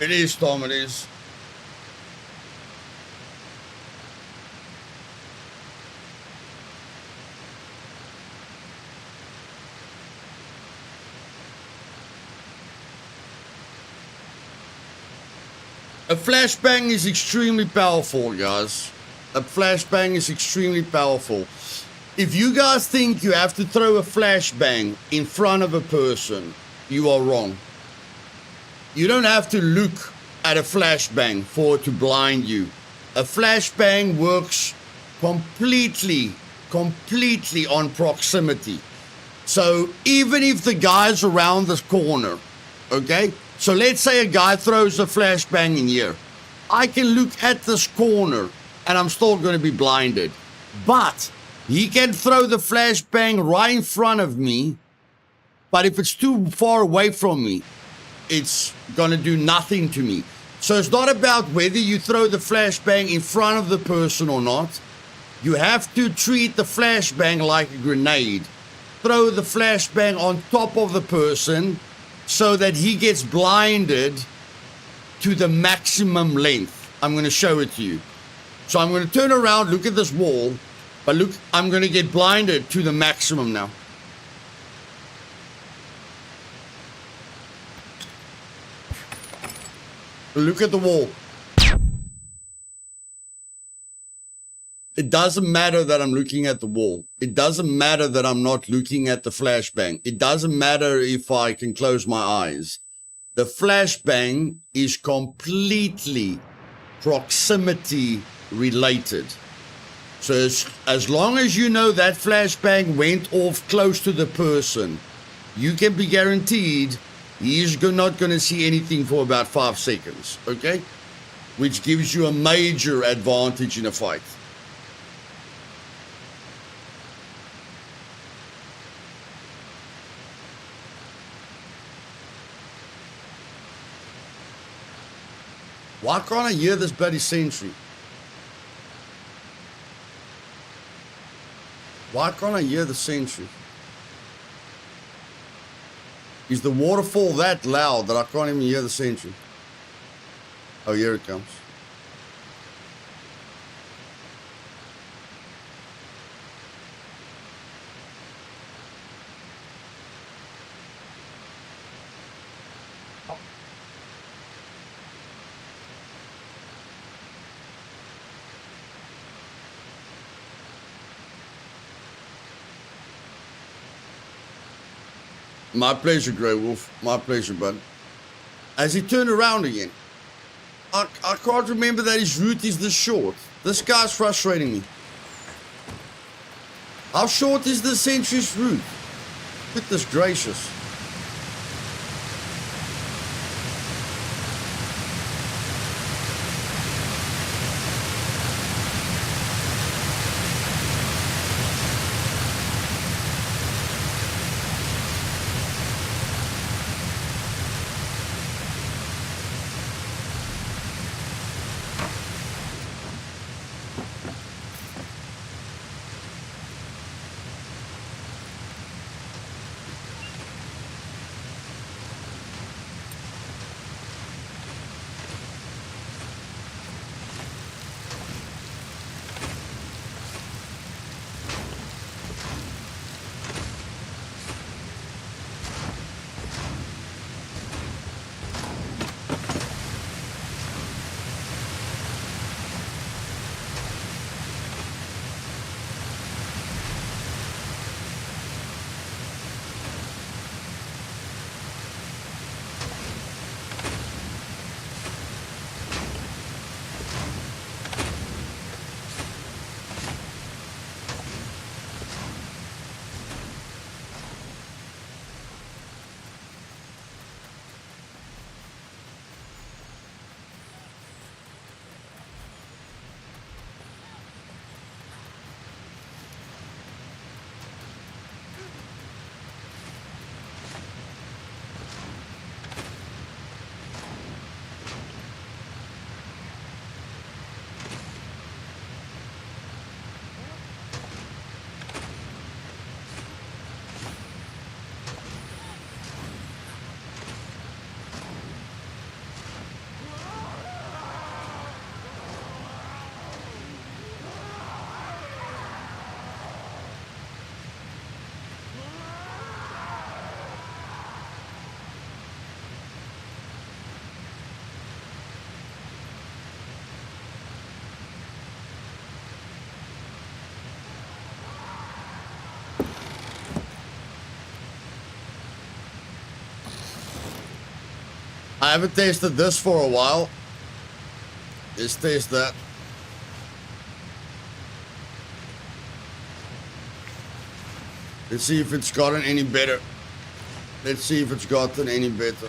It is, Tom, it is. A flashbang is extremely powerful, guys. A flashbang is extremely powerful. If you guys think you have to throw a flashbang in front of a person, you are wrong. You don't have to look at a flashbang for it to blind you. A flashbang works completely on proximity. So even if the guy's around this corner, okay? So let's say a guy throws a flashbang in here. I can look at this corner and I'm still going to be blinded. But he can throw the flashbang right in front of me. But if it's too far away from me, it's going to do nothing to me. So it's not about whether you throw the flashbang in front of the person or not. You have to treat the flashbang like a grenade. Throw the flashbang on top of the person so that he gets blinded to the maximum length. I'm going to show it to you. So I'm going to turn around, look at this wall, but look, I'm going to get blinded to the maximum now. Look at the wall. It doesn't matter that I'm looking at the wall. It doesn't matter that I'm not looking at the flashbang. It doesn't matter if I can close my eyes. The flashbang is completely proximity related. So as long as you know that flashbang went off close to the person, you can be guaranteed he's not going to see anything for about 5 seconds, okay? Which gives you a major advantage in a fight. Why can't I hear this bloody sentry? Why can't I hear the sentry? Is the waterfall that loud that I can't even hear the sentry? Oh, here it comes. My pleasure, Grey Wolf. My pleasure, bud. As he turned around again, I can't remember that his route is this short. This guy's frustrating me. How short is the sentry's route? Goodness gracious. I haven't tasted this for a while. Let's taste that. Let's see if it's gotten any better. Let's see if it's gotten any better.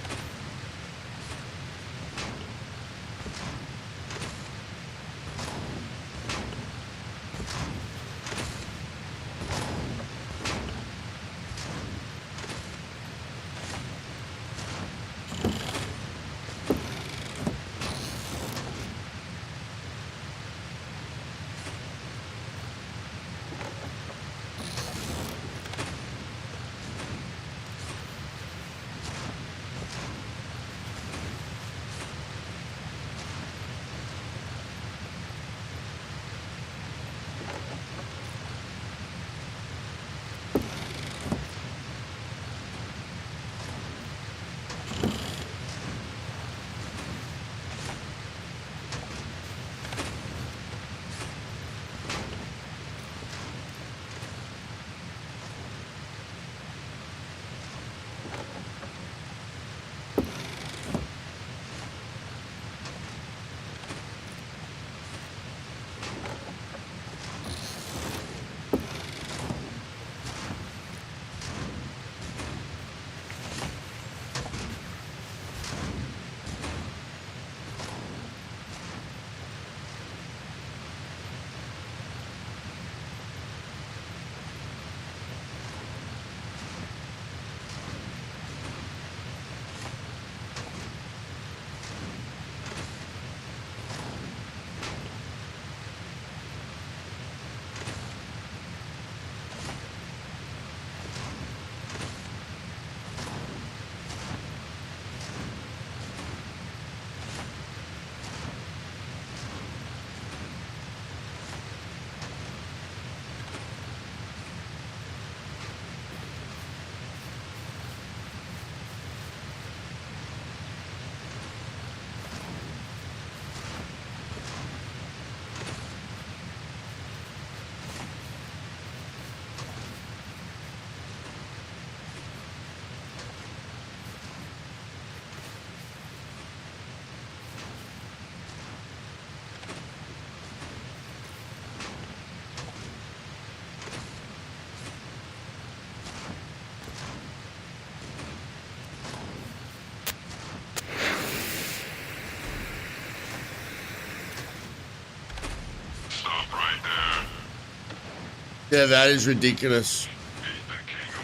Yeah, that is ridiculous.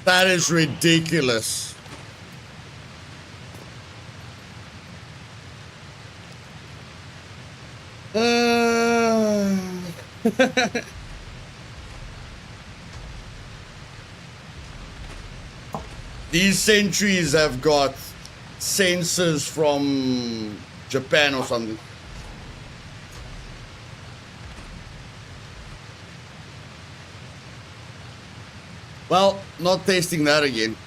That is ridiculous. These sentries have got sensors from Japan or something. Well, not tasting that again.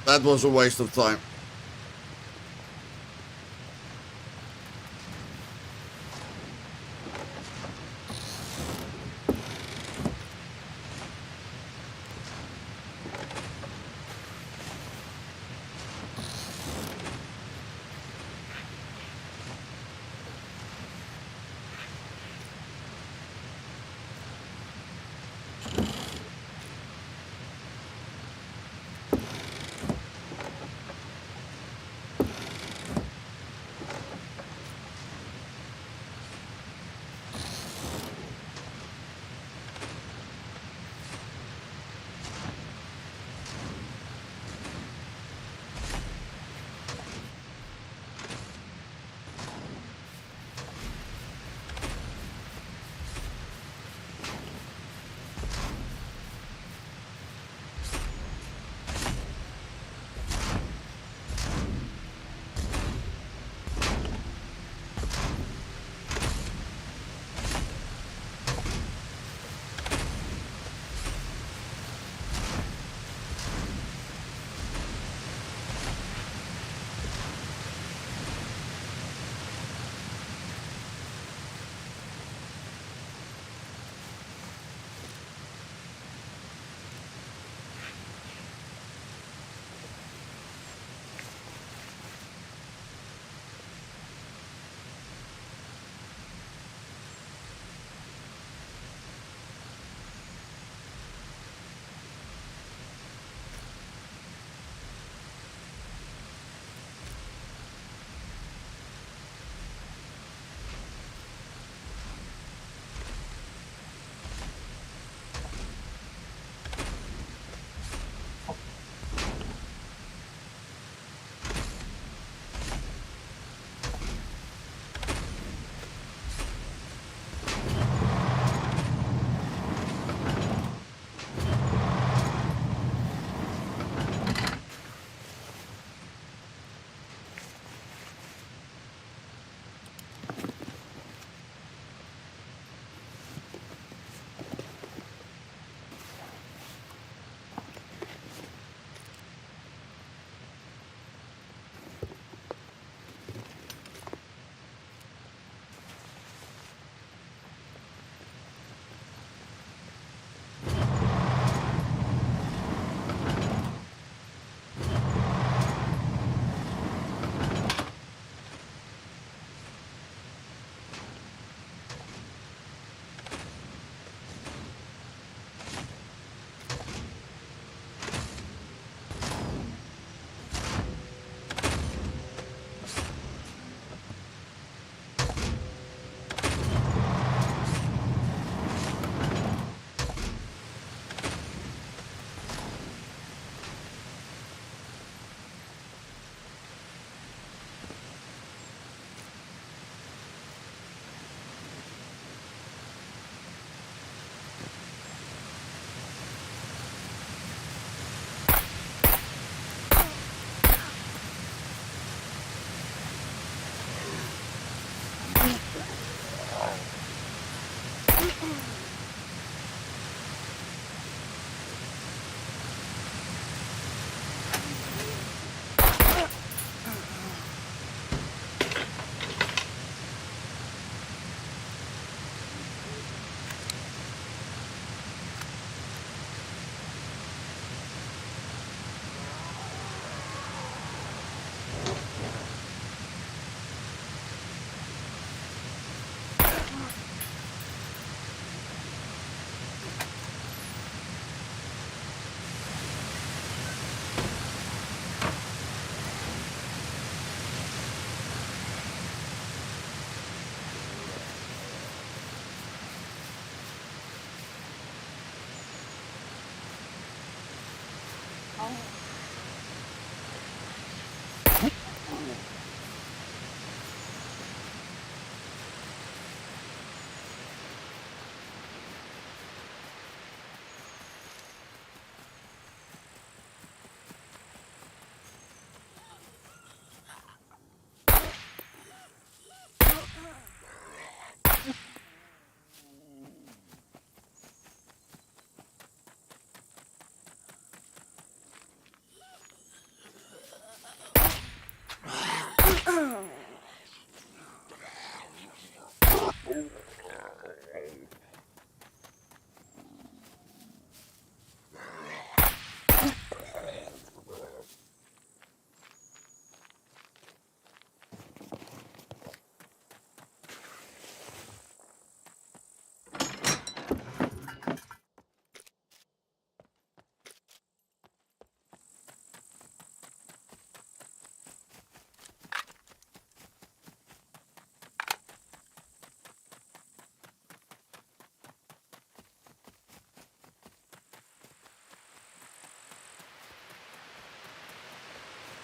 That was a waste of time.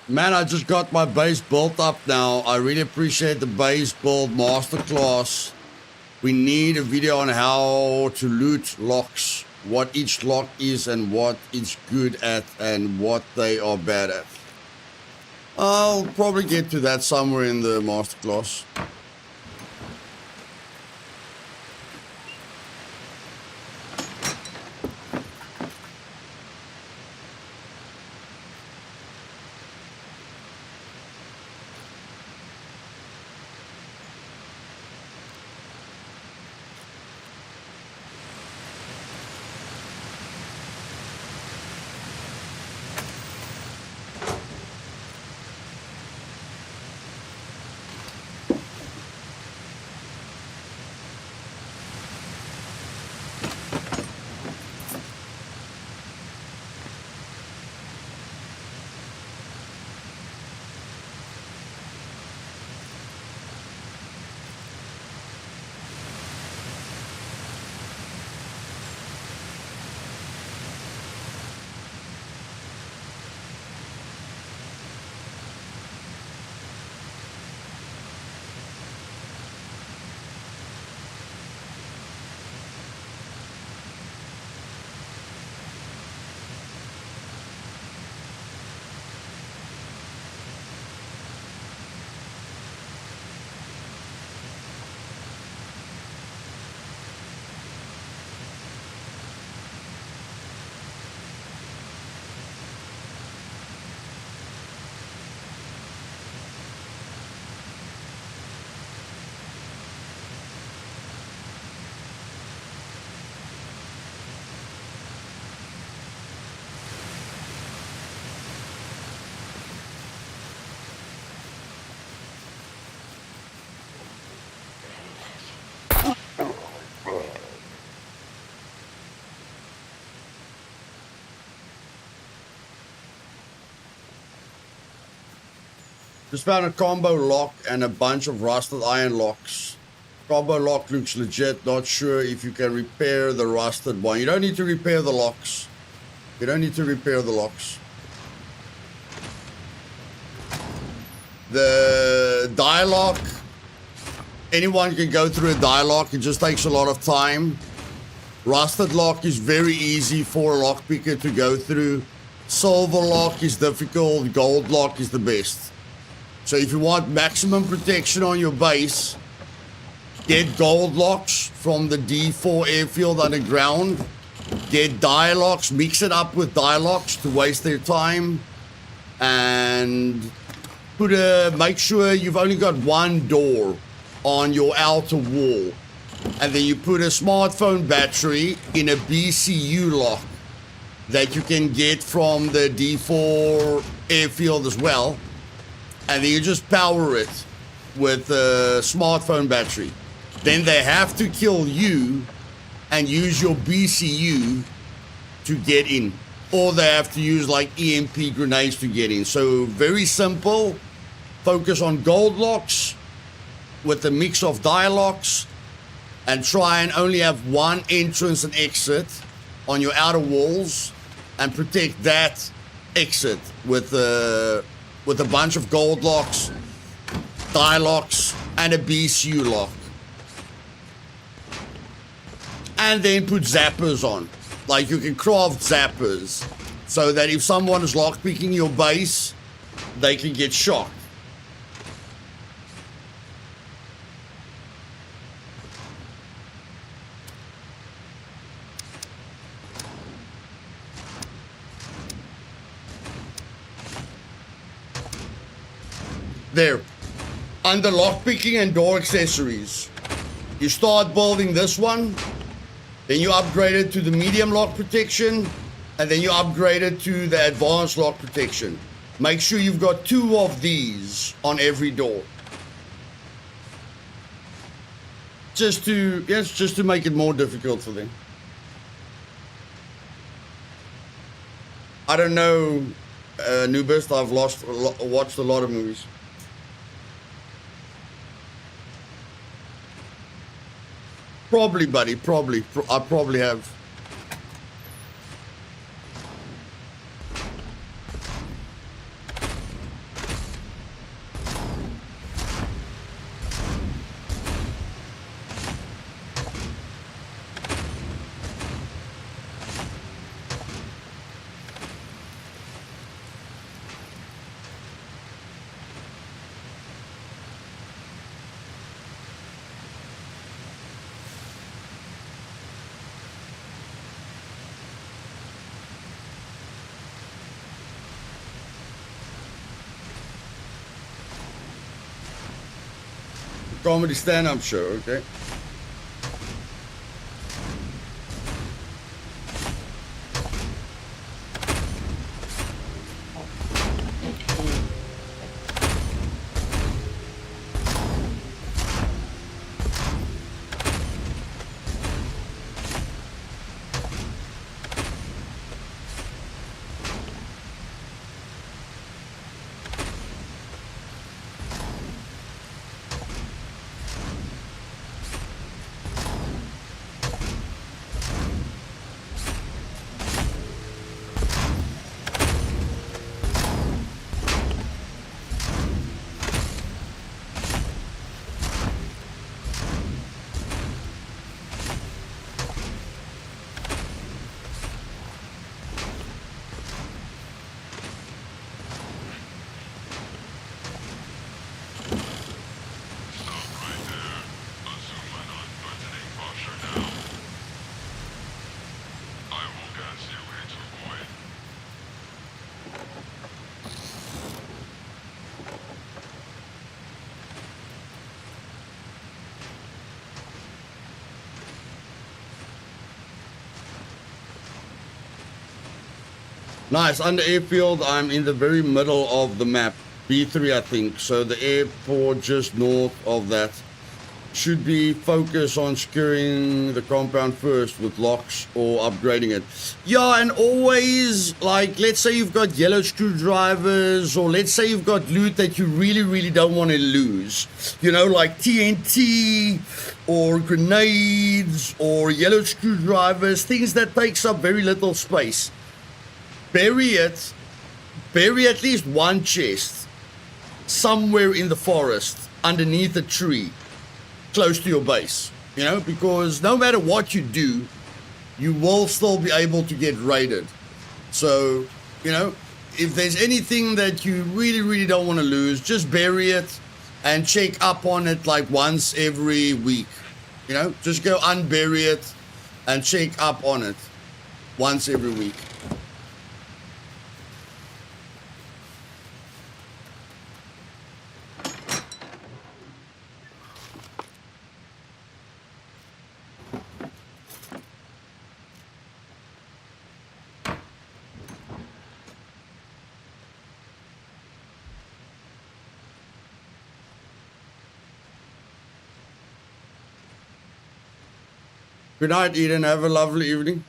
Man, I just got my base built up now. I really appreciate the base build masterclass. We need a video on how to loot locks, what each lock is and what it's good at and what they are bad at. I'll probably get to that somewhere in the masterclass. Just found a combo lock and a bunch of rusted iron locks. Combo lock looks legit. Not sure if you can repair the rusted one. You don't need to repair the locks. You don't need to repair the locks. The die lock, anyone can go through a die lock. It just takes a lot of time. Rusted lock is very easy for a lockpicker to go through. Silver lock is difficult. Gold lock is the best. So if you want maximum protection on your base, get gold locks from the D4 airfield underground. Get die locks, mix it up with die locks to waste their time. And make sure you've only got one door on your outer wall. And then you put a smartphone battery in a BCU lock that you can get from the D4 airfield as well. And then you just power it with a smartphone battery. Then they have to kill you and use your BCU to get in. Or they have to use like EMP grenades to get in. So very simple. Focus on gold locks with a mix of die locks. And try and only have one entrance and exit on your outer walls. And protect that exit with a bunch of gold locks, die locks, and a BCU lock. And then put zappers on. Like, you can craft zappers so that if someone is lockpicking your base, they can get shot. There. Under lockpicking and door accessories, you start building this one, then you upgrade it to the medium lock protection, and then you upgrade it to the advanced lock protection. Make sure you've got 2 of these on every door. Just to make it more difficult for them. I don't know, Newbest, I've watched a lot of movies. Probably, buddy, probably. I probably have. Comedy stand-up show, okay? Nice, under airfield, I'm in the very middle of the map. B3, I think. So the airport just north of that. Should be focused on securing the compound first with locks or upgrading it. Yeah, and always, like, let's say you've got yellow screwdrivers, or let's say you've got loot that you really don't want to lose. You know, like TNT, or grenades, or yellow screwdrivers, things that takes up very little space. Bury it, bury at least one chest somewhere in the forest, underneath a tree, close to your base, you know, because no matter what you do, you will still be able to get raided. So, you know, if there's anything that you really don't want to lose, just bury it and check up on it like once every week. You know, just go unbury it and check up on it once every week. Good night, Eden. Have a lovely evening.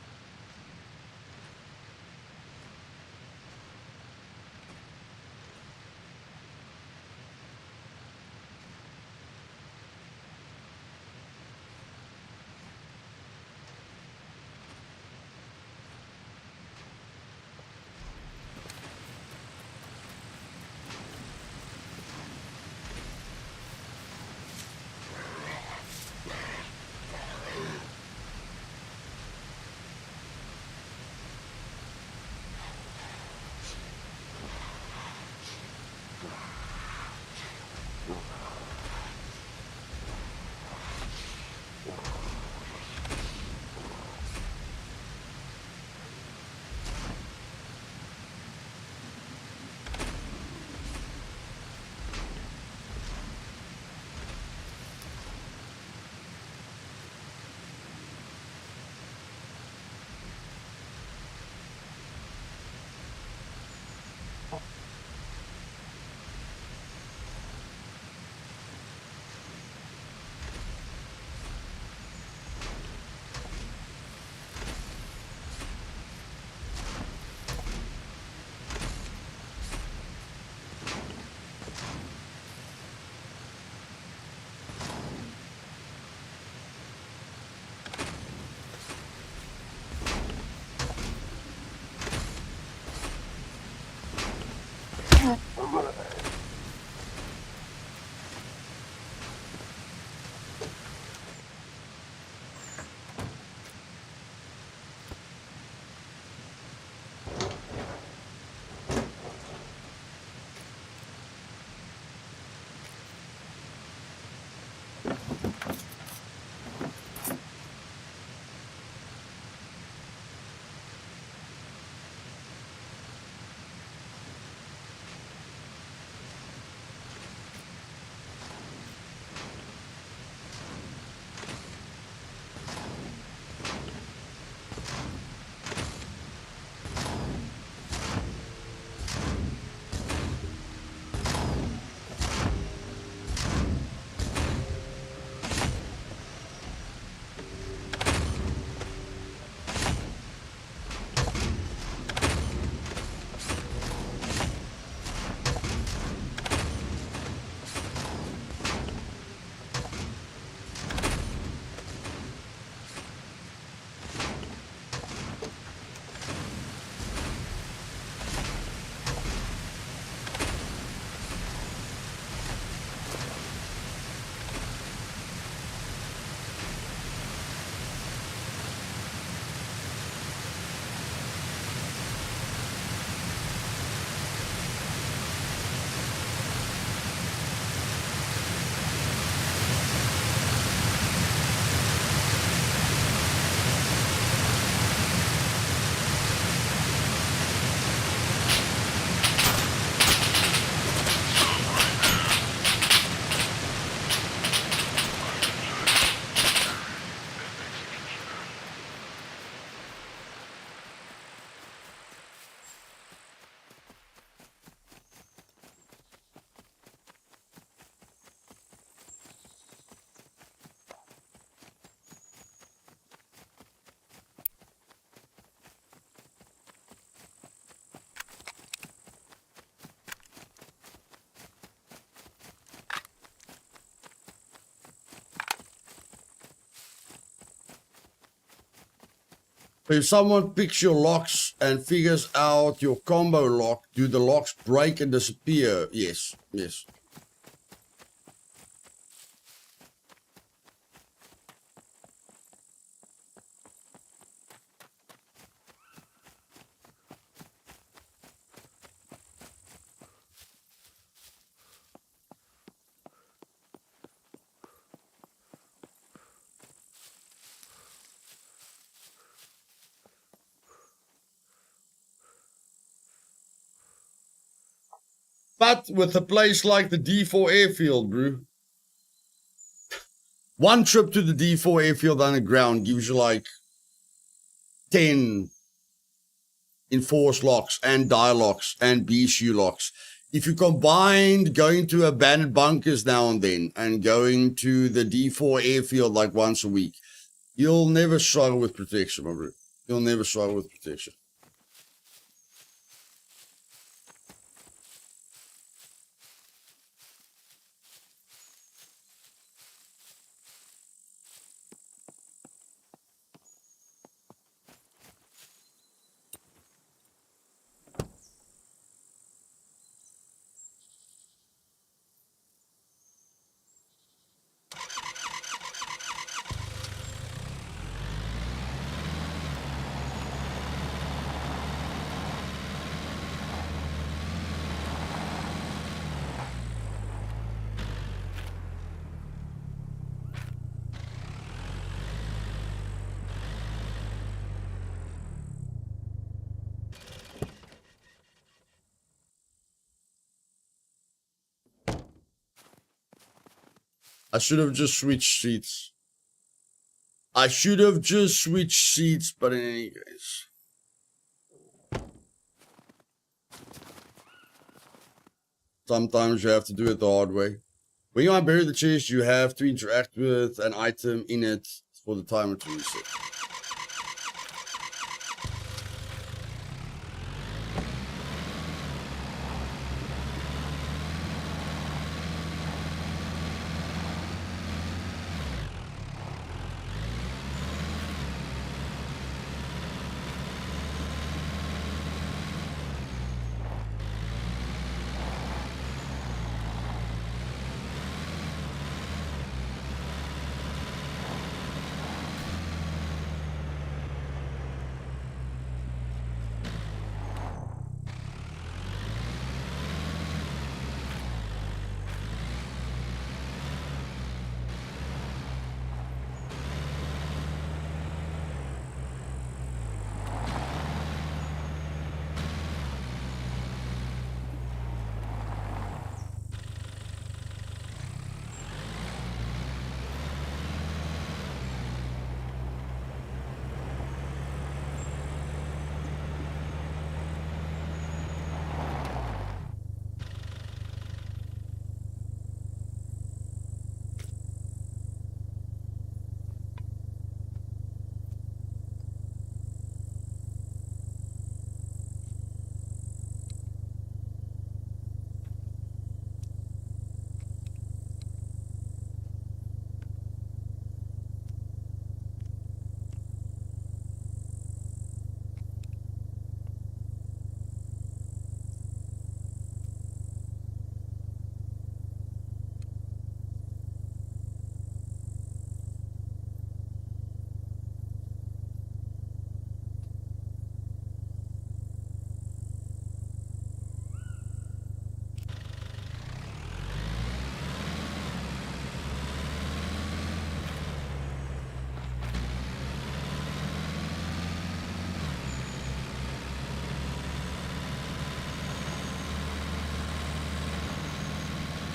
So if someone picks your locks and figures out your combo lock, do the locks break and disappear? Yes, yes. But with a place like the D4 airfield, bro, one trip to the D4 airfield underground gives you like 10 enforced locks and die locks and BSU locks. If you combined going to abandoned bunkers now and then and going to the D4 airfield like once a week, you'll never struggle with protection, my bro. You'll never struggle with protection. I should have just switched seats. I should have just switched seats, but in any case. Sometimes you have to do it the hard way. When you unbury the chest, you have to interact with an item in it for the timer to reset.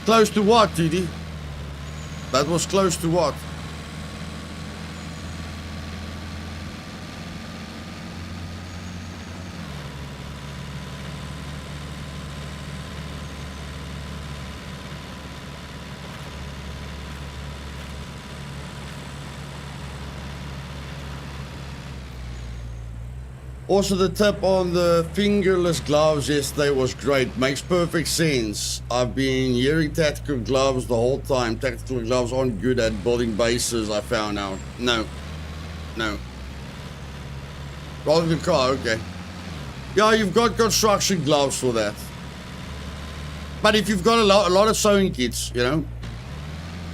Close to what, TD? That was close to what? Also, the tip on the fingerless gloves yesterday was great. Makes perfect sense. I've been hearing tactical gloves the whole time. Tactical gloves aren't good at building bases, I found out. No. Rolling the car, okay. Yeah, you've got construction gloves for that. But if you've got a lot of sewing kits, you know,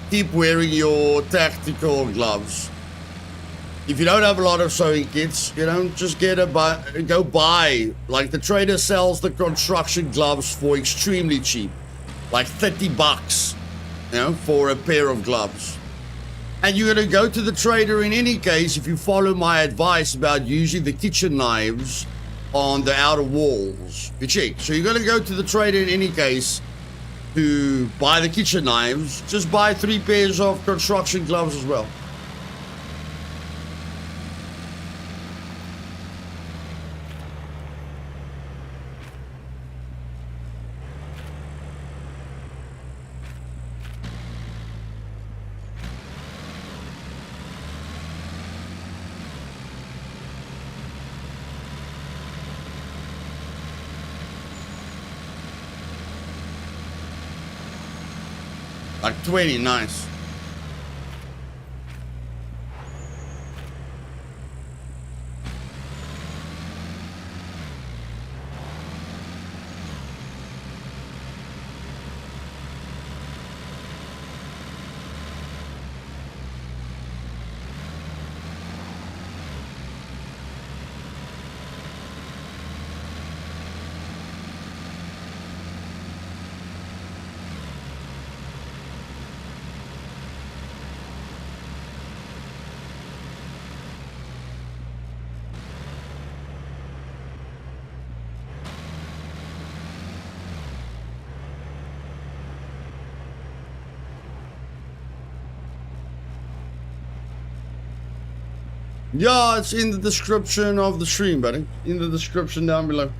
keep wearing your tactical gloves. If you don't have a lot of sewing kits, you know, just go buy. Like the trader sells the construction gloves for extremely cheap, like $30, you know, for a pair of gloves. And you're gonna go to the trader in any case if you follow my advice about using the kitchen knives on the outer walls. You check. So you're gonna go to the trader in any case to buy the kitchen knives. Just buy 3 pairs of construction gloves as well. Like 20, nice. Yeah, it's in the description of the stream, buddy. In the description down below.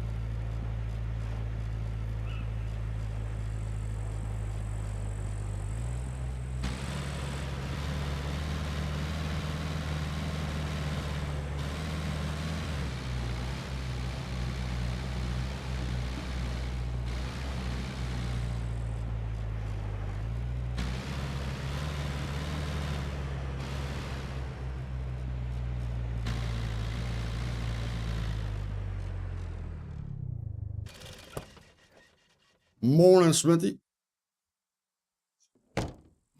Morning, Smithy.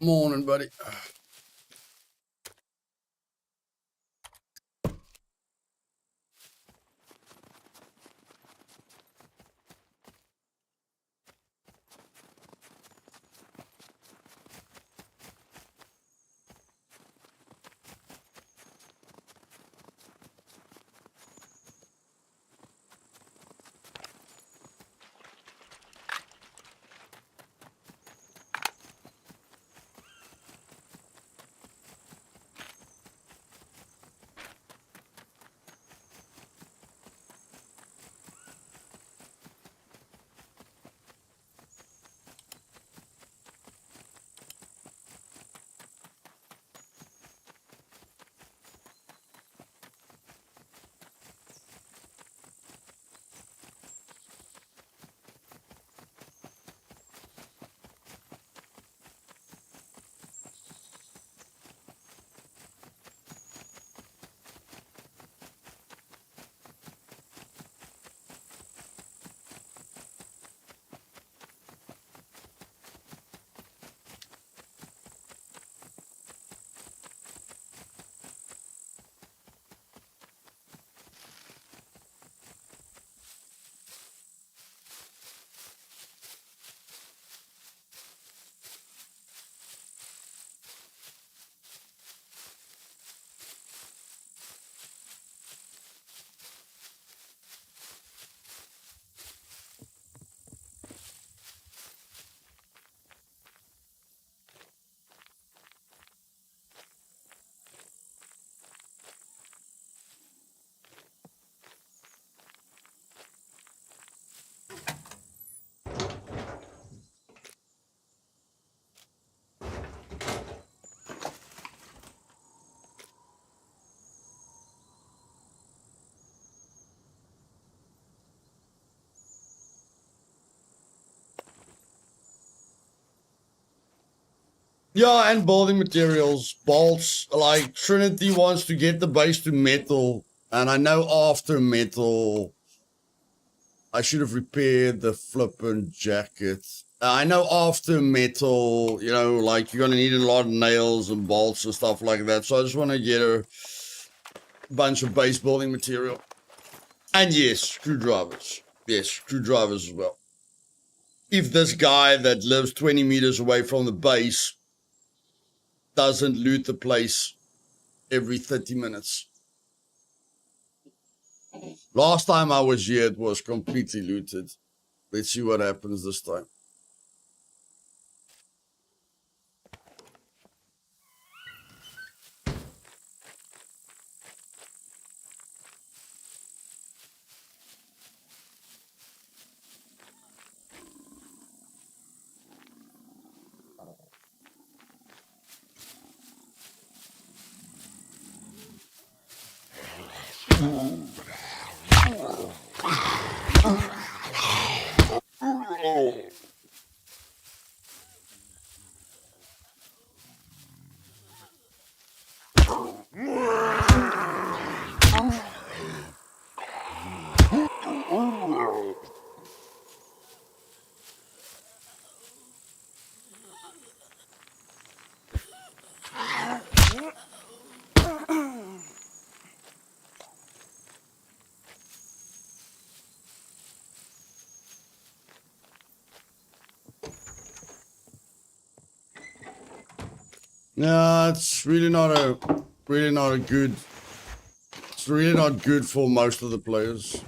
Morning, buddy. Yeah, and building materials, bolts. Like Trinity wants to get the base to metal And I know after metal, I should have repaired the flippin' jacket. I know after metal, you know, like you're going to need a lot of nails and bolts and stuff like that. So I just want to get a bunch of base building material. And yes, screwdrivers. Yes, screwdrivers as well. If this guy that lives 20 meters away from the base doesn't loot the place every 30 minutes. Last time I was here, it was completely looted. Let's see what happens this time. No, it's really not a good. It's really not good for most of the players.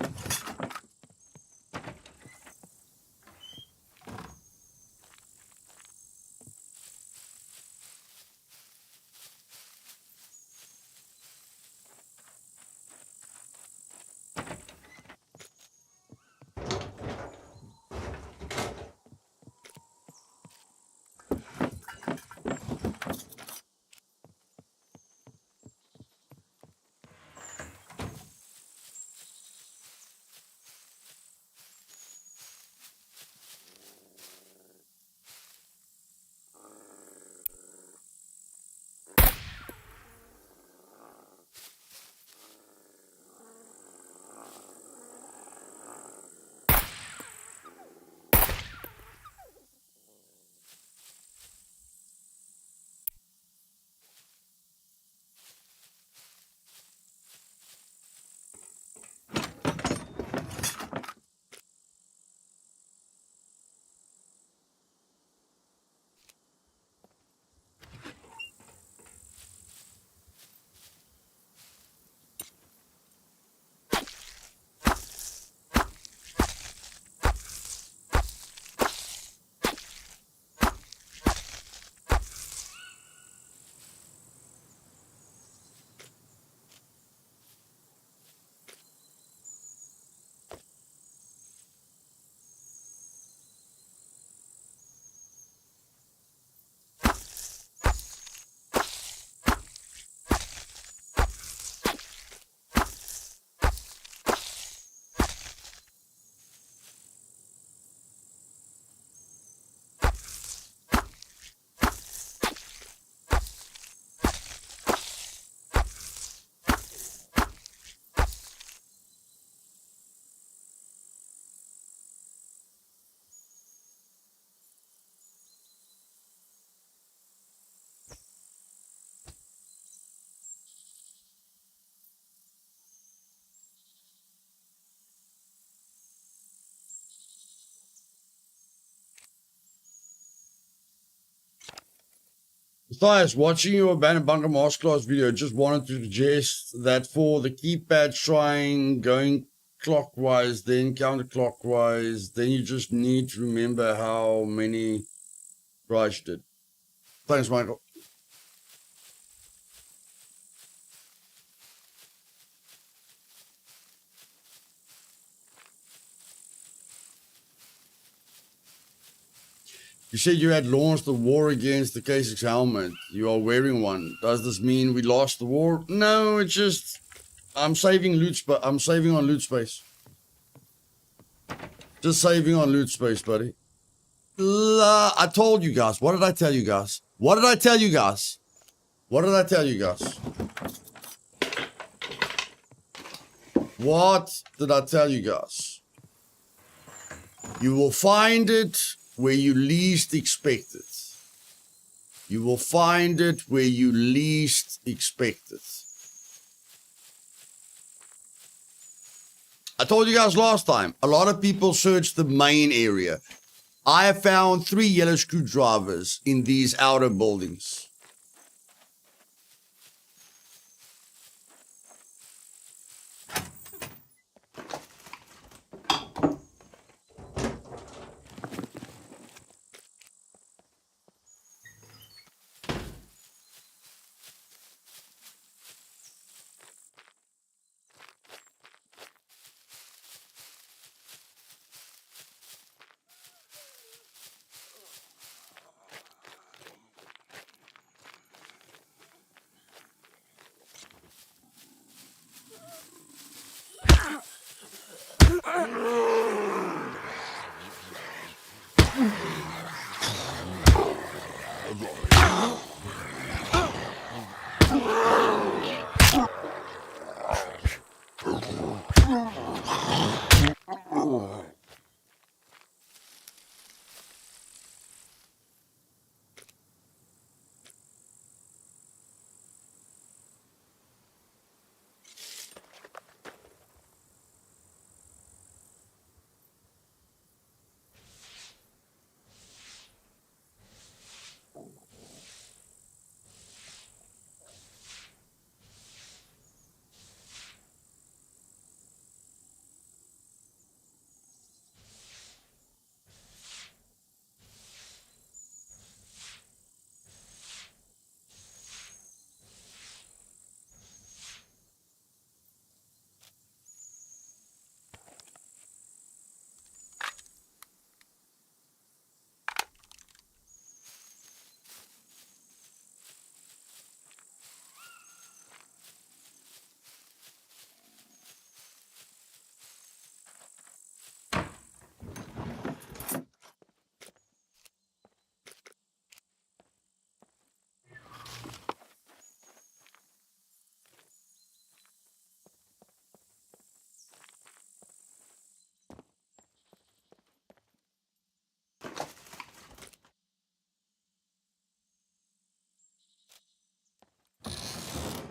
Luthais, watching your abandoned bunker masterclass video, just wanted to suggest that for the keypad trying going clockwise, then counterclockwise, then you just need to remember how many tries you did. Thanks, Michael. You said you had launched the war against the K6 helmet. You are wearing one. Does this mean we lost the war? No, it's just I'm saving loot I'm saving on loot space. Just saving on loot space, buddy. I told you guys. What did I tell you guys? What did I tell you guys? What did I tell you guys? What did I tell you guys? You will find it where you least expect it. You will find it where you least expect it. I told you guys last time, a lot of people search the main area. I have found 3 yellow screwdrivers in these outer buildings.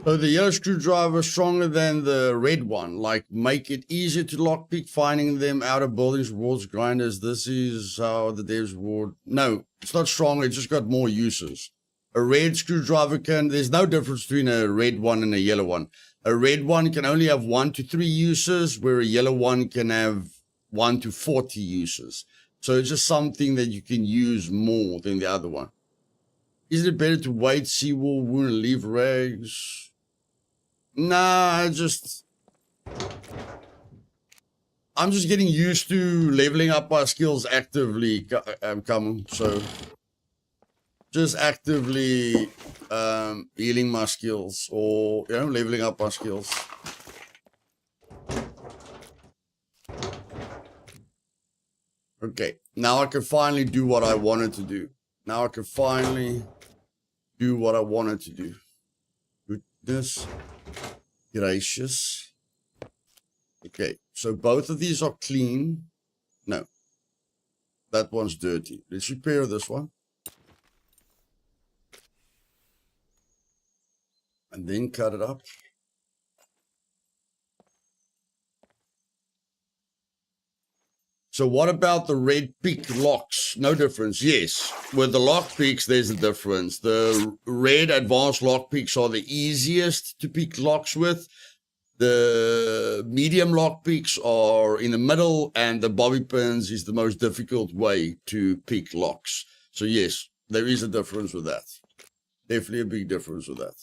So the yellow screwdriver is stronger than the red one. Like, make it easier to lockpick, finding them out of buildings, rewards, grinders. This is how the devs reward. No, it's not stronger. It just got more uses. A red screwdriver there's no difference between a red one and a yellow one. A red one can only have 1 to 3 uses, where a yellow one can have 1 to 40 uses. So it's just something that you can use more than the other one. Isn't it better to wait, see wall, wound, and leave rags? Nah, I'm just getting used to leveling up my skills actively. Coming, so just actively healing my skills, or leveling up my skills. Okay, now I can finally do what I wanted to do. Now I can finally do what I wanted to do. Goodness gracious. Okay, so both of these are clean. No, that one's dirty. Let's repair this one. And then cut it up. So what about the red pick locks? No difference. Yes, with the lock picks, there's a difference. The red advanced lock picks are the easiest to pick locks with. The medium lock picks are in the middle, and the bobby pins is the most difficult way to pick locks. So yes, there is a difference with that. Definitely a big difference with that.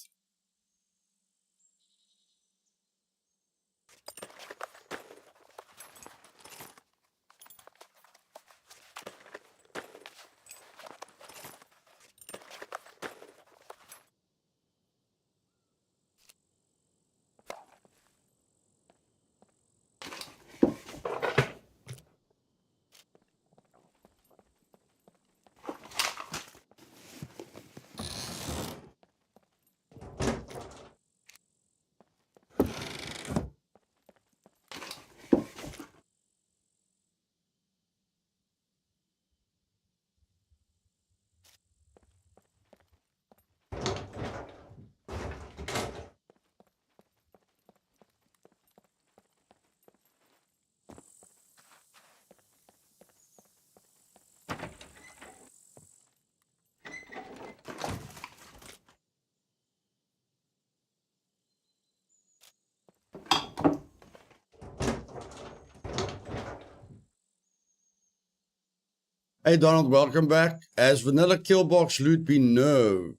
Hey Donald, welcome back. Has vanilla killbox loot been nerfed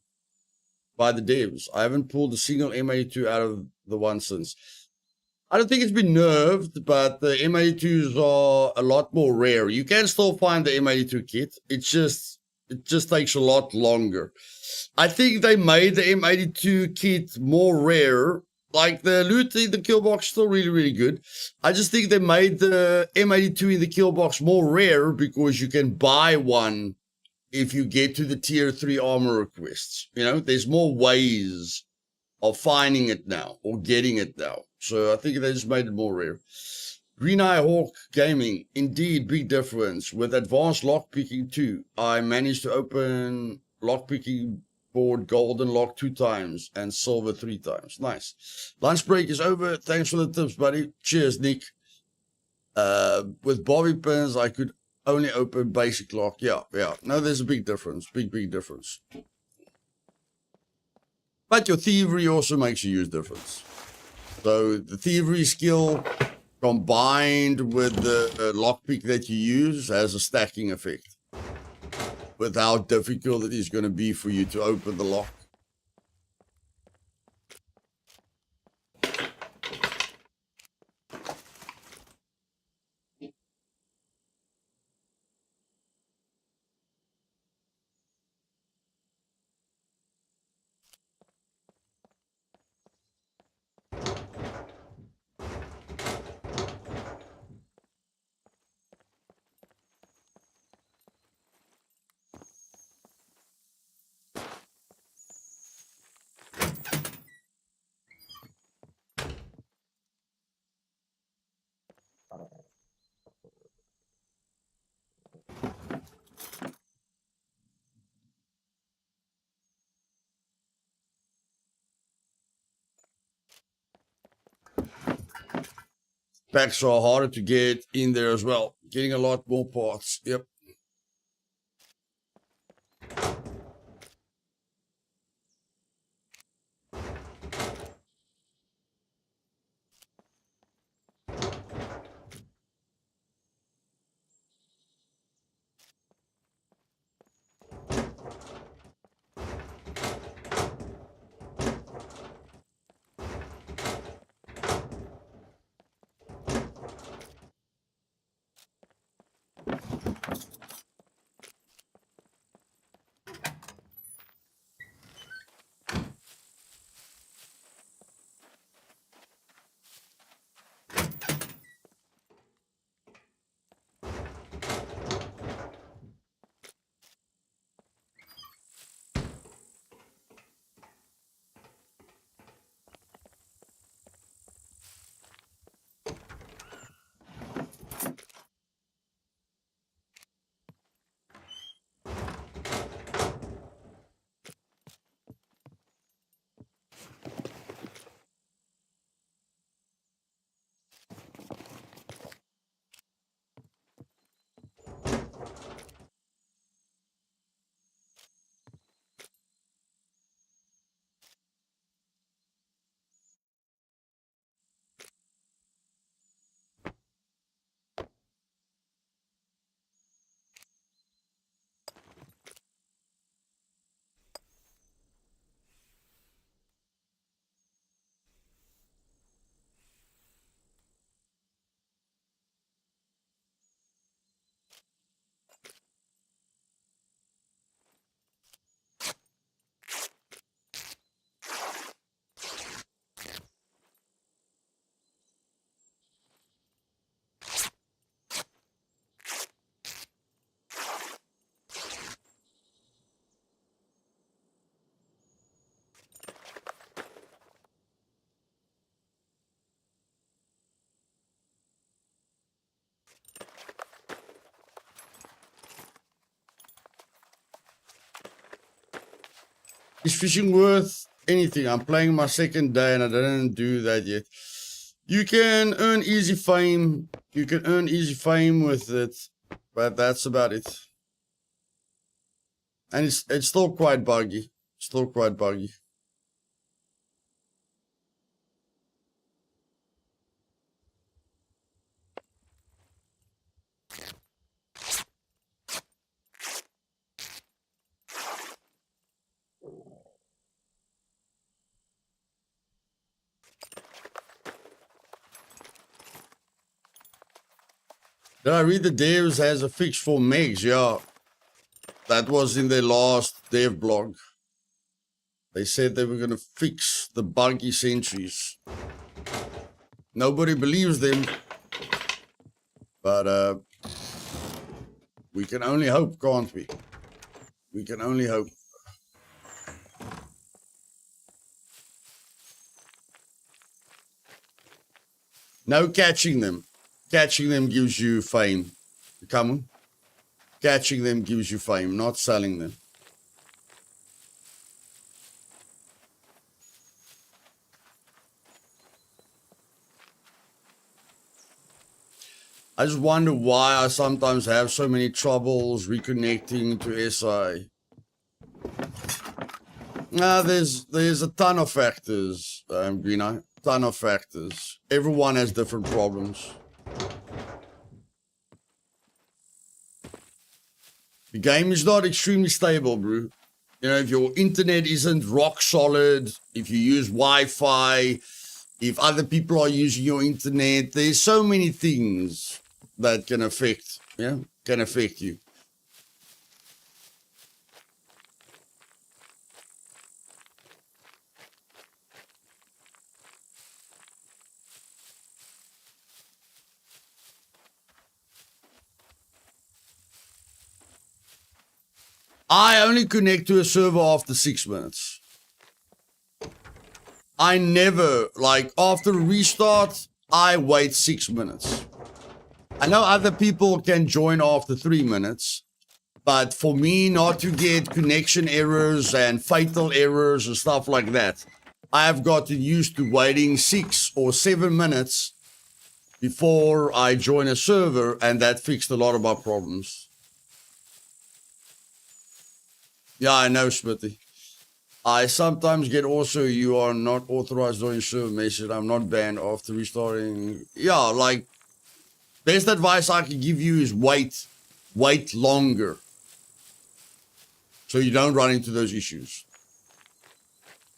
by the devs? I haven't pulled a single M82 out of the one since. I don't think it's been nerfed, but the M82s are a lot more rare. You can still find the M82 kit. It just takes a lot longer. I think they made the M82 kit more rare. Like the loot in the kill box still really, really good. I just think they made the M82 in the kill box more rare because you can buy one if you get to the tier 3 armor requests. You know, there's more ways of finding it now or getting it now. So I think they just made it more rare. Green Eye Hawk Gaming, indeed, big difference. With advanced lockpicking too, I managed to open lockpicking board golden lock 2 times and silver 3 times. Nice. Lunch break is over. Thanks for the tips, buddy. Cheers, Nick. With bobby pins, I could only open basic lock. Yeah. No, there's a big difference. Big difference. But your thievery also makes a huge difference. So the thievery skill combined with the lockpick that you use has a stacking effect with how difficult it is going to be for you to open the lock. Packs are harder to get in there as well. Getting a lot more parts. Yep. Is fishing worth anything? I'm playing my second day and I didn't do that yet. You can earn easy fame. You can earn easy fame with it, but that's about it. And it's still quite buggy. Still quite buggy. Did I read the devs has a fix for megs? Yeah. That was in their last dev blog. They said they were going to fix the buggy sentries. Nobody believes them. But we can only hope, can't we? We can only hope. No catching them. Catching them gives you fame. Come on. Catching them gives you fame, not selling them. I just wonder why I sometimes have so many troubles reconnecting to SI. There's a ton of factors, Greeno. Ton of factors. Everyone has different problems. The game is not extremely stable, bro. You know, if your internet isn't rock solid, if you use Wi-Fi, if other people are using your internet, there's so many things that can affect you. I only connect to a server after 6 minutes. I never, like, after a restart, I wait 6 minutes. I know other people can join after 3 minutes, but for me not to get connection errors and fatal errors and stuff like that, I have gotten used to waiting 6 or 7 minutes before I join a server, and that fixed a lot of my problems. Yeah, I know, Smitty. I sometimes get also, you are not authorized on your server message. I'm not banned after restarting. Yeah, like, best advice I can give you is wait longer. So you don't run into those issues.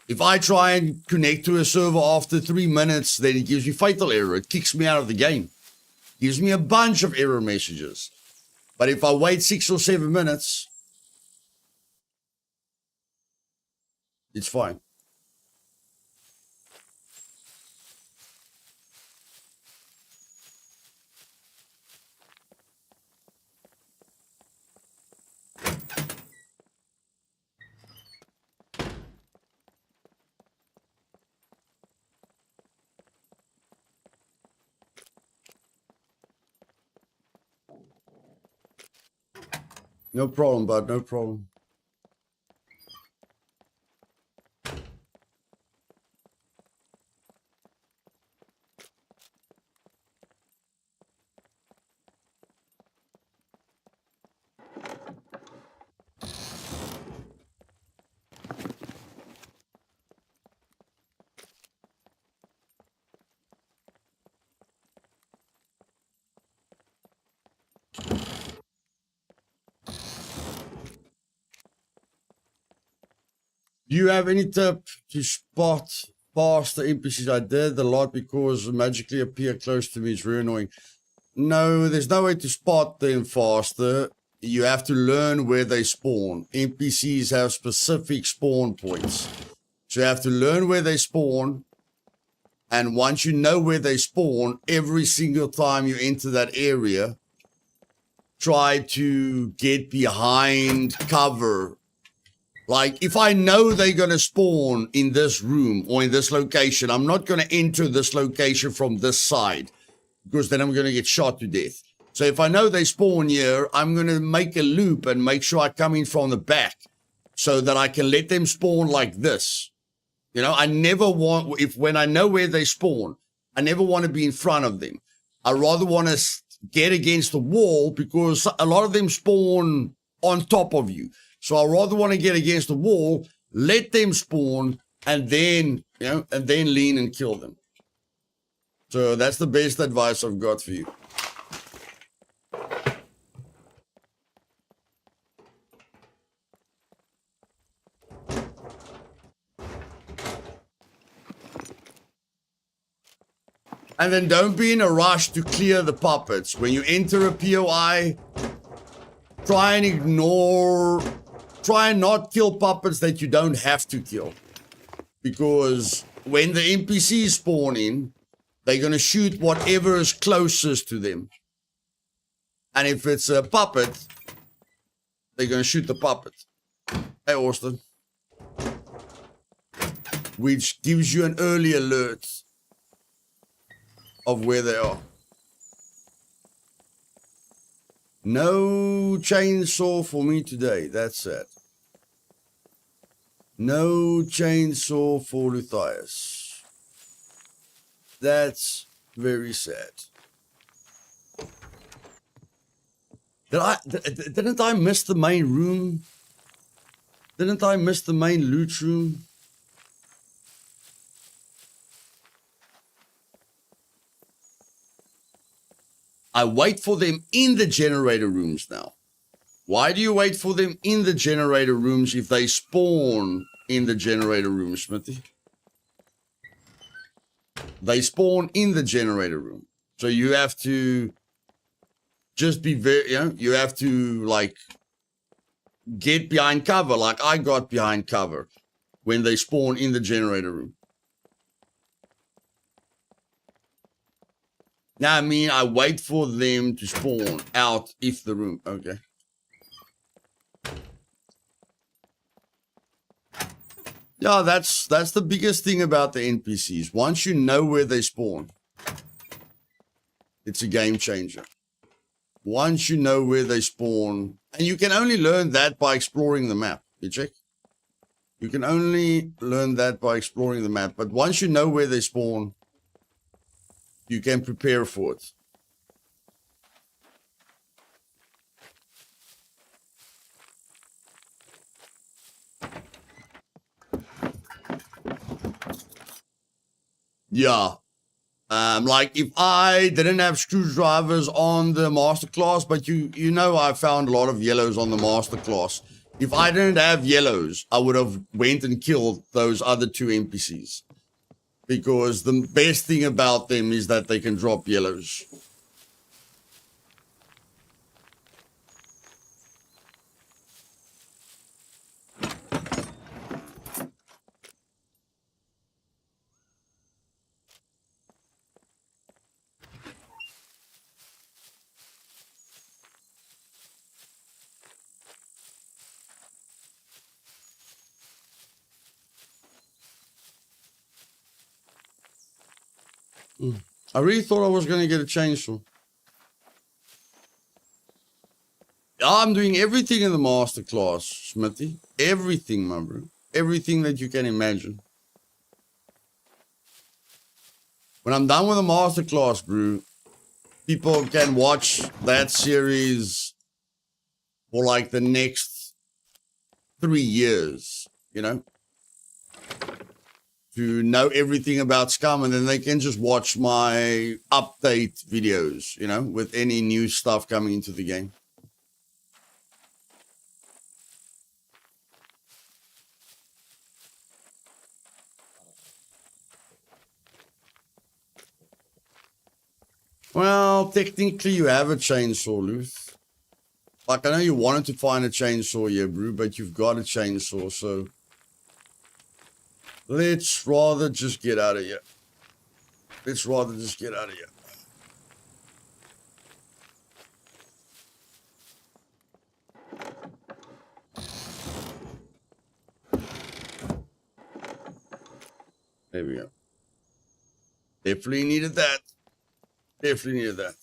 If I try and connect to a server after 3 minutes, then it gives me fatal error. It kicks me out of the game. It gives me a bunch of error messages. But if I wait 6 or 7 minutes, it's fine. No problem, bud. No problem. Do you have any tip to spot past the NPCs? I did a lot because magically appear close to me. It's very annoying. No, there's no way to spot them faster. You have to learn where they spawn. NPCs have specific spawn points. So you have to learn where they spawn. And once you know where they spawn, every single time you enter that area, try to get behind cover. Like, if I know they're going to spawn in this room or in this location, I'm not going to enter this location from this side because then I'm going to get shot to death. So if I know they spawn here, I'm going to make a loop and make sure I come in from the back so that I can let them spawn like this. You know, I never want, when I know where they spawn, I never want to be in front of them. I rather want to get against the wall because a lot of them spawn on top of you. So I rather want to get against the wall, let them spawn, and then, and then lean and kill them. So that's the best advice I've got for you. And then don't be in a rush to clear the puppets. When you enter a POI, try and not kill puppets that you don't have to kill. Because when the NPCs spawn in, they're going to shoot whatever is closest to them. And if it's a puppet, they're going to shoot the puppet. Hey, Austin. Which gives you an early alert of where they are. No chainsaw for me today. That's sad. No chainsaw for Luthais. That's very sad. Didn't I miss the main room? Didn't I miss the main loot room? I wait for them in the generator rooms now. Why do you wait for them in the generator rooms if they spawn in the generator room, Smithy? They spawn in the generator room. So you have to just be very, you have to like get behind cover like I got behind cover when they spawn in the generator room. Now, I mean, I wait for them to spawn out if the room, okay. Yeah, that's the biggest thing about the NPCs. Once you know where they spawn, it's a game changer. Once you know where they spawn, and you can only learn that by exploring the map. You check? You can only learn that by exploring the map. But once you know where they spawn, you can prepare for it. Yeah. Like if I didn't have screwdrivers on the masterclass, but you know I found a lot of yellows on the masterclass. If I didn't have yellows, I would have went and killed those other two NPCs. Because the best thing about them is that they can drop yellows. I really thought I was going to get a chainsaw. I'm doing everything in the masterclass, Smithy. Everything, my bro. Everything that you can imagine. When I'm done with the masterclass, bro, people can watch that series for like the next 3 years, you know? To know everything about Scum, and then they can just watch my update videos, you know, with any new stuff coming into the game. Well, technically you have a chainsaw, Luth. Like, I know you wanted to find a chainsaw here, bro, but you've got a chainsaw, so let's rather just get out of here. Let's rather just get out of here. There we go. Definitely needed that. Definitely needed that.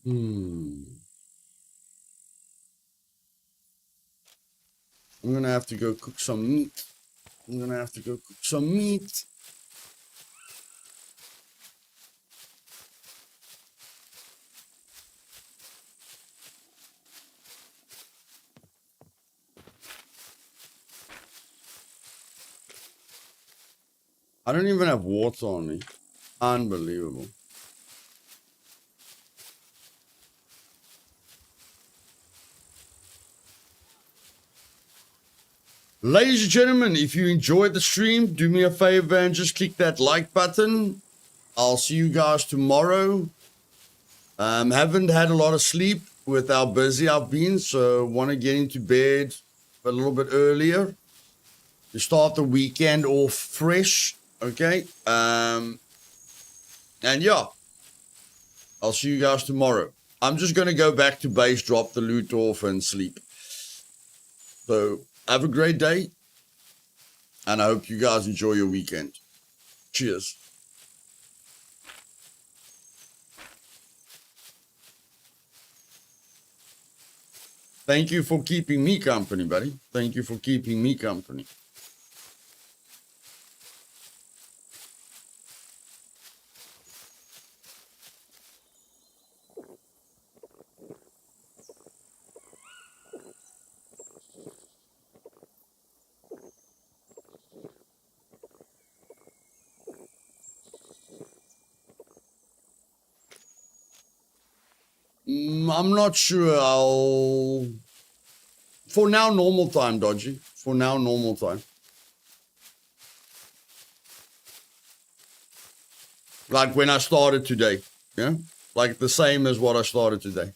I'm gonna have to go cook some meat. I don't even have water on me. Unbelievable. Ladies and gentlemen, if you enjoyed the stream, do me a favor and just click that like button. I'll see you guys tomorrow. Haven't had a lot of sleep with how busy I've been, so want to get into bed a little bit earlier to start the weekend off fresh. Okay. And yeah, I'll see you guys tomorrow. I'm just going to go back to base, drop the loot off and sleep. So have a great day. And I hope you guys enjoy your weekend. Cheers. Thank you for keeping me company, buddy. Thank you for keeping me company. I'm not sure. For now, normal time, Dodgy. For now, normal time. Like when I started today. Yeah? Like the same as what I started today.